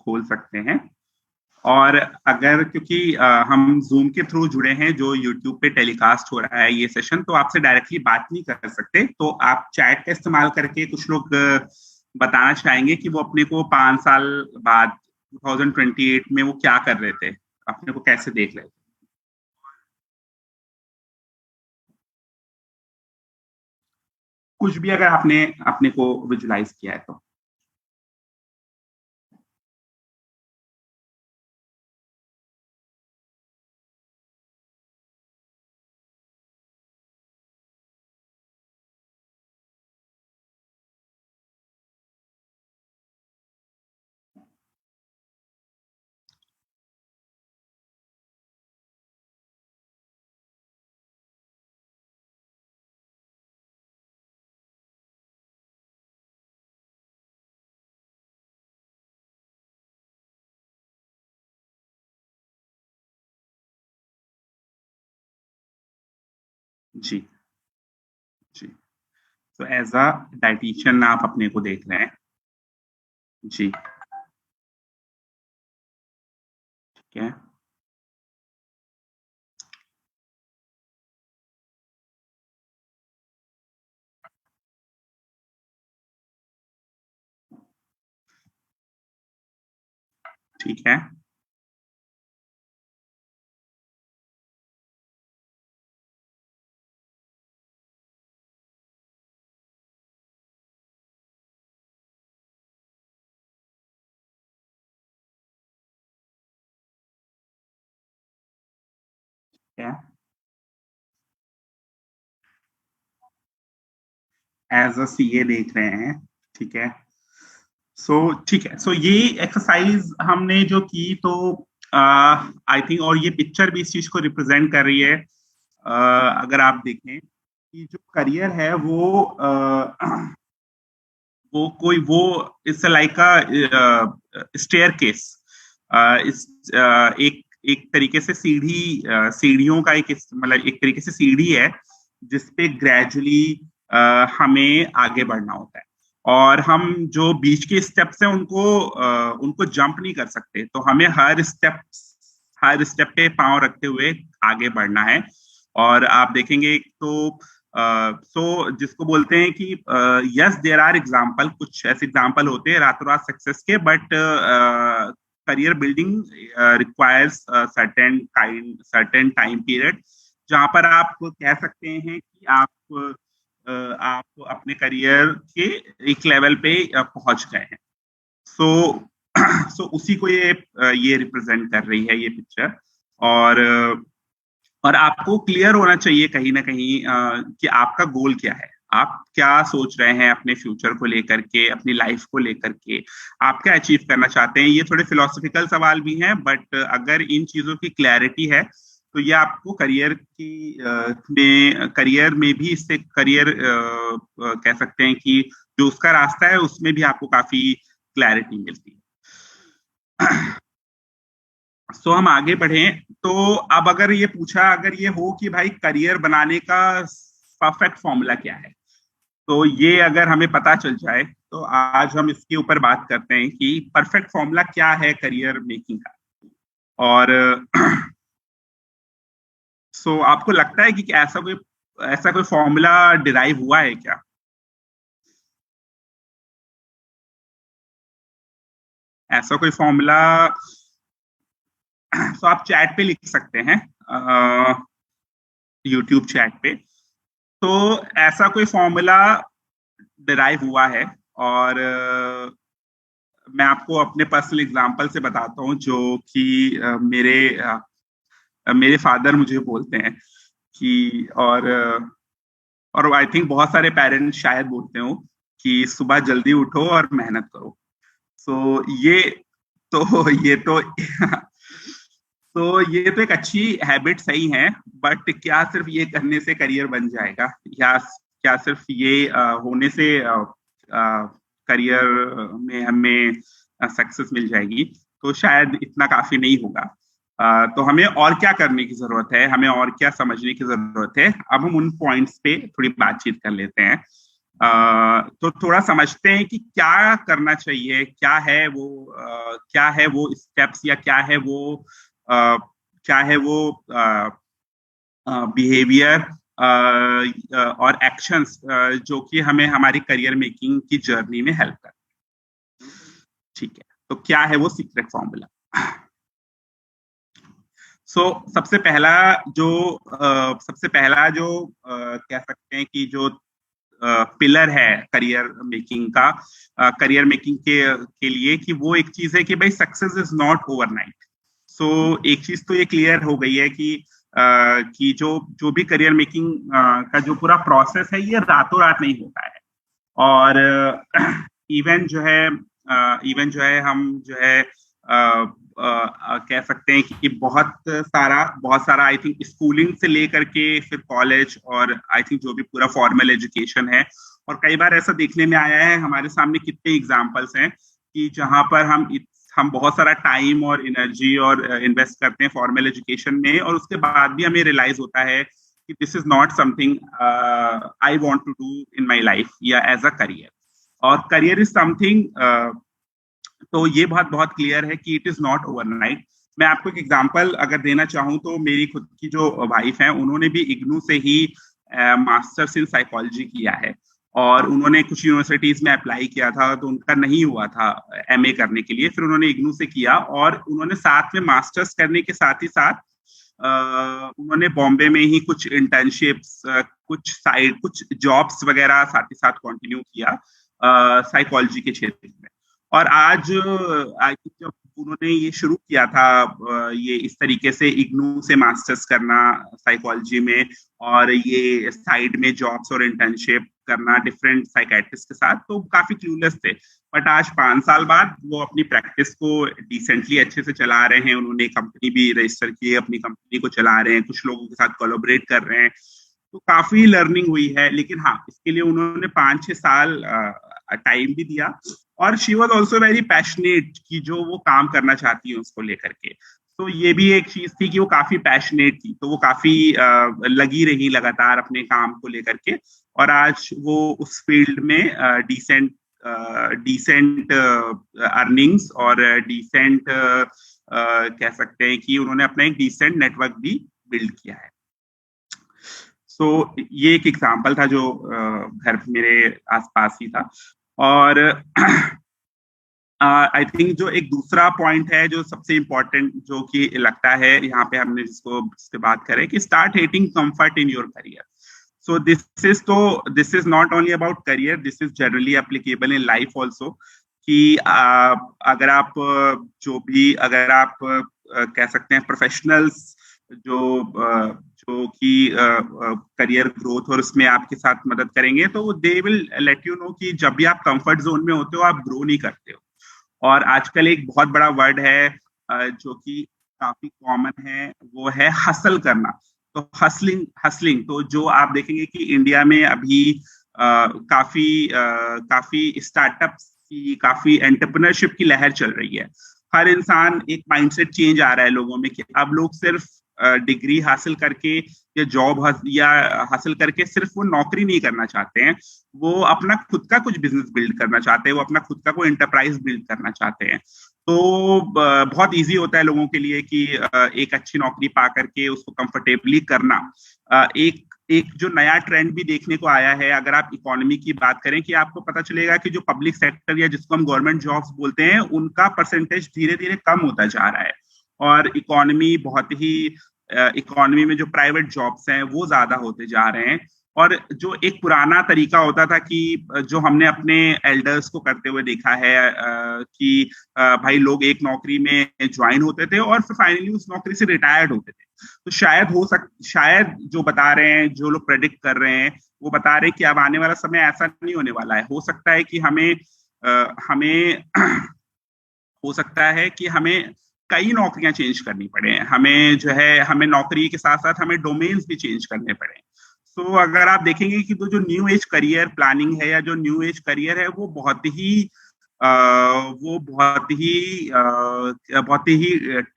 खोल सकते हैं। और अगर क्योंकि हम जूम के थ्रू जुड़े हैं, जो यूट्यूब पे टेलीकास्ट हो रहा है ये सेशन, तो आपसे डायरेक्टली बात नहीं कर सकते, तो आप चैट का इस्तेमाल करके कुछ लोग बताना चाहेंगे कि वो अपने को 5 साल बाद 2028 में वो क्या कर रहे थे, अपने को कैसे देख रहे थे। कुछ भी अगर आपने अपने को विजुलाइज किया है तो। जी जी, तो एज अ डाइटिशियन आप अपने को देख रहे हैं। जी ठीक है। ठीक है। एज अ सीए देख रहे हैं। ठीक है। ठीक है, सो ये एक्सरसाइज हमने जो की, तो आई थिंक, और ये पिक्चर भी इस चीज को रिप्रेजेंट कर रही है। अगर आप देखें कि जो करियर है वो it's like a staircase. इस एक तरीके से सीढ़ियों का मतलब एक तरीके से सीढ़ी है जिसपे ग्रेजुअली हमें आगे बढ़ना होता है, और हम जो बीच के स्टेप्स हैं उनको जंप नहीं कर सकते, तो हमें हर स्टेप पे पांव रखते हुए आगे बढ़ना है। और आप देखेंगे जिसको बोलते हैं कि यस देयर आर एग्जाम्पल, कुछ ऐसे एग्जाम्पल होते हैं रातों रात सक्सेस के, but career building requires certain time period, जहां पर आप कह सकते हैं कि आप अपने करियर के एक लेवल पे पहुंच गए हैं। सो उसी को ये रिप्रेजेंट कर रही है ये पिक्चर। और आपको क्लियर होना चाहिए कहीं ना कहीं कि आपका गोल क्या है, आप क्या सोच रहे हैं अपने फ्यूचर को लेकर के, अपनी लाइफ को लेकर के, आप क्या अचीव करना चाहते हैं। ये थोड़े फिलोसफिकल सवाल भी हैं, बट अगर इन चीजों की क्लैरिटी है तो ये आपको करियर में भी, इससे करियर कह सकते हैं कि जो उसका रास्ता है उसमें भी आपको काफी क्लैरिटी मिलती है। हम आगे बढ़े, तो अब अगर ये पूछा, अगर ये हो कि भाई करियर बनाने का परफेक्ट फॉर्मूला क्या है, तो ये अगर हमें पता चल जाए तो आज हम इसके ऊपर बात करते हैं कि परफेक्ट फॉर्मूला क्या है करियर मेकिंग का। और आपको लगता है कि ऐसा कोई फॉर्मूला डिराइव हुआ है क्या? ऐसा कोई फॉर्मूला आप चैट पे लिख सकते हैं, यूट्यूब चैट पे। तो ऐसा कोई फॉर्मूला डिराइव हुआ है, और मैं आपको अपने पर्सनल एग्जांपल से बताता हूँ, जो कि मेरे फादर मुझे बोलते हैं कि, और आई थिंक बहुत सारे पेरेंट्स शायद बोलते हो कि सुबह जल्दी उठो और मेहनत करो। ये तो एक अच्छी हैबिट सही है, बट क्या सिर्फ ये करने से करियर बन जाएगा, या क्या सिर्फ ये होने से करियर में हमें सक्सेस मिल जाएगी? तो शायद इतना काफी नहीं होगा। तो हमें और क्या करने की जरूरत है, हमें और क्या समझने की जरूरत है। अब हम उन पॉइंट्स पे थोड़ी बातचीत कर लेते हैं। तो थोड़ा समझते हैं कि क्या करना चाहिए, क्या है वो स्टेप्स या क्या है वो बिहेवियर और एक्शंस जो कि हमें हमारी करियर मेकिंग की जर्नी में हेल्प करते हैं। ठीक है, तो क्या है वो सीक्रेट फॉर्मूला? सबसे पहला जो कह सकते हैं कि जो पिलर है करियर मेकिंग के लिए, कि वो एक चीज है कि भाई सक्सेस इज नॉट ओवरनाइट। एक चीज तो ये क्लियर हो गई है कि जो भी करियर मेकिंग का जो पूरा प्रोसेस है ये रातों रात नहीं होता है। और इवन जो है हम जो है कह सकते हैं कि बहुत सारा आई थिंक स्कूलिंग से लेकर के फिर कॉलेज और आई थिंक जो भी पूरा फॉर्मल एजुकेशन है, और कई बार ऐसा देखने में आया है हमारे सामने कितने एग्जांपल्स हैं कि जहां पर हम बहुत सारा टाइम और एनर्जी और इन्वेस्ट करते हैं फॉर्मल एजुकेशन में, और उसके बाद भी हमें रियलाइज होता है कि this is not something I want to do in my life या एज अ करियर। और करियर इज समथिंग, तो ये बहुत क्लियर है कि इट इज नॉट ओवरनाइट। मैं आपको एक एग्जांपल अगर देना चाहूँ तो मेरी खुद की जो वाइफ है उन्होंने भी इग्नू से ही मास्टर्स इन साइकोलॉजी किया है, और उन्होंने कुछ यूनिवर्सिटीज में अप्लाई किया था तो उनका नहीं हुआ था एमए करने के लिए, फिर उन्होंने इग्नू से किया, और उन्होंने साथ में मास्टर्स करने के साथ ही साथ उन्होंने बॉम्बे में ही कुछ इंटर्नशिप्स, कुछ जॉब्स वगैरह साथ ही साथ कंटिन्यू किया साइकोलॉजी के क्षेत्र में। और आज आई थिंक जब उन्होंने ये शुरू किया था ये इस तरीके से इग्नू से मास्टर्स करना साइकोलॉजी में, और ये साइड में जॉब्स और इंटर्नशिप करना डिफरेंट साइकेट्रिस्ट के साथ, तो काफी क्लूलेस थे। बट आज 5 साल बाद वो अपनी प्रैक्टिस को डिसेंटली अच्छे से चला रहे हैं, उन्होंने कंपनी भी रजिस्टर की है, अपनी कंपनी को चला रहे हैं, कुछ लोगों के साथ कोलैबोरेट कर रहे हैं, तो काफी लर्निंग हुई है। लेकिन हाँ, इसके लिए उन्होंने 5-6 साल टाइम भी दिया, और she was also very passionate कि जो वो काम करना चाहती है उसको लेकर के। तो ये भी एक चीज थी कि वो काफी पैशनेट थी, तो वो काफी लगी रही लगातार अपने काम को लेकर के, और आज वो उस फील्ड में डिसेंट अर्निंग्स और डिसेंट कह सकते हैं कि उन्होंने अपना एक डिसेंट नेटवर्क भी बिल्ड किया है। ये एक एग्जाम्पल था जो घर मेरे आसपास ही था। और आई थिंक जो एक दूसरा पॉइंट है जो सबसे इम्पोर्टेंट, जो कि लगता है यहाँ पे हमने जिससे बात करें, कि start hating comfort in your career. So this is not only about career, this is generally applicable in life also, कि अगर आप कह सकते हैं प्रोफेशनल्स जो कि करियर ग्रोथ और उसमें आपके साथ मदद करेंगे, तो they will let you know कि जब भी आप कंफर्ट जोन में होते हो आप ग्रो नहीं करते हो। और आजकल एक बहुत बड़ा वर्ड है जो कि काफी कॉमन है, वो है हसल करना। तो हसलिंग तो जो आप देखेंगे कि इंडिया में अभी काफी स्टार्टअप्स की, काफी एंटरप्रेन्योरशिप की लहर चल रही है। हर इंसान, एक माइंडसेट चेंज आ रहा है लोगों में कि अब लोग सिर्फ डिग्री हासिल करके या जॉब हासिल करके सिर्फ वो नौकरी नहीं करना चाहते हैं, वो अपना खुद का कुछ बिजनेस बिल्ड करना चाहते हैं, वो अपना खुद का कोई एंटरप्राइज बिल्ड करना चाहते हैं। तो बहुत इजी होता है लोगों के लिए कि एक अच्छी नौकरी पा करके उसको कंफर्टेबली करना। एक जो नया ट्रेंड भी देखने को आया है, अगर आप इकोनॉमी की बात करें, कि आपको पता चलेगा कि जो पब्लिक सेक्टर या जिसको हम गवर्नमेंट जॉब्स बोलते हैं, उनका परसेंटेज धीरे धीरे कम होता जा रहा है, और इकोनॉमी में जो प्राइवेट जॉब्स हैं वो ज्यादा होते जा रहे हैं। और जो एक पुराना तरीका होता था कि जो हमने अपने एल्डर्स को करते हुए देखा है कि भाई लोग एक नौकरी में ज्वाइन होते थे और फिर फाइनली उस नौकरी से रिटायर्ड होते थे। तो शायद जो बता रहे हैं, जो लोग प्रेडिक्ट कर रहे हैं, वो बता रहे हैं कि अब आने वाला समय ऐसा नहीं होने वाला है। हो सकता है कि हमें कई नौकरियां चेंज करनी पड़े, हमें नौकरी के साथ साथ हमें डोमेन्स भी चेंज करने पड़े। तो अगर आप देखेंगे कि जो न्यू एज करियर प्लानिंग है या जो न्यू एज करियर है, वो बहुत ही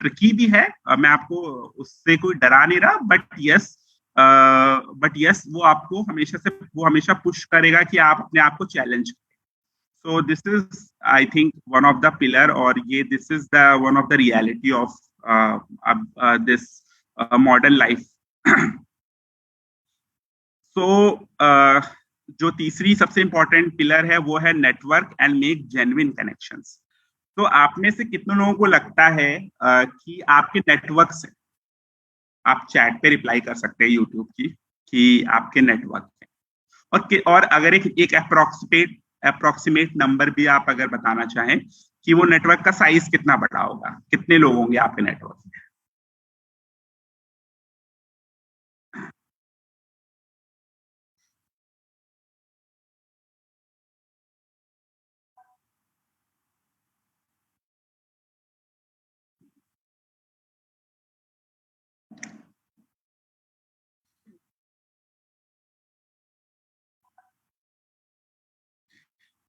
ट्रिकी भी है। मैं आपको उससे कोई डरा नहीं रहा, बट यस, बट यस वो हमेशा पुश करेगा कि आप अपने आप को चैलेंज करें. So this is, I think, one of the pillar, or this is the one of the reality of this modern life. So जो तीसरी सबसे इम्पोर्टेंट पिलर है वो है network and make genuine connections. तो आप में से कितने लोगों को लगता है कि आपके नेटवर्क से आप चैट पे रिप्लाई कर सकते हैं यूट्यूब की कि आपके नेटवर्क है, और अगर एक अप्रोक्सीमेट नंबर भी आप अगर बताना चाहें कि वो नेटवर्क का साइज कितना बड़ा होगा, कितने लोग होंगे आपके नेटवर्क में?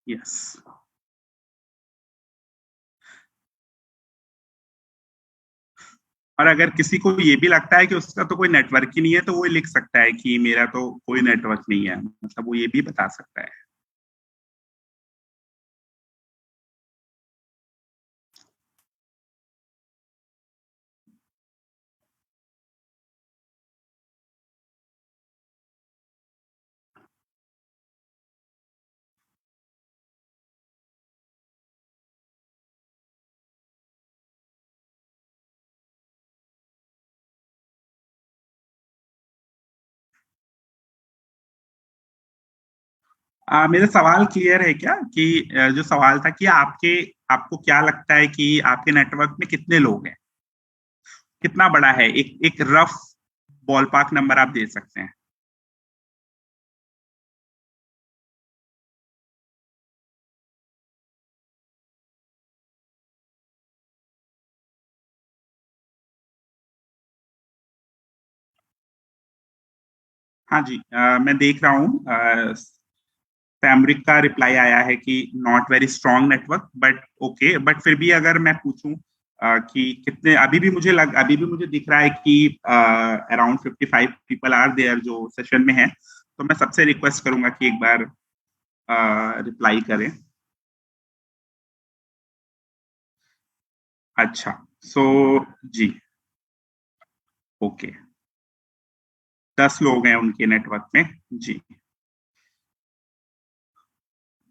यस. और अगर किसी को ये भी लगता है कि उसका तो कोई नेटवर्क ही नहीं है, तो वो लिख सकता है कि मेरा तो कोई नेटवर्क नहीं है, मतलब वो ये भी बता सकता है. मेरा सवाल क्लियर है क्या कि जो सवाल था कि आपको क्या लगता है कि आपके नेटवर्क में कितने लोग हैं, कितना बड़ा है? एक रफ बॉल पार्क नंबर आप दे सकते हैं. हाँ जी, मैं देख रहा हूँ सैमरिक का रिप्लाई आया है कि not very strong network, but okay. But फिर भी अगर मैं पूछूं कि कितने, अभी भी मुझे दिख रहा है कि अराउंड 55 पीपल आर देयर जो सेशन में है. तो मैं सबसे रिक्वेस्ट करूंगा कि एक बार रिप्लाई करें. अच्छा, सो जी, ओके, 10 लोग हैं उनके नेटवर्क में. जी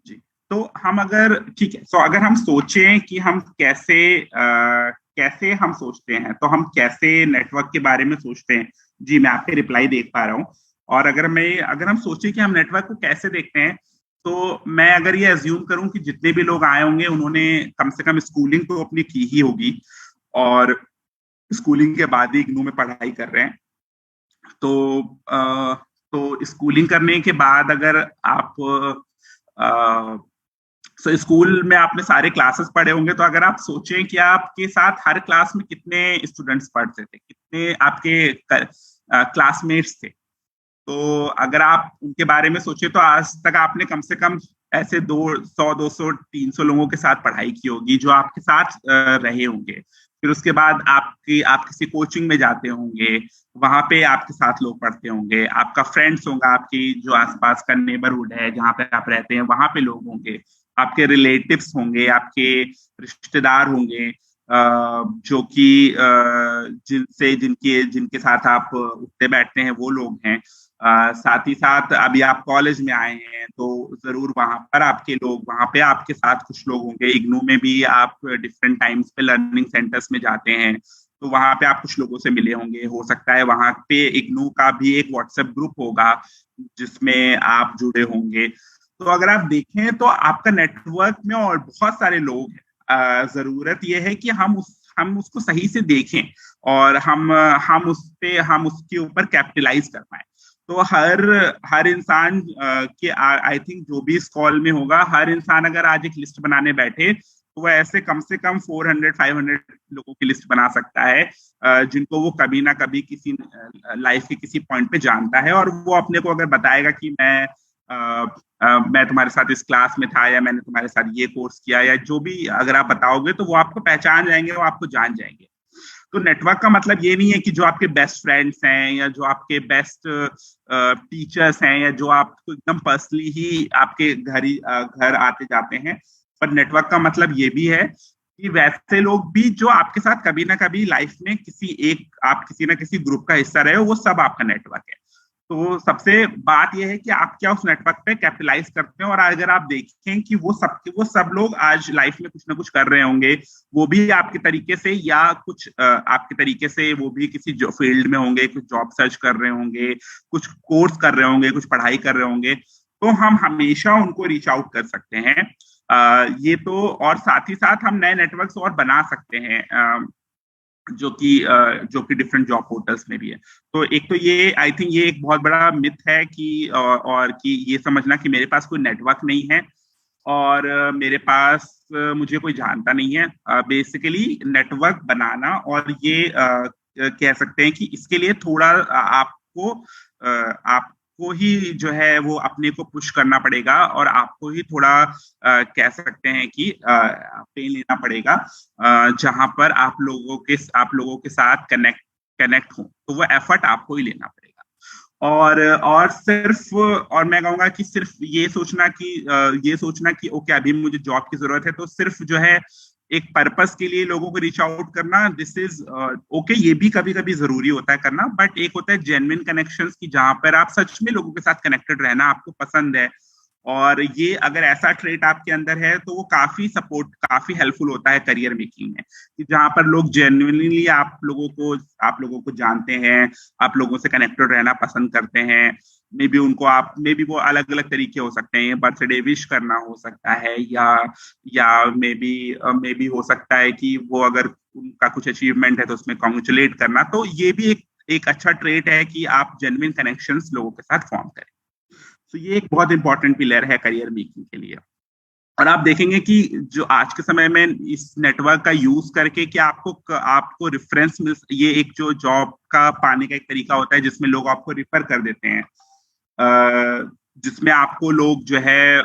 जी. तो हम अगर, ठीक है, तो अगर हम सोचें कि हम कैसे हम सोचते हैं, तो हम कैसे नेटवर्क के बारे में सोचते हैं. जी, मैं आपके रिप्लाई देख पा रहा हूँ. और अगर हम सोचें कि हम नेटवर्क को कैसे देखते हैं, तो मैं अगर ये अज्यूम करूं कि जितने भी लोग आए होंगे उन्होंने कम से कम स्कूलिंग तो अपनी की ही होगी, और स्कूलिंग के बाद ही इग्नू में पढ़ाई कर रहे हैं. तो स्कूलिंग करने के बाद अगर आप स्कूल में आपने सारे क्लासेस पढ़े होंगे, तो अगर आप सोचें कि आपके साथ हर क्लास में कितने स्टूडेंट्स पढ़ते थे, कितने आपके क्लासमेट्स थे, तो अगर आप उनके बारे में सोचे तो आज तक आपने कम से कम ऐसे 100, 200, 300 लोगों के साथ पढ़ाई की होगी जो आपके साथ रहे होंगे. फिर उसके बाद आप किसी कोचिंग में जाते होंगे, वहां पे आपके साथ लोग पढ़ते होंगे, आपका फ्रेंड्स होगा, आपकी जो आसपास का नेबरहुड है जहाँ पे आप रहते हैं वहां पे लोग होंगे, आपके रिलेटिव्स होंगे, आपके रिश्तेदार होंगे, जो कि जिनके साथ आप उठते बैठते हैं वो लोग हैं. साथ ही साथ अभी आप कॉलेज में आए हैं तो जरूर वहां पे आपके साथ कुछ लोग होंगे. इग्नू में भी आप डिफरेंट टाइम्स पे लर्निंग सेंटर्स में जाते हैं, तो वहां पे आप कुछ लोगों से मिले होंगे. हो सकता है वहां पे इग्नू का भी एक व्हाट्सएप ग्रुप होगा जिसमें आप जुड़े होंगे. तो अगर आप देखें तो आपका नेटवर्क में और बहुत सारे लोग हैं. जरूरत यह है कि हम उसको सही से देखें और हम उसके ऊपर कैपिटलाइज कर पाए. तो हर इंसान के, आई थिंक जो भी इस कॉल में होगा, हर इंसान अगर आज एक लिस्ट बनाने बैठे तो वो ऐसे कम से कम 400-500 लोगों की लिस्ट बना सकता है जिनको वो कभी ना कभी किसी लाइफ के किसी पॉइंट पे जानता है. और वो अपने को अगर बताएगा कि मैं तुम्हारे साथ इस क्लास में था, या मैंने तुम्हारे साथ ये कोर्स किया, या जो भी अगर आप बताओगे तो वो आपको पहचान जाएंगे, वो आपको जान जाएंगे. तो नेटवर्क का मतलब ये नहीं है कि जो आपके बेस्ट फ्रेंड्स हैं या जो आपके बेस्ट टीचर्स हैं या जो आपको एकदम पर्सनली ही आपके घर आते जाते हैं, पर नेटवर्क का मतलब ये भी है कि वैसे लोग भी जो आपके साथ कभी ना कभी लाइफ में आप किसी ना किसी ग्रुप का हिस्सा रहे हो, वो सब आपका नेटवर्क है। तो सबसे बात यह है कि आप क्या उस नेटवर्क पे कैपिटलाइज करते हैं। और अगर आप देखें कि वो सब लोग आज लाइफ में कुछ ना कुछ कर रहे होंगे, वो भी आपके तरीके से या कुछ आपके तरीके से, वो भी किसी फील्ड में होंगे, कुछ जॉब सर्च कर रहे होंगे, कुछ कोर्स कर रहे होंगे, कुछ पढ़ाई कर रहे होंगे, तो हम हमेशा उनको रीच आउट कर सकते हैं। ये तो, और साथ ही साथ हम नए नेटवर्क्स और बना सकते हैं, जो कि डिफरेंट जॉब पोर्टल्स में भी है। तो एक तो ये, आई थिंक ये एक बहुत बड़ा मिथ है कि और कि ये समझना कि मेरे पास कोई नेटवर्क नहीं है और मेरे पास मुझे कोई जानता नहीं है। बेसिकली नेटवर्क बनाना, और ये कह सकते हैं कि इसके लिए थोड़ा आपको ही जो है वो अपने को पुश करना पड़ेगा और आपको ही थोड़ा कह सकते हैं कि पेन लेना पड़ेगा, जहां पर आप लोगों के साथ कनेक्ट हो, तो वो एफर्ट आपको ही लेना पड़ेगा। और मैं कहूंगा कि सिर्फ ये सोचना कि ओके अभी मुझे जॉब की जरूरत है, तो सिर्फ जो है एक पर्पस के लिए लोगों को रीच आउट करना, दिस इज ओके, ये भी कभी कभी जरूरी होता है करना, बट एक होता है जेन्युइन कनेक्शंस की, जहां पर आप सच में लोगों के साथ कनेक्टेड रहना आपको पसंद है। और ये अगर ऐसा ट्रेट आपके अंदर है तो वो काफी हेल्पफुल होता है करियर मेकिंग में, कि जहां पर लोग जेन्युइनली आप लोगों को जानते हैं, आप लोगों से कनेक्टेड रहना पसंद करते हैं। मे बी वो अलग अलग तरीके हो सकते हैं, बर्थडे विश करना हो सकता है, या मे बी हो सकता है कि वो अगर उनका कुछ अचीवमेंट है तो उसमें कॉन्ग्रेचुलेट करना। तो ये भी एक अच्छा ट्रेट है कि आप जेन्युइन कनेक्शंस लोगों के साथ फॉर्म करें। तो ये एक बहुत इंपॉर्टेंट पिलर है करियर मेकिंग के लिए। और आप देखेंगे कि जो आज के समय में इस नेटवर्क का यूज करके कि आपको रेफरेंस मिल, ये एक जो जॉब का पाने का एक तरीका होता है जिसमें लोग आपको रिफर कर देते हैं, जिसमें आपको लोग जो है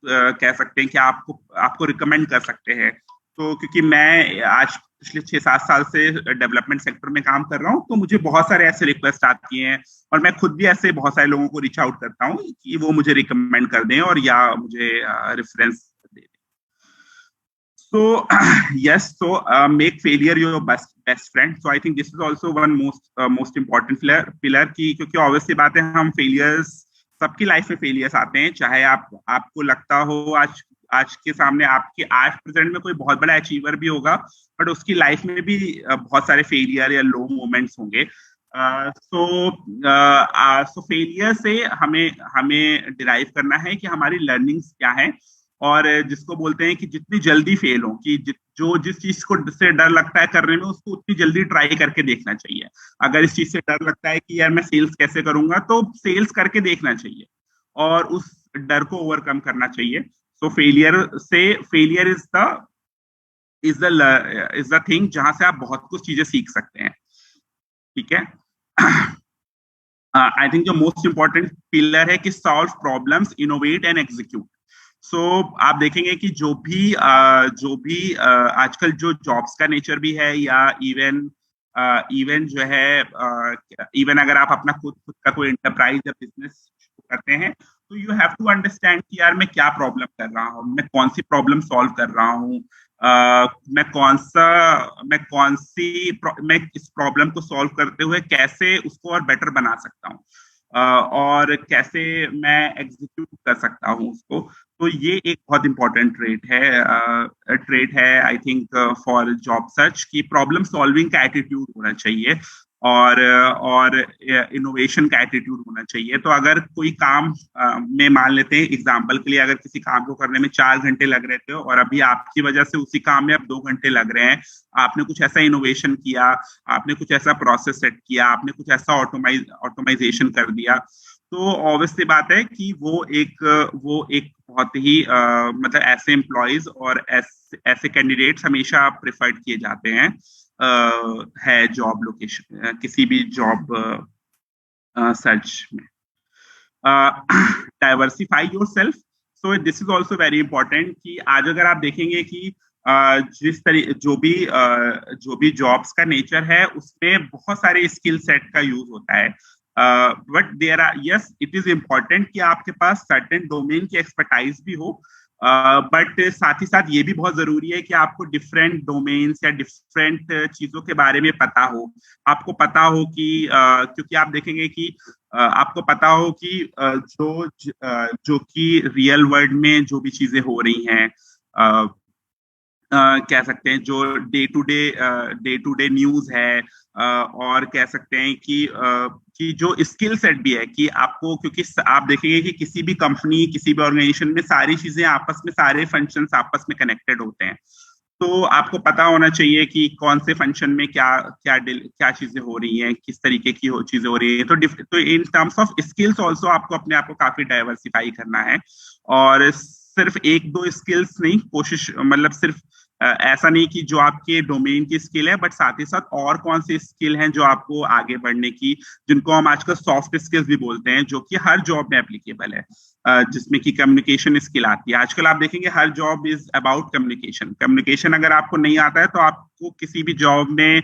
कह सकते हैं कि आपको रिकमेंड कर सकते हैं। तो क्योंकि मैं आज पिछले 6-7 साल से डेवलपमेंट सेक्टर में काम कर रहा हूँ, तो मुझे बहुत सारे ऐसे रिक्वेस्ट आती हैं और मैं खुद भी ऐसे बहुत सारे लोगों को रीच आउट करता हूँ कि वो मुझे रिकमेंड कर दें और या मुझे रेफरेंस दे दें। So yes, so make failure your best friend. So I think this is also one most important pillar की, क्योंकि obviously बात है, हम failures, सबकी लाइफ में फेलियर्स आते हैं, चाहे आपको लगता हो आज के सामने आपके आज प्रेजेंट में कोई बहुत बड़ा अचीवर भी होगा, बट उसकी लाइफ में भी बहुत सारे फेलियर या लो मोमेंट्स होंगे। सो फेलियर से हमें डिराइव करना है कि हमारी लर्निंग्स क्या है, और जिसको बोलते हैं कि जितनी जल्दी फेल हो, कि जिस चीज को से डर लगता है करने में, उसको उतनी जल्दी ट्राई करके देखना चाहिए। अगर इस चीज से डर लगता है कि यार मैं सेल्स कैसे करूंगा, तो सेल्स करके देखना चाहिए और उस डर को ओवरकम करना चाहिए। सो फेलियर इज द थिंग जहां से आप बहुत कुछ चीजें सीख सकते हैं। ठीक है। आई थिंक जो मोस्ट इंपॉर्टेंट पिलर है कि solve problems, innovate and execute. So आप देखेंगे कि जो भी आजकल जो जॉब्स का नेचर भी है, या इवन जो है इवन अगर आप अपना खुद का कोई एंटरप्राइज या बिजनेस करते हैं, तो यू हैव टू अंडरस्टैंड कि यार मैं क्या प्रॉब्लम कर रहा हूँ, मैं कौन सी प्रॉब्लम सॉल्व कर रहा हूँ, मैं इस प्रॉब्लम को सॉल्व करते हुए कैसे उसको और बेटर बना सकता हूँ, और कैसे मैं एग्जीक्यूट कर सकता हूँ उसको। तो ये एक बहुत इंपॉर्टेंट ट्रेट है I think for job search, की प्रॉब्लम सॉल्विंग का एटीट्यूड होना चाहिए और इनोवेशन का एटीट्यूड होना चाहिए। तो अगर कोई काम में मान लेते हैं एग्जांपल के लिए, अगर किसी काम को करने में 4 घंटे लग रहे थे और अभी आपकी वजह से उसी काम में अब 2 घंटे लग रहे हैं, आपने कुछ ऐसा इनोवेशन किया, आपने कुछ ऐसा प्रोसेस सेट किया, आपने कुछ ऐसा ऑटोमाइजेशन कर दिया, तो ऑब्वियसली बात है कि वो एक बहुत ही मतलब ऐसे एम्प्लॉयज और ऐसे कैंडिडेट्स हमेशा प्रेफर्ड किए जाते हैं है जॉब लोकेशन, किसी भी जॉब सर्च में। Diversify yourself. So this is also very important कि आज अगर आप देखेंगे कि जो भी जॉब्स का नेचर है उसमें बहुत सारे स्किल सेट का यूज होता है, but there are, yes it is important कि आपके पास सर्टेन डोमेन की एक्सपर्टाइज भी हो, बट साथ ही साथ ये भी बहुत जरूरी है कि आपको डिफरेंट डोमेन्स या डिफरेंट चीजों के बारे में पता हो। आपको पता हो कि क्योंकि आप देखेंगे कि आपको पता हो कि जो कि रियल वर्ल्ड में जो भी चीजें हो रही हैं, कह सकते हैं जो डे टू डे न्यूज है, और कह सकते हैं कि जो स्किल सेट भी है कि आपको, क्योंकि आप देखेंगे कि किसी भी कंपनी, किसी भी ऑर्गेनाइजेशन में सारी चीजें आपस में, सारे फंक्शंस आपस में कनेक्टेड होते हैं, तो आपको पता होना चाहिए कि कौन से फंक्शन में क्या चीजें हो रही हैं, किस तरीके की चीजें हो रही हैं। तो in terms of skills also आपको अपने आप को काफी डाइवर्सिफाई करना है, और सिर्फ एक दो स्किल्स नहीं, कोशिश मतलब सिर्फ ऐसा नहीं कि जो आपके डोमेन की स्किल है, बट साथ ही साथ और कौन सी स्किल हैं जो आपको आगे बढ़ने की, जिनको हम आजकल सॉफ्ट स्किल्स भी बोलते हैं, जो कि हर जॉब में एप्लीकेबल है, जिसमें कि कम्युनिकेशन स्किल आती है। आजकल आप देखेंगे हर जॉब इज अबाउट कम्युनिकेशन अगर आपको नहीं आता है तो आपको किसी भी जॉब में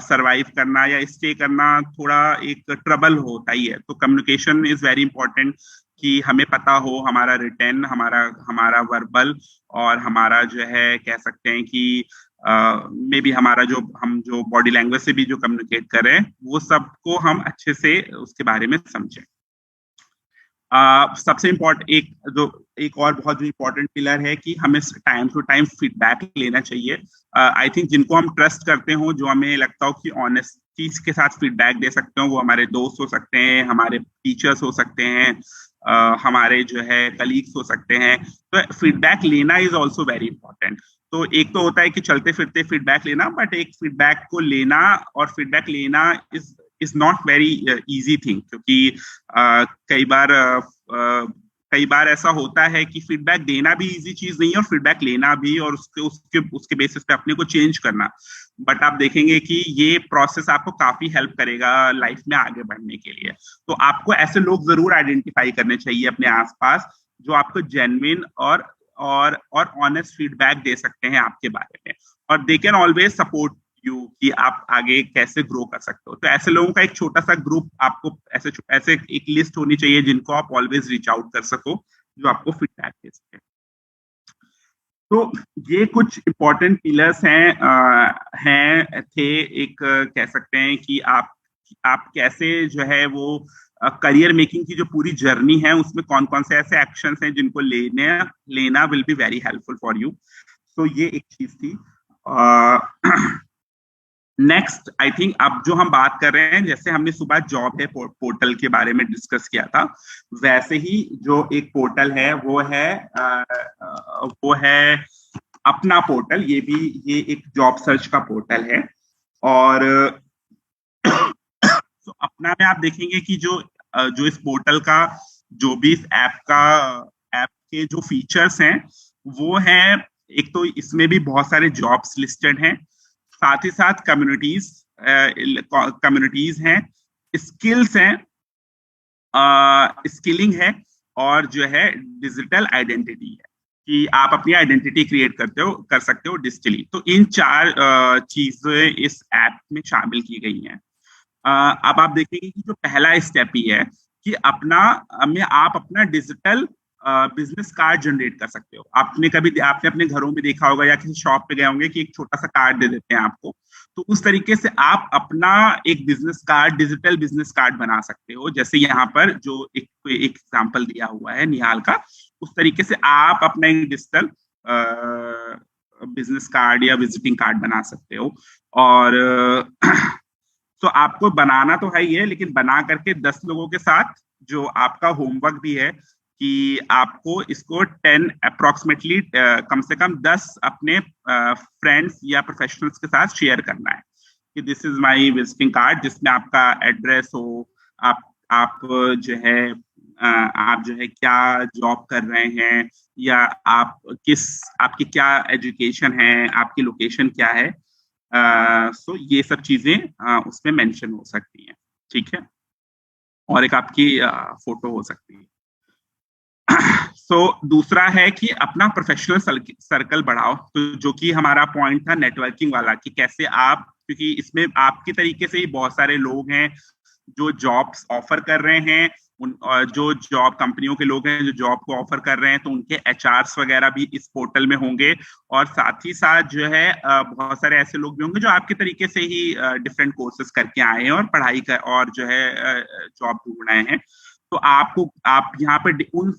सरवाइव करना या स्टे करना थोड़ा एक ट्रबल होता ही है। तो कम्युनिकेशन इज वेरी इंपॉर्टेंट कि हमें पता हो हमारा रिटन, हमारा वर्बल, और हमारा जो है कह सकते हैं कि मे बी हमारा जो बॉडी लैंग्वेज से भी जो कम्युनिकेट कर रहे हैं, वो सबको हम अच्छे से उसके बारे में समझें। सबसे इम्पोर्टेंट एक और बहुत इम्पोर्टेंट पिलर है कि हमें टाइम टू टाइम फीडबैक लेना चाहिए। आई थिंक जिनको हम ट्रस्ट करते हो, जो हमें लगता हो कि ऑनेस्टी के साथ फीडबैक दे सकते हो, वो हमारे दोस्त हो सकते हैं, हमारे टीचर्स हो सकते हैं, हमारे जो है कलीग्स हो सकते हैं। तो फीडबैक लेना इज ऑल्सो वेरी इंपॉर्टेंट। तो एक तो होता है कि चलते फिरते फीडबैक लेना, बट एक फीडबैक को लेना और फीडबैक लेना is not very easy thing, क्योंकि कई बार ऐसा होता है कि फीडबैक देना भी इजी चीज नहीं है, और फीडबैक लेना भी, और उसके बेसिस पे अपने को चेंज करना। बट आप देखेंगे कि ये प्रोसेस आपको काफी हेल्प करेगा लाइफ में आगे बढ़ने के लिए। तो आपको ऐसे लोग जरूर आइडेंटिफाई करने चाहिए अपने आसपास, जो आपको जेन्युइन और ऑनेस्ट फीडबैक दे सकते हैं आपके बारे में, और they can always support you कि आप आगे कैसे ग्रो कर सकते हो। तो ऐसे लोगों का एक छोटा सा ग्रुप, आपको ऐसे एक लिस्ट होनी चाहिए जिनको आप ऑलवेज रीच आउट कर सको, जो आपको फीडबैक दे सके। तो ये कुछ इंपॉर्टेंट पिलर्स थे। एक कह सकते हैं कि आप कैसे जो है वो करियर मेकिंग की जो पूरी जर्नी है, उसमें कौन कौन से ऐसे एक्शंस हैं जिनको लेना will be very helpful for you. तो ये एक चीज थी। नेक्स्ट, आई थिंक अब जो हम बात कर रहे हैं, जैसे हमने सुबह जॉब है पोर्टल के बारे में डिस्कस किया था, वैसे ही जो एक पोर्टल है वो है अपना पोर्टल। ये एक जॉब सर्च का पोर्टल है, और तो अपना में आप देखेंगे कि जो इस पोर्टल का, जो भी इस ऐप के जो फीचर्स हैं वो हैं, एक तो इसमें भी बहुत सारे जॉब्स लिस्टेड हैं, साथ ही साथ कम्युनिटीज हैं, स्किल्स हैं, स्किलिंग है, और जो है डिजिटल आइडेंटिटी है कि आप अपनी आइडेंटिटी क्रिएट कर सकते हो डिजिटली। तो इन 4 चीजें इस ऐप में शामिल की गई हैं। अब आप देखेंगे कि जो पहला स्टेप ही है कि आप अपना डिजिटल बिजनेस कार्ड जनरेट कर सकते हो। आपने अपने घरों में देखा होगा या किसी शॉप पे गए होंगे कि एक छोटा सा कार्ड दे देते हैं आपको, तो उस तरीके से आप अपना एक डिजिटल बिजनेस कार्ड बना सकते हो। जैसे यहाँ पर जो एक एग्जांपल दिया हुआ है निहाल का, उस तरीके से आप अपना एक डिजिटल बिजनेस कार्ड या विजिटिंग कार्ड बना सकते हो। और तो आपको बनाना तो है ही है, लेकिन बना करके 10 लोगों के साथ, जो आपका होमवर्क भी है कि आपको इसको अप्रोक्सीमेटली कम से कम 10 अपने फ्रेंड्स या प्रोफेशनल्स के साथ शेयर करना है कि this is my visiting card, जिसमें आपका एड्रेस हो, आप जो है क्या जॉब कर रहे हैं, या आपकी क्या एजुकेशन है, आपकी लोकेशन क्या है। सो ये सब चीजें उसमें मेंशन हो सकती हैं, ठीक है, और एक आपकी फोटो हो सकती है। दूसरा है कि अपना प्रोफेशनल सर्कल बढ़ाओ, तो जो कि हमारा पॉइंट था नेटवर्किंग वाला, कि कैसे आप, क्योंकि इसमें आपके तरीके से ही बहुत सारे लोग हैं जो जॉब्स ऑफर कर रहे हैं, जो जॉब कंपनियों के लोग हैं जो जॉब को ऑफर कर रहे हैं, तो उनके एचआरस वगैरह भी इस पोर्टल में होंगे। और साथ ही साथ जो है बहुत सारे ऐसे लोग भी होंगे जो आपके तरीके से ही डिफरेंट कोर्सेज करके आए हैं और पढ़ाई कर और जो है जॉब ढूंढ रहे हैं। तो आप यहाँ पे उन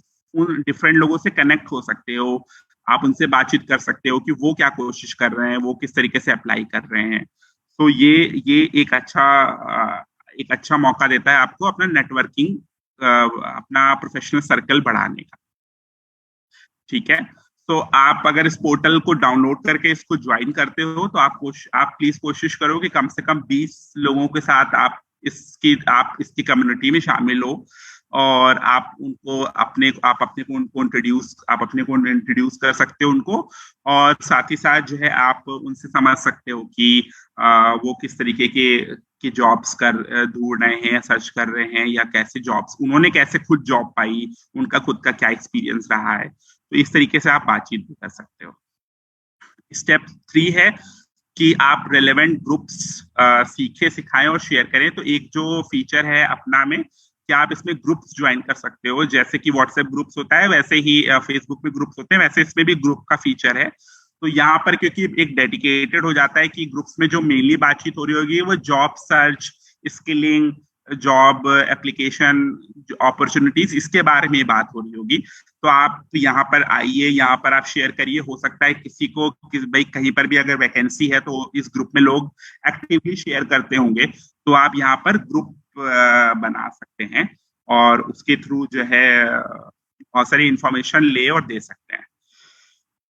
डिफरेंट लोगों से कनेक्ट हो सकते हो, आप उनसे बातचीत कर सकते हो कि वो क्या कोशिश कर रहे हैं, वो किस तरीके से अप्लाई कर रहे हैं। तो ये एक अच्छा मौका देता है आपको अपना नेटवर्किंग, अपना प्रोफेशनल सर्कल बढ़ाने का। ठीक है, तो आप अगर इस पोर्टल को डाउनलोड करके इसको ज्वाइन करते हो तो आप प्लीज कोशिश करो कि कम से कम 20 लोगों के साथ आप इसकी कम्युनिटी में शामिल हो, और आप अपने को इंट्रोड्यूस कर सकते हो उनको, और साथ ही साथ जो है आप उनसे समझ सकते हो कि वो किस तरीके के जॉब्स ढूंढ रहे हैं, सर्च कर रहे हैं, या कैसे जॉब्स उन्होंने कैसे खुद जॉब पाई, उनका खुद का क्या एक्सपीरियंस रहा है। तो इस तरीके से आप बातचीत भी कर सकते हो। स्टेप 3 है कि आप रेलेवेंट ग्रुप्स सीखें, सिखाएं और शेयर करें। तो एक जो फीचर है अपना में कि आप इसमें ग्रुप्स ज्वाइन कर सकते हो, जैसे कि व्हाट्सएप ग्रुप्स होता है वैसे ही फेसबुक में ग्रुप्स होते हैं, वैसे इसमें भी ग्रुप का फीचर है। तो यहाँ पर क्योंकि एक डेडिकेटेड हो जाता है कि ग्रुप्स में जो मेनली बातचीत हो रही होगी वो job search, skilling, job application, opportunities, इसके बारे में बात हो रही होगी। तो आप यहाँ पर आइए, यहाँ पर आप शेयर करिए। हो सकता है किसी को भाई कहीं पर भी अगर वैकेंसी है तो इस ग्रुप में लोग एक्टिवली शेयर करते होंगे, तो आप यहाँ पर ग्रुप बना सकते हैं और उसके थ्रू जो है बहुत सारी इंफॉर्मेशन ले और दे सकते हैं।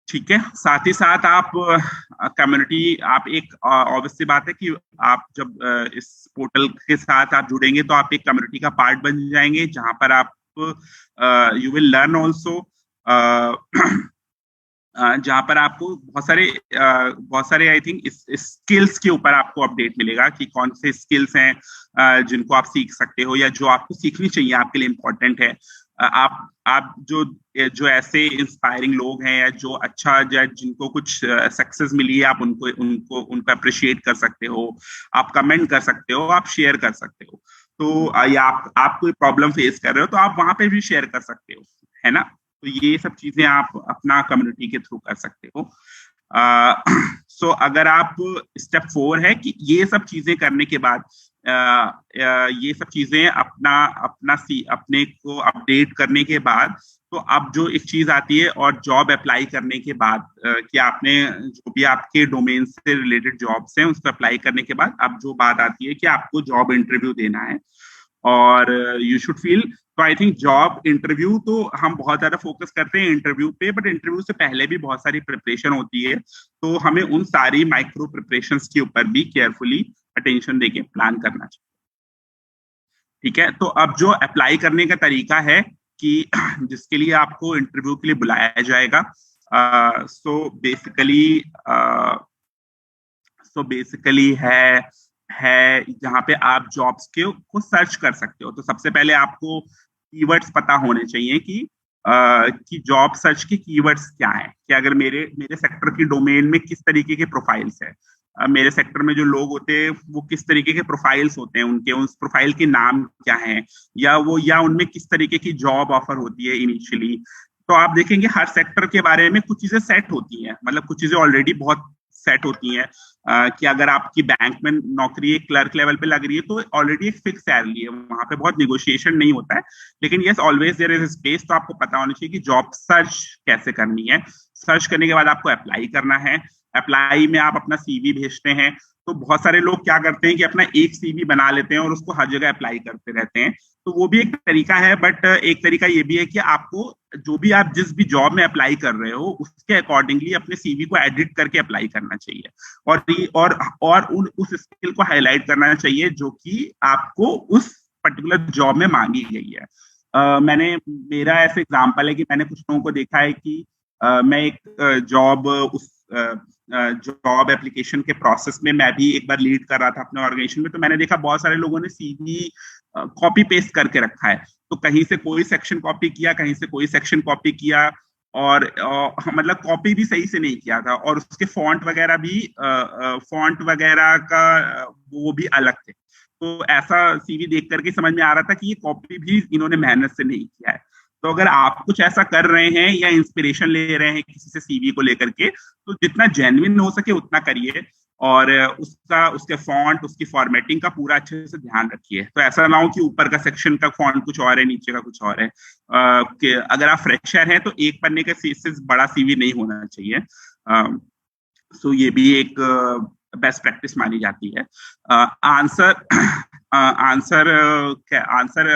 ठीक है, साथ ही साथ आप कम्युनिटी, आप एक ऑब्वियसली बात है कि आप जब इस पोर्टल के साथ आप जुड़ेंगे तो आप एक कम्युनिटी का पार्ट बन जाएंगे, जहां पर आप यू विल लर्न ऑल्सो, जहां पर आपको बहुत सारे आई थिंक स्किल्स के ऊपर आपको अपडेट मिलेगा कि कौन से स्किल्स हैं जिनको आप सीख सकते हो या जो आपको सीखनी चाहिए, आपके लिए इम्पोर्टेंट है। आप जो ऐसे इंस्पायरिंग लोग हैं या जो जिनको कुछ सक्सेस मिली है, आप उनको अप्रिशिएट कर सकते हो, आप कमेंट कर सकते हो, आप शेयर कर सकते हो। तो या आप कोई प्रॉब्लम फेस कर रहे हो तो आप वहां पे भी शेयर कर सकते हो, है ना। तो ये सब चीजें आप अपना कम्युनिटी के थ्रू कर सकते हो। सो अगर आप स्टेप 4 है कि ये सब चीजें करने के बाद, ये सब चीजें अपने को अपडेट करने के बाद, तो अब जो एक चीज आती है और जॉब अप्लाई करने के बाद कि आपने जो भी आपके डोमेन से रिलेटेड जॉब्स हैं उसको अप्लाई करने के बाद अब जो बात आती है कि आपको जॉब इंटरव्यू देना है और यू शुड फील। तो आई थिंक जॉब इंटरव्यू तो हम बहुत ज्यादा फोकस करते हैं इंटरव्यू पे, बट इंटरव्यू से पहले भी बहुत सारी प्रिपरेशन होती है, तो हमें उन सारी माइक्रो प्रिपरेशंस के ऊपर भी केयरफुली अटेंशन देके प्लान करना चाहिए। ठीक है, तो अब जो अप्लाई करने का तरीका है कि जिसके लिए आपको इंटरव्यू के लिए बुलाया जाएगा, सो बेसिकली है जहाँ पे आप जॉब्स को सर्च कर सकते हो। तो सबसे पहले आपको कीवर्ड्स पता होने चाहिए कि जॉब सर्च के कीवर्ड्स क्या हैं, कि अगर मेरे सेक्टर की डोमेन में किस तरीके के प्रोफाइल्स है, मेरे सेक्टर में जो लोग होते हैं वो किस तरीके के प्रोफाइल्स होते हैं, उनके उस प्रोफाइल के नाम क्या हैं, या उनमें किस तरीके की जॉब ऑफर होती है इनिशियली। तो आप देखेंगे हर सेक्टर के बारे में कुछ चीजें सेट होती हैं, मतलब कुछ चीजें ऑलरेडी बहुत सेट होती हैं कि अगर आपकी बैंक में नौकरी एक क्लर्क लेवल पे लग रही है तो ऑलरेडी एक फिक्स सैलरी है, वहां पे बहुत निगोशिएशन नहीं होता है। लेकिन yes, always there is space. तो आपको पता होना चाहिए कि जॉब सर्च कैसे करनी है। सर्च करने के बाद आपको अप्लाई करना है। अप्लाई में आप अपना सीवी भेजते हैं। तो बहुत सारे लोग क्या करते हैं कि अपना एक सीवी बना लेते हैं और उसको हर जगह अप्लाई करते रहते हैं। तो वो भी एक तरीका है, बट एक तरीका ये भी है कि आपको जो भी आप जिस भी जॉब में अप्लाई कर रहे हो उसके अकॉर्डिंगली अपने सीवी को एडिट करके अप्लाई करना चाहिए और उस स्किल को हाईलाइट करना चाहिए जो कि आपको उस पर्टिकुलर जॉब में मांगी गई है। मेरा ऐसे एग्जांपल है कि मैंने कुछ लोगों को देखा है कि मैं एक जॉब एप्लीकेशन के प्रोसेस में मैं भी एक बार लीड कर रहा था अपने ऑर्गेनाइजेशन में। तो मैंने देखा बहुत सारे लोगों ने सीवी कॉपी पेस्ट करके रखा है। तो कहीं से कोई सेक्शन कॉपी किया, कहीं से कोई सेक्शन कॉपी किया, और मतलब कॉपी भी सही से नहीं किया था, और उसके फॉन्ट वगैरह का वो भी अलग थे। तो ऐसा सीवी देख करके समझ में आ रहा था कि ये कॉपी भी इन्होंने मेहनत से नहीं किया है। तो अगर आप कुछ ऐसा कर रहे हैं या इंस्पिरेशन ले रहे हैं किसी से सीवी को लेकर के, तो जितना जेन्युइन हो सके उतना करिए, और उसके फॉन्ट, उसकी फॉर्मेटिंग का पूरा अच्छे से ध्यान रखिए। तो ऐसा ना हो कि ऊपर का सेक्शन का फॉन्ट कुछ और है, नीचे का कुछ और है। कि अगर आप फ्रेशर हैं तो एक पन्ने का से बड़ा सीवी नहीं होना चाहिए। सो ये भी एक बेस्ट प्रैक्टिस मानी जाती है। आंसर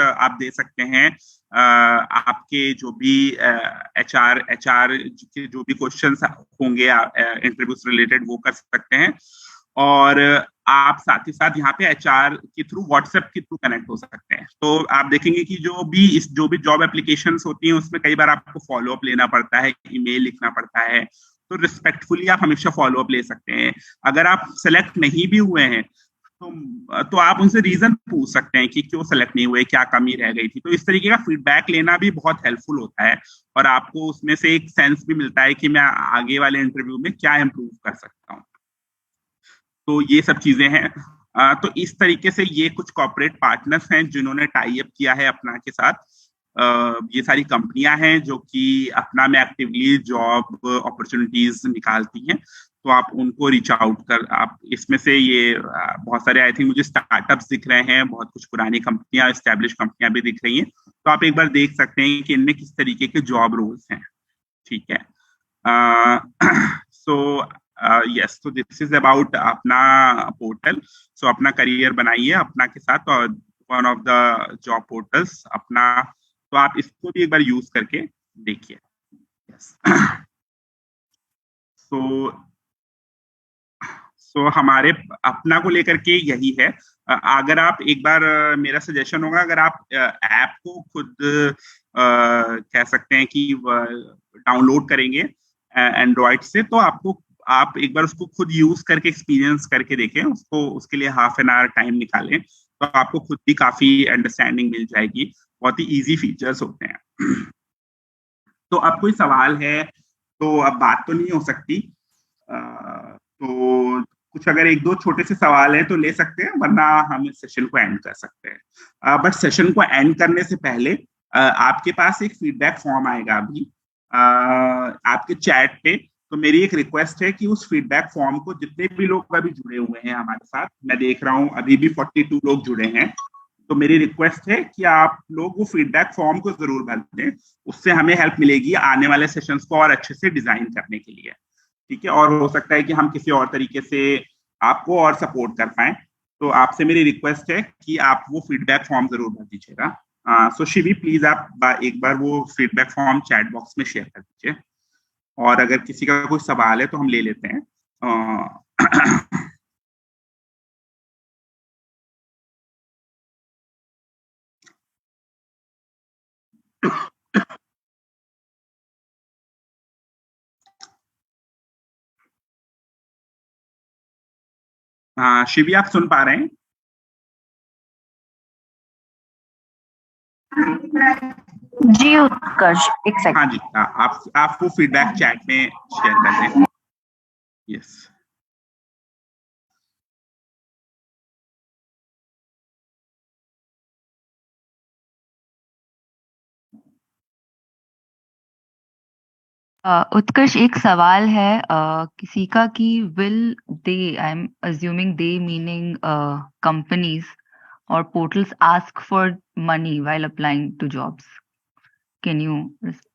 आप दे सकते हैं आपके जो भी एचआर के जो भी क्वेश्चंस होंगे इंटरव्यू से रिलेटेड, वो कर सकते हैं। और आप साथ ही साथ यहाँ पे एचआर के थ्रू, व्हाट्सएप के थ्रू कनेक्ट हो सकते हैं। तो आप देखेंगे कि जो भी जॉब एप्लीकेशंस होती हैं उसमें कई बार आपको फॉलो अप लेना पड़ता है, ईमेल लिखना पड़ता है। तो रिस्पेक्टफुली आप हमेशा फॉलो अप ले सकते हैं। अगर आप सेलेक्ट नहीं भी हुए हैं तो आप उनसे रीजन पूछ सकते हैं कि क्यों सेलेक्ट नहीं हुए, क्या कमी रह गई थी। तो इस तरीके का फीडबैक लेना भी बहुत हेल्पफुल होता है, और आपको उसमें से एक सेंस भी मिलता है कि मैं आगे वाले इंटरव्यू में क्या इम्प्रूव कर सकता हूँ। तो ये सब चीजें हैं। तो इस तरीके से ये कुछ कॉर्पोरेट पार्टनर्स हैं जिन्होंने टाई अप किया है अपना के साथ। ये सारी कंपनियां हैं जो कि अपना में एक्टिवली जॉब अपॉर्चुनिटीज निकालती हैं। तो आप उनको रीच आउट कर, आप इसमें से ये बहुत सारे आई थिंक मुझे स्टार्टअप्स दिख रहे हैं, बहुत कुछ पुरानी कंपनियां, एस्टेब्लिश कंपनियां भी दिख रही हैं। तो आप एक बार देख सकते हैं कि इनमें किस तरीके के जॉब रोल्स हैं। ठीक है। सो यस, तो दिस इज अबाउट अपना पोर्टल। सो अपना करियर बनाइए अपना के साथ, और one of the job portals अपना। तो आप इसको भी एक बार यूज करके देखिए। यस। सो हमारे अपना को लेकर के यही है। अगर आप एक बार, मेरा सजेशन होगा, अगर आप ऐप को खुद कह सकते हैं कि डाउनलोड करेंगे एंड्रॉइड से, तो आप एक बार उसको खुद यूज करके एक्सपीरियंस करके देखें उसको, उसके लिए हाफ एन आवर टाइम निकालें, तो आपको खुद भी काफी अंडरस्टैंडिंग मिल जाएगी। बहुत ही इजी फीचर्स होते हैं। तो अब कोई सवाल है तो अब बात तो नहीं हो सकती, तो कुछ अगर एक दो छोटे से सवाल हैं तो ले सकते हैं, वरना हम इस सेशन को एंड कर सकते हैं। बट सेशन को एंड करने से पहले आपके पास एक फीडबैक फॉर्म आएगा अभी आपके चैट पे। तो मेरी एक रिक्वेस्ट है कि उस फीडबैक फॉर्म को, जितने भी लोग अभी जुड़े हुए हैं हमारे साथ, मैं देख रहा हूँ अभी भी 42 लोग जुड़े हैं, तो मेरी रिक्वेस्ट है कि आप लोग वो फीडबैक फॉर्म को जरूर भर दें। उससे हमें हेल्प मिलेगी आने वाले सेशंस को और अच्छे से डिजाइन करने के लिए। ठीक है। और हो सकता है कि हम किसी और तरीके से आपको और सपोर्ट कर पाए। तो आपसे मेरी रिक्वेस्ट है कि आप वो फीडबैक फॉर्म जरूर भर दीजिएगा। सो शिवी, प्लीज आप एक बार वो फीडबैक फॉर्म चैट बॉक्स में शेयर कर दीजिए, और अगर किसी का कोई सवाल है तो हम ले लेते हैं। शिवी, आप सुन पा रहे हैं? जी उत्कर्ष, एक सेकंड। हाँ जी, आप वो फीडबैक चैट में शेयर कर दें। यस। उत्कर्ष, एक सवाल है किसी का कि will they, I am assuming they meaning companies और portals, ask for money while applying to jobs? Can you?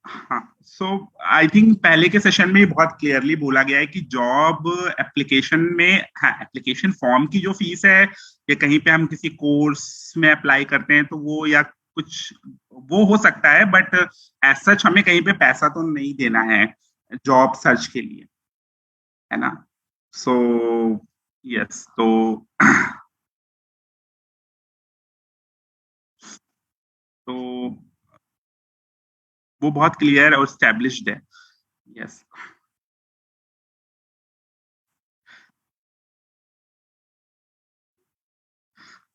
हाँ, सो आई थिंक पहले के सेशन में बहुत क्लियरली बोला गया है कि जॉब एप्लीकेशन में, हाँ, एप्लीकेशन फॉर्म की जो फीस है, या कहीं पे हम किसी कोर्स में अप्लाई करते हैं तो वो, या कुछ वो हो सकता है, बट एज सच हमें कहीं पे पैसा तो नहीं देना है जॉब सर्च के लिए, है ना। सो यस, तो वो बहुत क्लियर और एस्टेब्लिश्ड है। यस।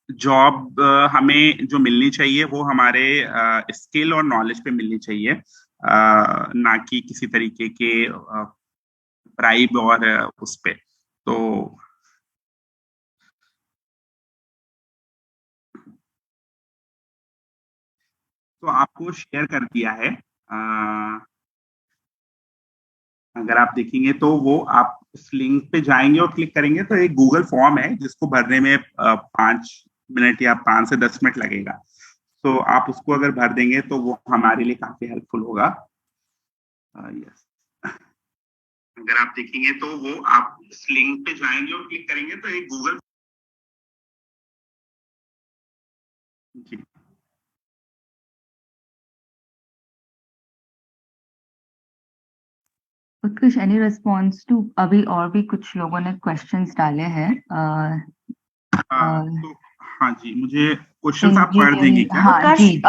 जॉब हमें जो मिलनी चाहिए वो हमारे स्किल और नॉलेज पे मिलनी चाहिए, ना कि किसी तरीके के ब्राइब और उस पे। तो आपको शेयर कर दिया है, अगर आप देखेंगे तो वो आप उस लिंक पे जाएंगे और क्लिक करेंगे तो एक गूगल फॉर्म है जिसको भरने में 5 मिनट या 5 से 10 मिनट लगेगा। तो आप उसको अगर भर देंगे तो वो हमारे लिए काफी हेल्पफुल होगा। यस, अगर आप देखेंगे तो वो आप उस लिंक पे जाएंगे और क्लिक करेंगे तो एक गूगल जी उत्कृष्ट, एनी रिस्पॉन्स टू, अभी और भी कुछ लोगों ने क्वेश्चंस डाले हैं। तो हाँ जी, मुझे क्वेश्चंस आप पढ़ देंगे क्या? हाँ जी जी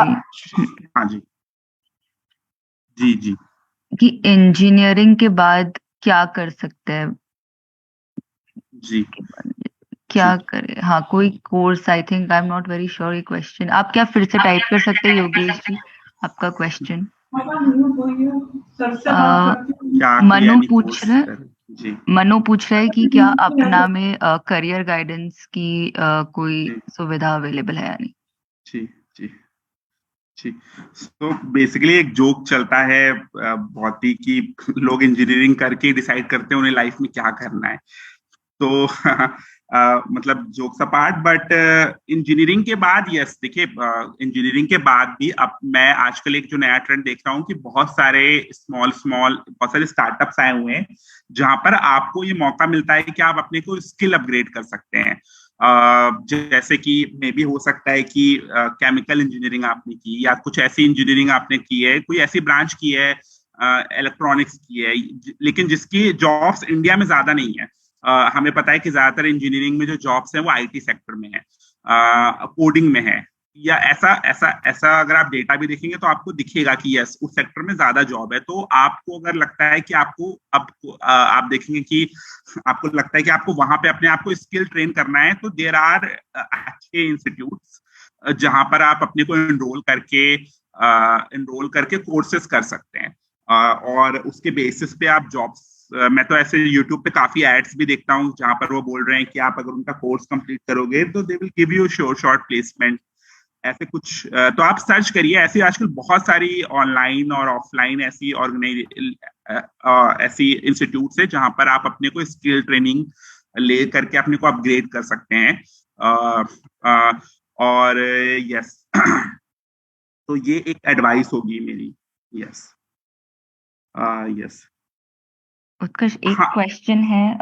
हाँ जी जी जी कि इंजीनियरिंग के बाद क्या कर सकते हैं, जी क्या करे, हाँ कोई course, I think I am not very sure ये क्वेश्चन। आप क्या फिर से टाइप कर सकते हैं योगेश जी आपका क्वेश्चन? मनु पूछ रहे जी मनु पूछ रहे हैं कि क्या अपना में करियर गाइडेंस की कोई सुविधा अवेलेबल है या नहीं? जी जी जी। तो बेसिकली एक जोक चलता है बहुत ही कि लोग इंजीनियरिंग करके डिसाइड करते हैं उन्हें लाइफ में क्या करना है। तो मतलब जोक्स अपार्ट, बट इंजीनियरिंग के बाद यस देखिए, इंजीनियरिंग के बाद भी अब मैं आजकल एक जो नया ट्रेंड देख रहा हूँ कि बहुत सारे बहुत सारे स्टार्टअप्स आए हुए हैं जहां पर आपको ये मौका मिलता है कि आप अपने को स्किल अपग्रेड कर सकते हैं। जैसे कि मे बी हो सकता है कि केमिकल इंजीनियरिंग आपने की या कुछ ऐसी इंजीनियरिंग आपने की है, कोई ऐसी ब्रांच की है, इलेक्ट्रॉनिक्स की है, लेकिन जिसकी जॉब्स इंडिया में ज्यादा नहीं है। हमें पता है कि ज्यादातर इंजीनियरिंग में जो जॉब्स हैं वो आईटी सेक्टर में है, कोडिंग में है, या ऐसा ऐसा ऐसा अगर आप डेटा भी देखेंगे तो आपको दिखेगा कि यस उस सेक्टर में ज्यादा जॉब है। तो आपको अगर लगता है कि आपको अब आप देखेंगे कि आपको लगता है कि आपको वहां पे अपने आप को स्किल ट्रेन करना है, तो देयर आर अच्छे इंस्टीट्यूट्स जहां पर आप अपने को एनरोल करके कोर्सेज कर सकते हैं, और उसके बेसिस पे आप जॉब्स मैं तो ऐसे यूट्यूब पे काफी एड्स भी देखता हूँ जहां पर वो बोल रहे हैं कि आप अगर उनका कोर्स कंप्लीट करोगे तो they will give you short placement, ऐसे कुछ। तो आप सर्च करिए, ऐसी आजकल बहुत सारी ऑनलाइन और ऑफलाइन ऐसी इंस्टीट्यूट्स है जहां पर आप अपने को स्किल ट्रेनिंग ले करके अपने को अपग्रेड कर सकते हैं। और यस तो ये एक एडवाइस होगी मेरी। यस यस उत्कर्ष, एक क्वेश्चन है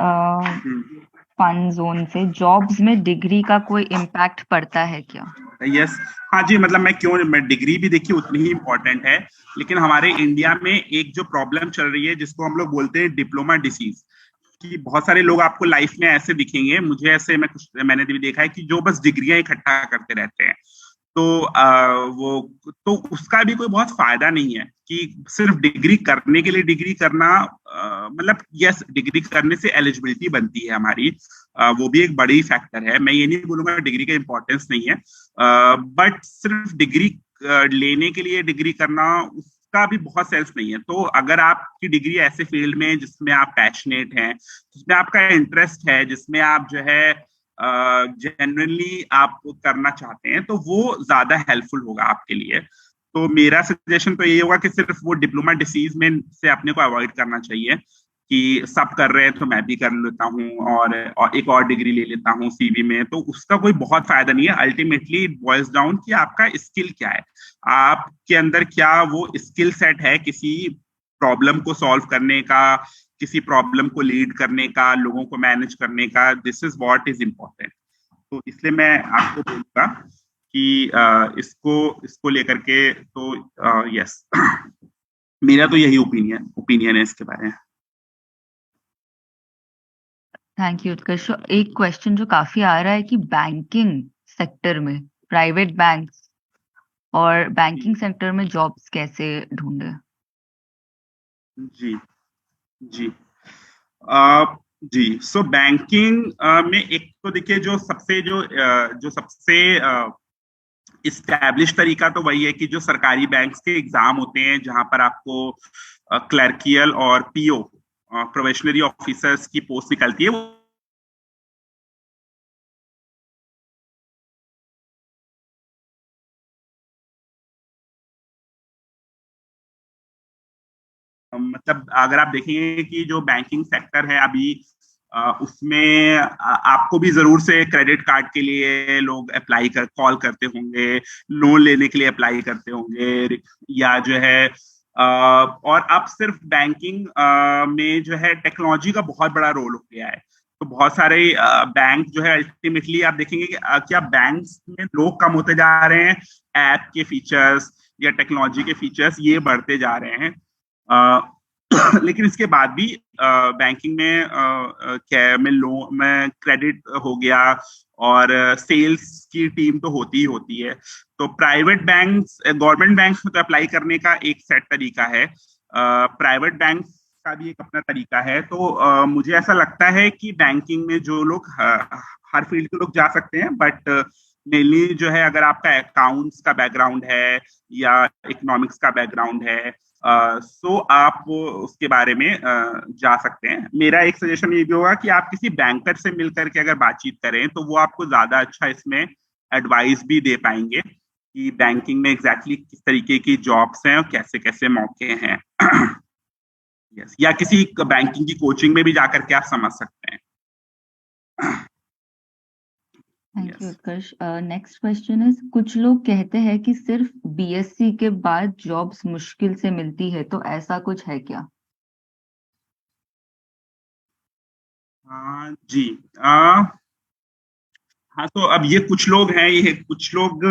फन जोन से, जॉब्स में डिग्री का कोई इम्पैक्ट पड़ता है क्या? यस हाँ जी, मतलब मैं डिग्री भी देखिए उतनी ही इम्पोर्टेंट है, लेकिन हमारे इंडिया में एक जो प्रॉब्लम चल रही है जिसको हम लोग बोलते हैं डिप्लोमा डिसीज, कि बहुत सारे लोग आपको लाइफ में ऐसे दिखेंगे, मुझे ऐसे मैंने भी देखा है कि जो बस डिग्रियां इकट्ठा करते रहते हैं। तो उसका भी कोई बहुत फायदा नहीं है कि सिर्फ डिग्री करने के लिए डिग्री करना, मतलब यस डिग्री करने से एलिजिबिलिटी बनती है हमारी, वो भी एक बड़ी फैक्टर है, मैं ये नहीं बोलूंगा डिग्री का इंपॉर्टेंस नहीं है, बट सिर्फ डिग्री लेने के लिए डिग्री करना उसका भी बहुत सेंस नहीं है। तो अगर आपकी डिग्री ऐसे फील्ड में जिसमें आप पैशनेट हैं, जिसमें आपका इंटरेस्ट है, जिसमें आप जो है जेन्युइनली आप करना चाहते हैं, तो वो ज्यादा हेल्पफुल होगा आपके लिए। तो मेरा सजेशन तो ये होगा कि सिर्फ वो डिप्लोमा डिसीज में से अपने को अवॉइड करना चाहिए कि सब कर रहे हैं तो मैं भी कर लेता हूँ और एक और डिग्री ले लेता हूँ सीवी में, तो उसका कोई बहुत फायदा नहीं है। अल्टीमेटली इट बॉयज डाउन कि आपका स्किल क्या है, आपके अंदर क्या वो स्किल सेट है किसी प्रॉब्लम को सॉल्व करने का, किसी प्रॉब्लम को लीड करने का, लोगों को मैनेज करने का। This is what is important. तो इसलिए मैं आपको बोलूंगा कि इसको लेकर के तो यस मेरा तो यही ओपिनियन है इसके बारे में। थैंक यू उत्कर्ष। एक क्वेश्चन जो काफी आ रहा है कि बैंकिंग सेक्टर में, प्राइवेट बैंक्स और बैंकिंग सेक्टर में जॉब्स कैसे ढूंढे? जी जी जी, सो बैंकिंग में एक तो देखिए जो सबसे इस्टेब्लिश तरीका तो वही है कि जो सरकारी बैंक्स के एग्जाम होते हैं जहां पर आपको क्लर्कियल और पीओ प्रोबेशनरी ऑफिसर्स की पोस्ट निकलती है, वो मतलब अगर आप देखेंगे कि जो बैंकिंग सेक्टर है अभी उसमें आपको भी जरूर से क्रेडिट कार्ड के लिए लोग कॉल करते होंगे, लोन लेने के लिए अप्लाई करते होंगे, या जो है और अब सिर्फ बैंकिंग में जो है टेक्नोलॉजी का बहुत बड़ा रोल हो गया है। तो बहुत सारे बैंक जो है अल्टीमेटली आप देखेंगे कि क्या बैंक्स में लोग कम होते जा रहे हैं, ऐप के फीचर्स या टेक्नोलॉजी के फीचर्स ये बढ़ते जा रहे हैं। लेकिन इसके बाद भी बैंकिंग में क्रेडिट हो गया और सेल्स की टीम तो होती ही होती है। तो प्राइवेट बैंक्स, गवर्नमेंट बैंक्स में तो अप्लाई करने का एक सेट तरीका है, प्राइवेट बैंक्स का भी एक अपना तरीका है। तो मुझे ऐसा लगता है कि बैंकिंग में जो लोग हर फील्ड के लोग जा सकते हैं, बट मेनली जो है अगर आपका अकाउंट्स का बैकग्राउंड है या इकोनॉमिक्स का बैकग्राउंड है, सो आप उसके बारे में जा सकते हैं। मेरा एक सजेशन ये भी होगा कि आप किसी बैंकर से मिलकर के अगर बातचीत करें तो वो आपको ज्यादा अच्छा इसमें एडवाइस भी दे पाएंगे कि बैंकिंग में एग्जैक्टली किस तरीके की जॉब्स हैं और कैसे कैसे मौके हैं। yes. या किसी बैंकिंग की कोचिंग में भी जाकर के आप समझ सकते हैं। Thank you Utkarsh. Next question is, कुछ लोग कहते हैं कि सिर्फ बीएससी के बाद जॉब्स मुश्किल से मिलती है, तो ऐसा कुछ है क्या? जी, हाँ, तो अब ये कुछ लोग हैं, ये कुछ लोग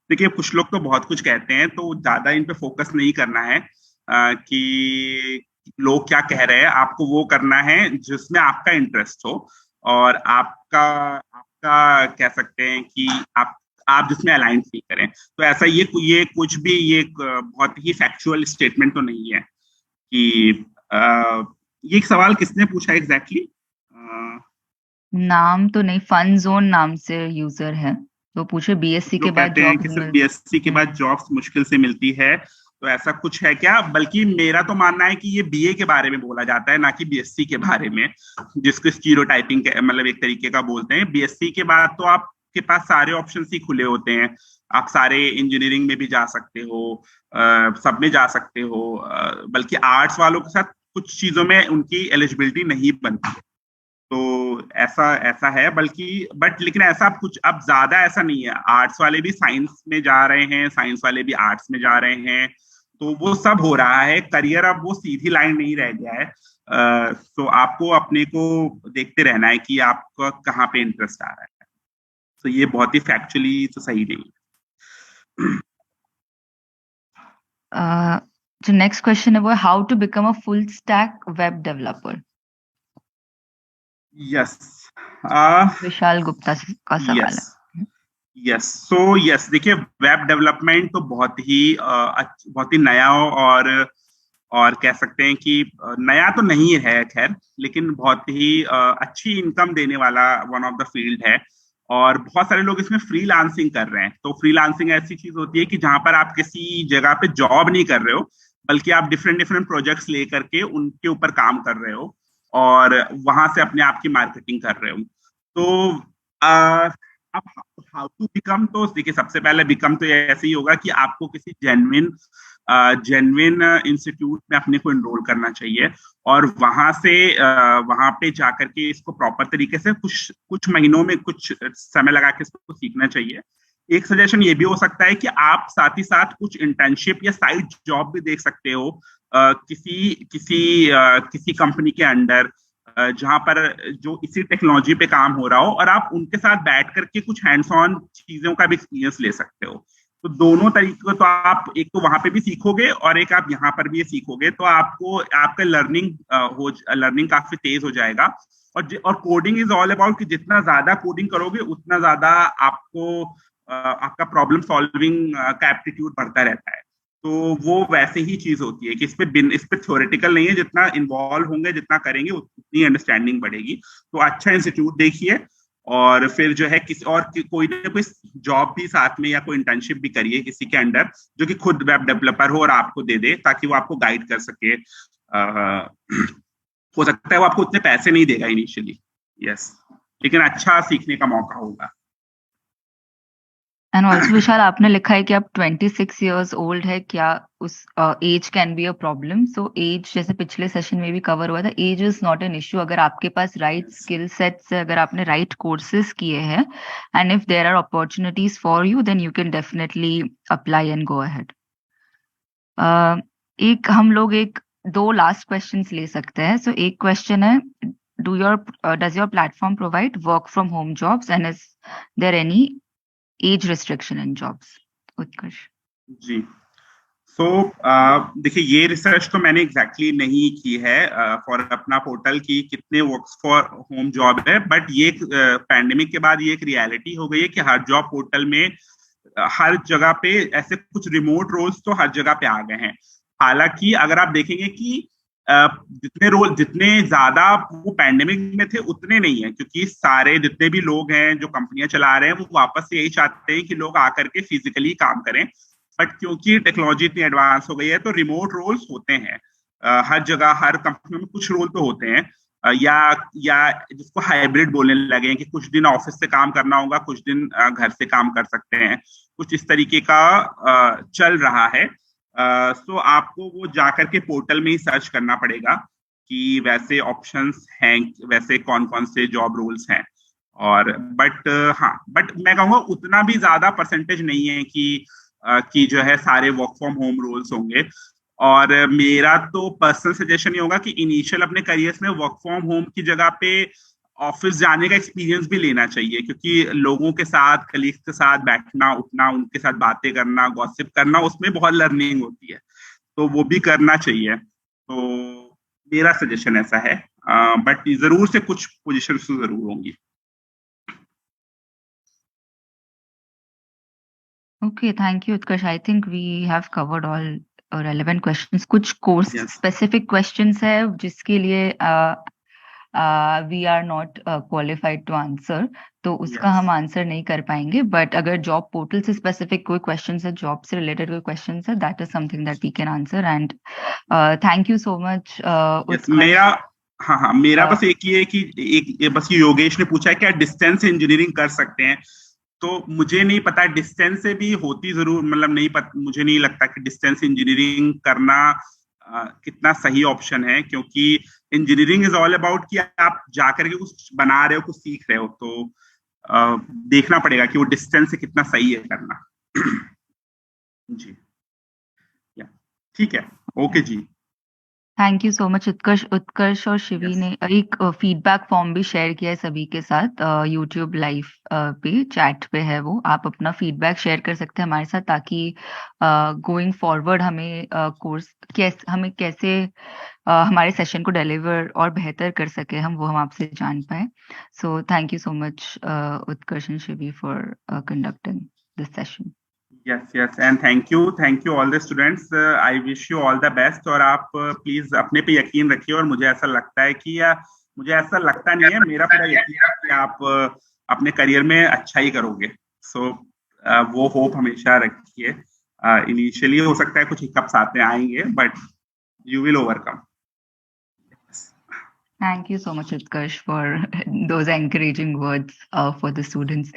देखिए, कुछ लोग तो बहुत कुछ कहते हैं, तो ज्यादा इन पे फोकस नहीं करना है कि लोग क्या कह रहे हैं। आपको वो करना है जिसमें आपका इंटरेस्ट हो और आपका कह सकते हैं कि आप जिसमें अलाइन फील करें। तो ऐसा ये कुछ भी ये बहुत ही फैक्चुअल स्टेटमेंट तो नहीं है कि ये एक सवाल किसने पूछा एग्जैक्टली? नाम तो नहीं, फन जोन नाम से यूजर है, तो पूछे बीएससी के बाद कहते हैं कि सिर्फ बीएससी के बाद जॉब्स मुश्किल से मिलती है, तो ऐसा कुछ है क्या? बल्कि मेरा तो मानना है कि ये बीए के बारे में बोला जाता है, ना कि बीएससी के बारे में, जिसको स्टीरियोटाइपिंग मतलब एक तरीके का बोलते हैं। बीएससी के बाद तो आपके पास सारे ऑप्शन ही खुले होते हैं, आप सारे इंजीनियरिंग में भी जा सकते हो, सब में जा सकते हो, बल्कि आर्ट्स वालों के साथ कुछ चीजों में उनकी एलिजिबिलिटी नहीं बनती है। तो ऐसा है, लेकिन ऐसा कुछ अब ज्यादा ऐसा नहीं है। आर्ट्स वाले भी साइंस में जा रहे हैं, साइंस वाले भी आर्ट्स में जा रहे हैं, तो वो सब हो रहा है। करियर अब वो सीधी लाइन नहीं रह गया है। तो आपको अपने को देखते रहना है कि आपका कहाँ पे इंटरेस्ट आ रहा है। तो ये बहुत ही फैक्चुअली तो सही नहीं है। So next question about how to become a full stack web developer. Yes. Vishal Gupta का सवाल है। यस, देखिए, वेब डेवलपमेंट तो बहुत ही नया और कह सकते हैं कि नया तो नहीं है खैर, लेकिन बहुत ही अच्छी इनकम देने वाला वन ऑफ द फील्ड है। और बहुत सारे लोग इसमें फ्रीलांसिंग कर रहे हैं। तो फ्रीलांसिंग ऐसी चीज होती है कि जहां पर आप किसी जगह पे जॉब नहीं कर रहे हो, बल्कि आप डिफरेंट प्रोजेक्ट्स लेकर के उनके ऊपर काम कर रहे हो और वहां से अपने आप की मार्केटिंग कर रहे हो। तो अब हाउ टू बिकम, तो देखिए, सबसे पहले बिकम तो ऐसे ही होगा कि आपको किसी जेन्युइन इंस्टीट्यूट में अपने को एनरोल करना चाहिए और वहां पे जाकर के इसको प्रॉपर तरीके से कुछ महीनों में कुछ समय लगा के इसको सीखना चाहिए। एक सजेशन ये भी हो सकता है कि आप साथ ही साथ कुछ इंटर्नशिप या साइड जॉब भी देख सकते हो किसी कंपनी के अंडर, जहां पर जो इसी टेक्नोलॉजी पे काम हो रहा हो, और आप उनके साथ बैठ करके कुछ हैंड्स ऑन चीजों का भी एक्सपीरियंस ले सकते हो। तो दोनों तरीके, तो आप एक तो वहां पे भी सीखोगे और एक आप यहाँ पर भी सीखोगे, तो आपका लर्निंग काफी तेज हो जाएगा। और कोडिंग इज ऑल अबाउट कि जितना ज्यादा कोडिंग करोगे उतना ज्यादा आपका प्रॉब्लम सॉल्विंग का एप्टीट्यूड बढ़ता रहता है। तो वो वैसे ही चीज होती है कि इस पे थ्योरेटिकल नहीं है, जितना इन्वॉल्व होंगे, जितना करेंगे उतनी अंडरस्टैंडिंग बढ़ेगी। तो अच्छा इंस्टीट्यूट देखिए, और फिर जो है कोई ना कोई जॉब भी साथ में या कोई इंटर्नशिप भी करिए किसी के अंडर, जो कि खुद वेब डेवलपर हो और आपको दे दे, ताकि वो आपको गाइड कर सके। हो सकता है वो आपको उतने पैसे नहीं देगा इनिशियली, यस, लेकिन अच्छा सीखने का मौका होगा। एंड ऑल्सो विशाल, आपने लिखा है कि आप 26 years old है, क्या उस age can be a problem? So age, जैसे पिछले सेशन में भी कवर हुआ था, age is not an issue अगर आपके पास राइट स्किल सेट्स है, अगर आपने राइट कोर्सेज किए हैं, and if there are opportunities for you, then you can definitely apply and go ahead. हम लोग दो लास्ट क्वेश्चंस ले सकते हैं। सो एक क्वेश्चन है, does your platform provide work from home jobs, and is there any age restriction in jobs? उत्कर्ष जी, सो देखिए, ये रिसर्च तो मैंने एग्जैक्टली नहीं की है फॉर अपना पोर्टल की कितने वर्क्स फॉर होम जॉब है, बट ये पैंडेमिक के बाद ये एक रियलिटी हो गई है कि हर जॉब पोर्टल में हर जगह पे ऐसे कुछ रिमोट रोल्स तो हर जगह पे आ गए हैं। हालांकि अगर आप देखेंगे कि जितने ज्यादा वो पैंडेमिक में थे उतने नहीं है, क्योंकि सारे जितने भी लोग हैं जो कंपनियां चला रहे हैं वो वापस से यही चाहते हैं कि लोग आकर के फिजिकली काम करें। बट क्योंकि टेक्नोलॉजी इतनी एडवांस हो गई है, तो रिमोट रोल्स होते हैं हर जगह, हर कंपनी में कुछ रोल तो होते हैं, या जिसको हाइब्रिड बोलने लगे हैं कि कुछ दिन ऑफिस से काम करना होगा, कुछ दिन घर से काम कर सकते हैं, कुछ इस तरीके का चल रहा है। सो आपको वो जाकर के पोर्टल में ही सर्च करना पड़ेगा कि वैसे ऑप्शंस हैं, वैसे कौन कौन से जॉब रोल्स हैं। और बट मैं कहूँगा उतना भी ज्यादा परसेंटेज नहीं है कि जो है सारे वर्क फ्रॉम होम रोल्स होंगे। और मेरा तो पर्सनल सजेशन ये होगा कि इनिशियल अपने करियर्स में वर्क फ्रॉम होम की जगह पे ऑफिस जाने का एक्सपीरियंस भी लेना चाहिए, क्योंकि लोगों के साथ, कलीग्स के साथ बैठना उठना, उनके साथ बातें करना, गॉसिप करना, उसमें बहुत लर्निंग होती है, तो वो भी करना चाहिए। तो मेरा सजेशन ऐसा है, बट जरूर से कुछ पोजीशन जरूर होंगी। Okay, thank you, Utkarsh. I think we have covered all relevant questions. कुछ course specific questions है जिसके लिए we are not qualified to answer, तो उसका हम आंसर नहीं कर पाएंगे। बट अगर जॉब पोर्टल से स्पेसिफिक कोई क्वेश्चंस है, जॉब से रिलेटेड कोई क्वेश्चंस है, that is something that we can answer. And thank you so much. मेरा बस एक ये है कि बस योगेश ने पूछा है क्या डिस्टेंस इंजीनियरिंग कर सकते हैं, तो मुझे नहीं पता, डिस्टेंस से भी होती जरूर, मतलब नहीं पता, मुझे नहीं लगता कि डिस्टेंस इंजीनियरिंग करना कितना सही ऑप्शन है, क्योंकि इंजीनियरिंग इज ऑल अबाउट कि आप जाकर के कुछ बना रहे हो, कुछ सीख रहे हो, तो देखना पड़ेगा कि वो डिस्टेंस से कितना सही है करना। जी, ठीक है, ओके जी, thank you so much Utkarsh और शिवी ने एक फीडबैक फॉर्म भी शेयर किया है सभी के साथ यूट्यूब लाइव पे, चैट पे है वो। आप अपना फीडबैक शेयर कर सकते हैं हमारे साथ, ताकि गोइंग फॉरवर्ड हमें कोर्स हमें कैसे हमारे सेशन को डिलीवर और बेहतर कर सके हम आपसे जान पाए। सो thank you so much Utkarsh and Shivi for conducting this session. yes and thank you all the students, I wish you all the best। और आप प्लीज अपने पे यकीन रखिए, और मुझे ऐसा लगता है कि मुझे ऐसा लगता नहीं है, मेरा पूरा यकीन है कि आप अपने करियर में अच्छा ही करोगे। सो वो होप हमेशा रखिए। इनिशियली हो सकता है कुछ हिकअप्स आते आएंगे, but you will overcome. Thank you so much, Utkarsh, for those encouraging words for the students.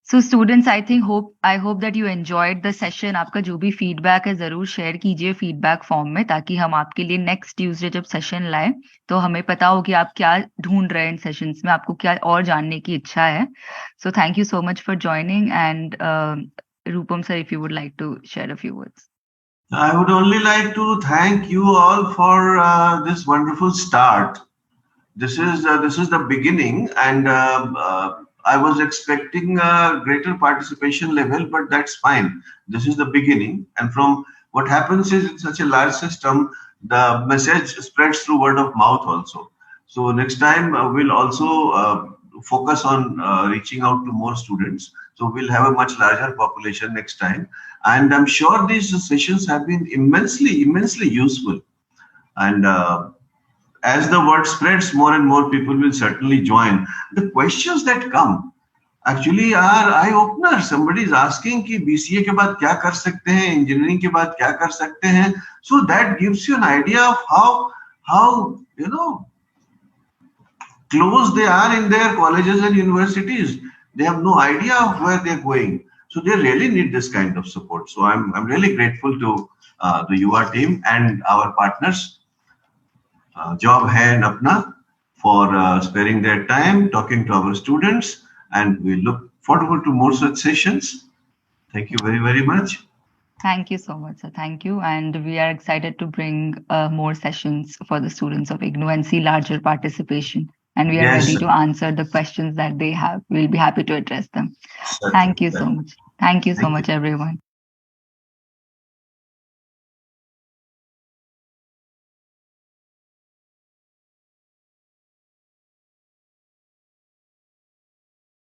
So students, I hope that you enjoyed the session. आपका जो भी फीडबैक है जरूर शेयर कीजिए फीडबैक फॉर्म में, ताकि हम आपके लिए नेक्स्ट ट्यूसडे जब सेशन लाए तो हमें पता हो कि आप क्या ढूंढ रहे हैं इन सेशंस में, आपको क्या और जानने की इच्छा है। So thank you so much for joining, and Rupam sir, if you would like to share a few words. I would only like to thank you all for this wonderful start. This is the beginning, and I was expecting a greater participation level, but that's fine. This is the beginning, and from what happens is, in such a large system, the message spreads through word of mouth also. So next time we'll also focus on reaching out to more students. So we'll have a much larger population next time. And I'm sure these sessions have been immensely useful. And as the word spreads, more and more people will certainly join. The questions that come actually are eye-opener. Somebody is asking कि BCA के बाद क्या कर सकते हैं, engineering के बाद क्या कर सकते हैं. So that gives you an idea of how close they are in their colleges and universities. They have no idea of where they're going. So they really need this kind of support. So I'm really grateful to the UR team and our partners, Job Hai and Apna, for sparing their time, talking to our students, and we look forward to more such sessions. Thank you very, very much. Thank you so much, sir. Thank you. And we are excited to bring more sessions for the students of IGNOU and see larger participation. And we are ready to answer the questions that they have. We'll be happy to address them. Thank you so much. Thank you so much, everyone.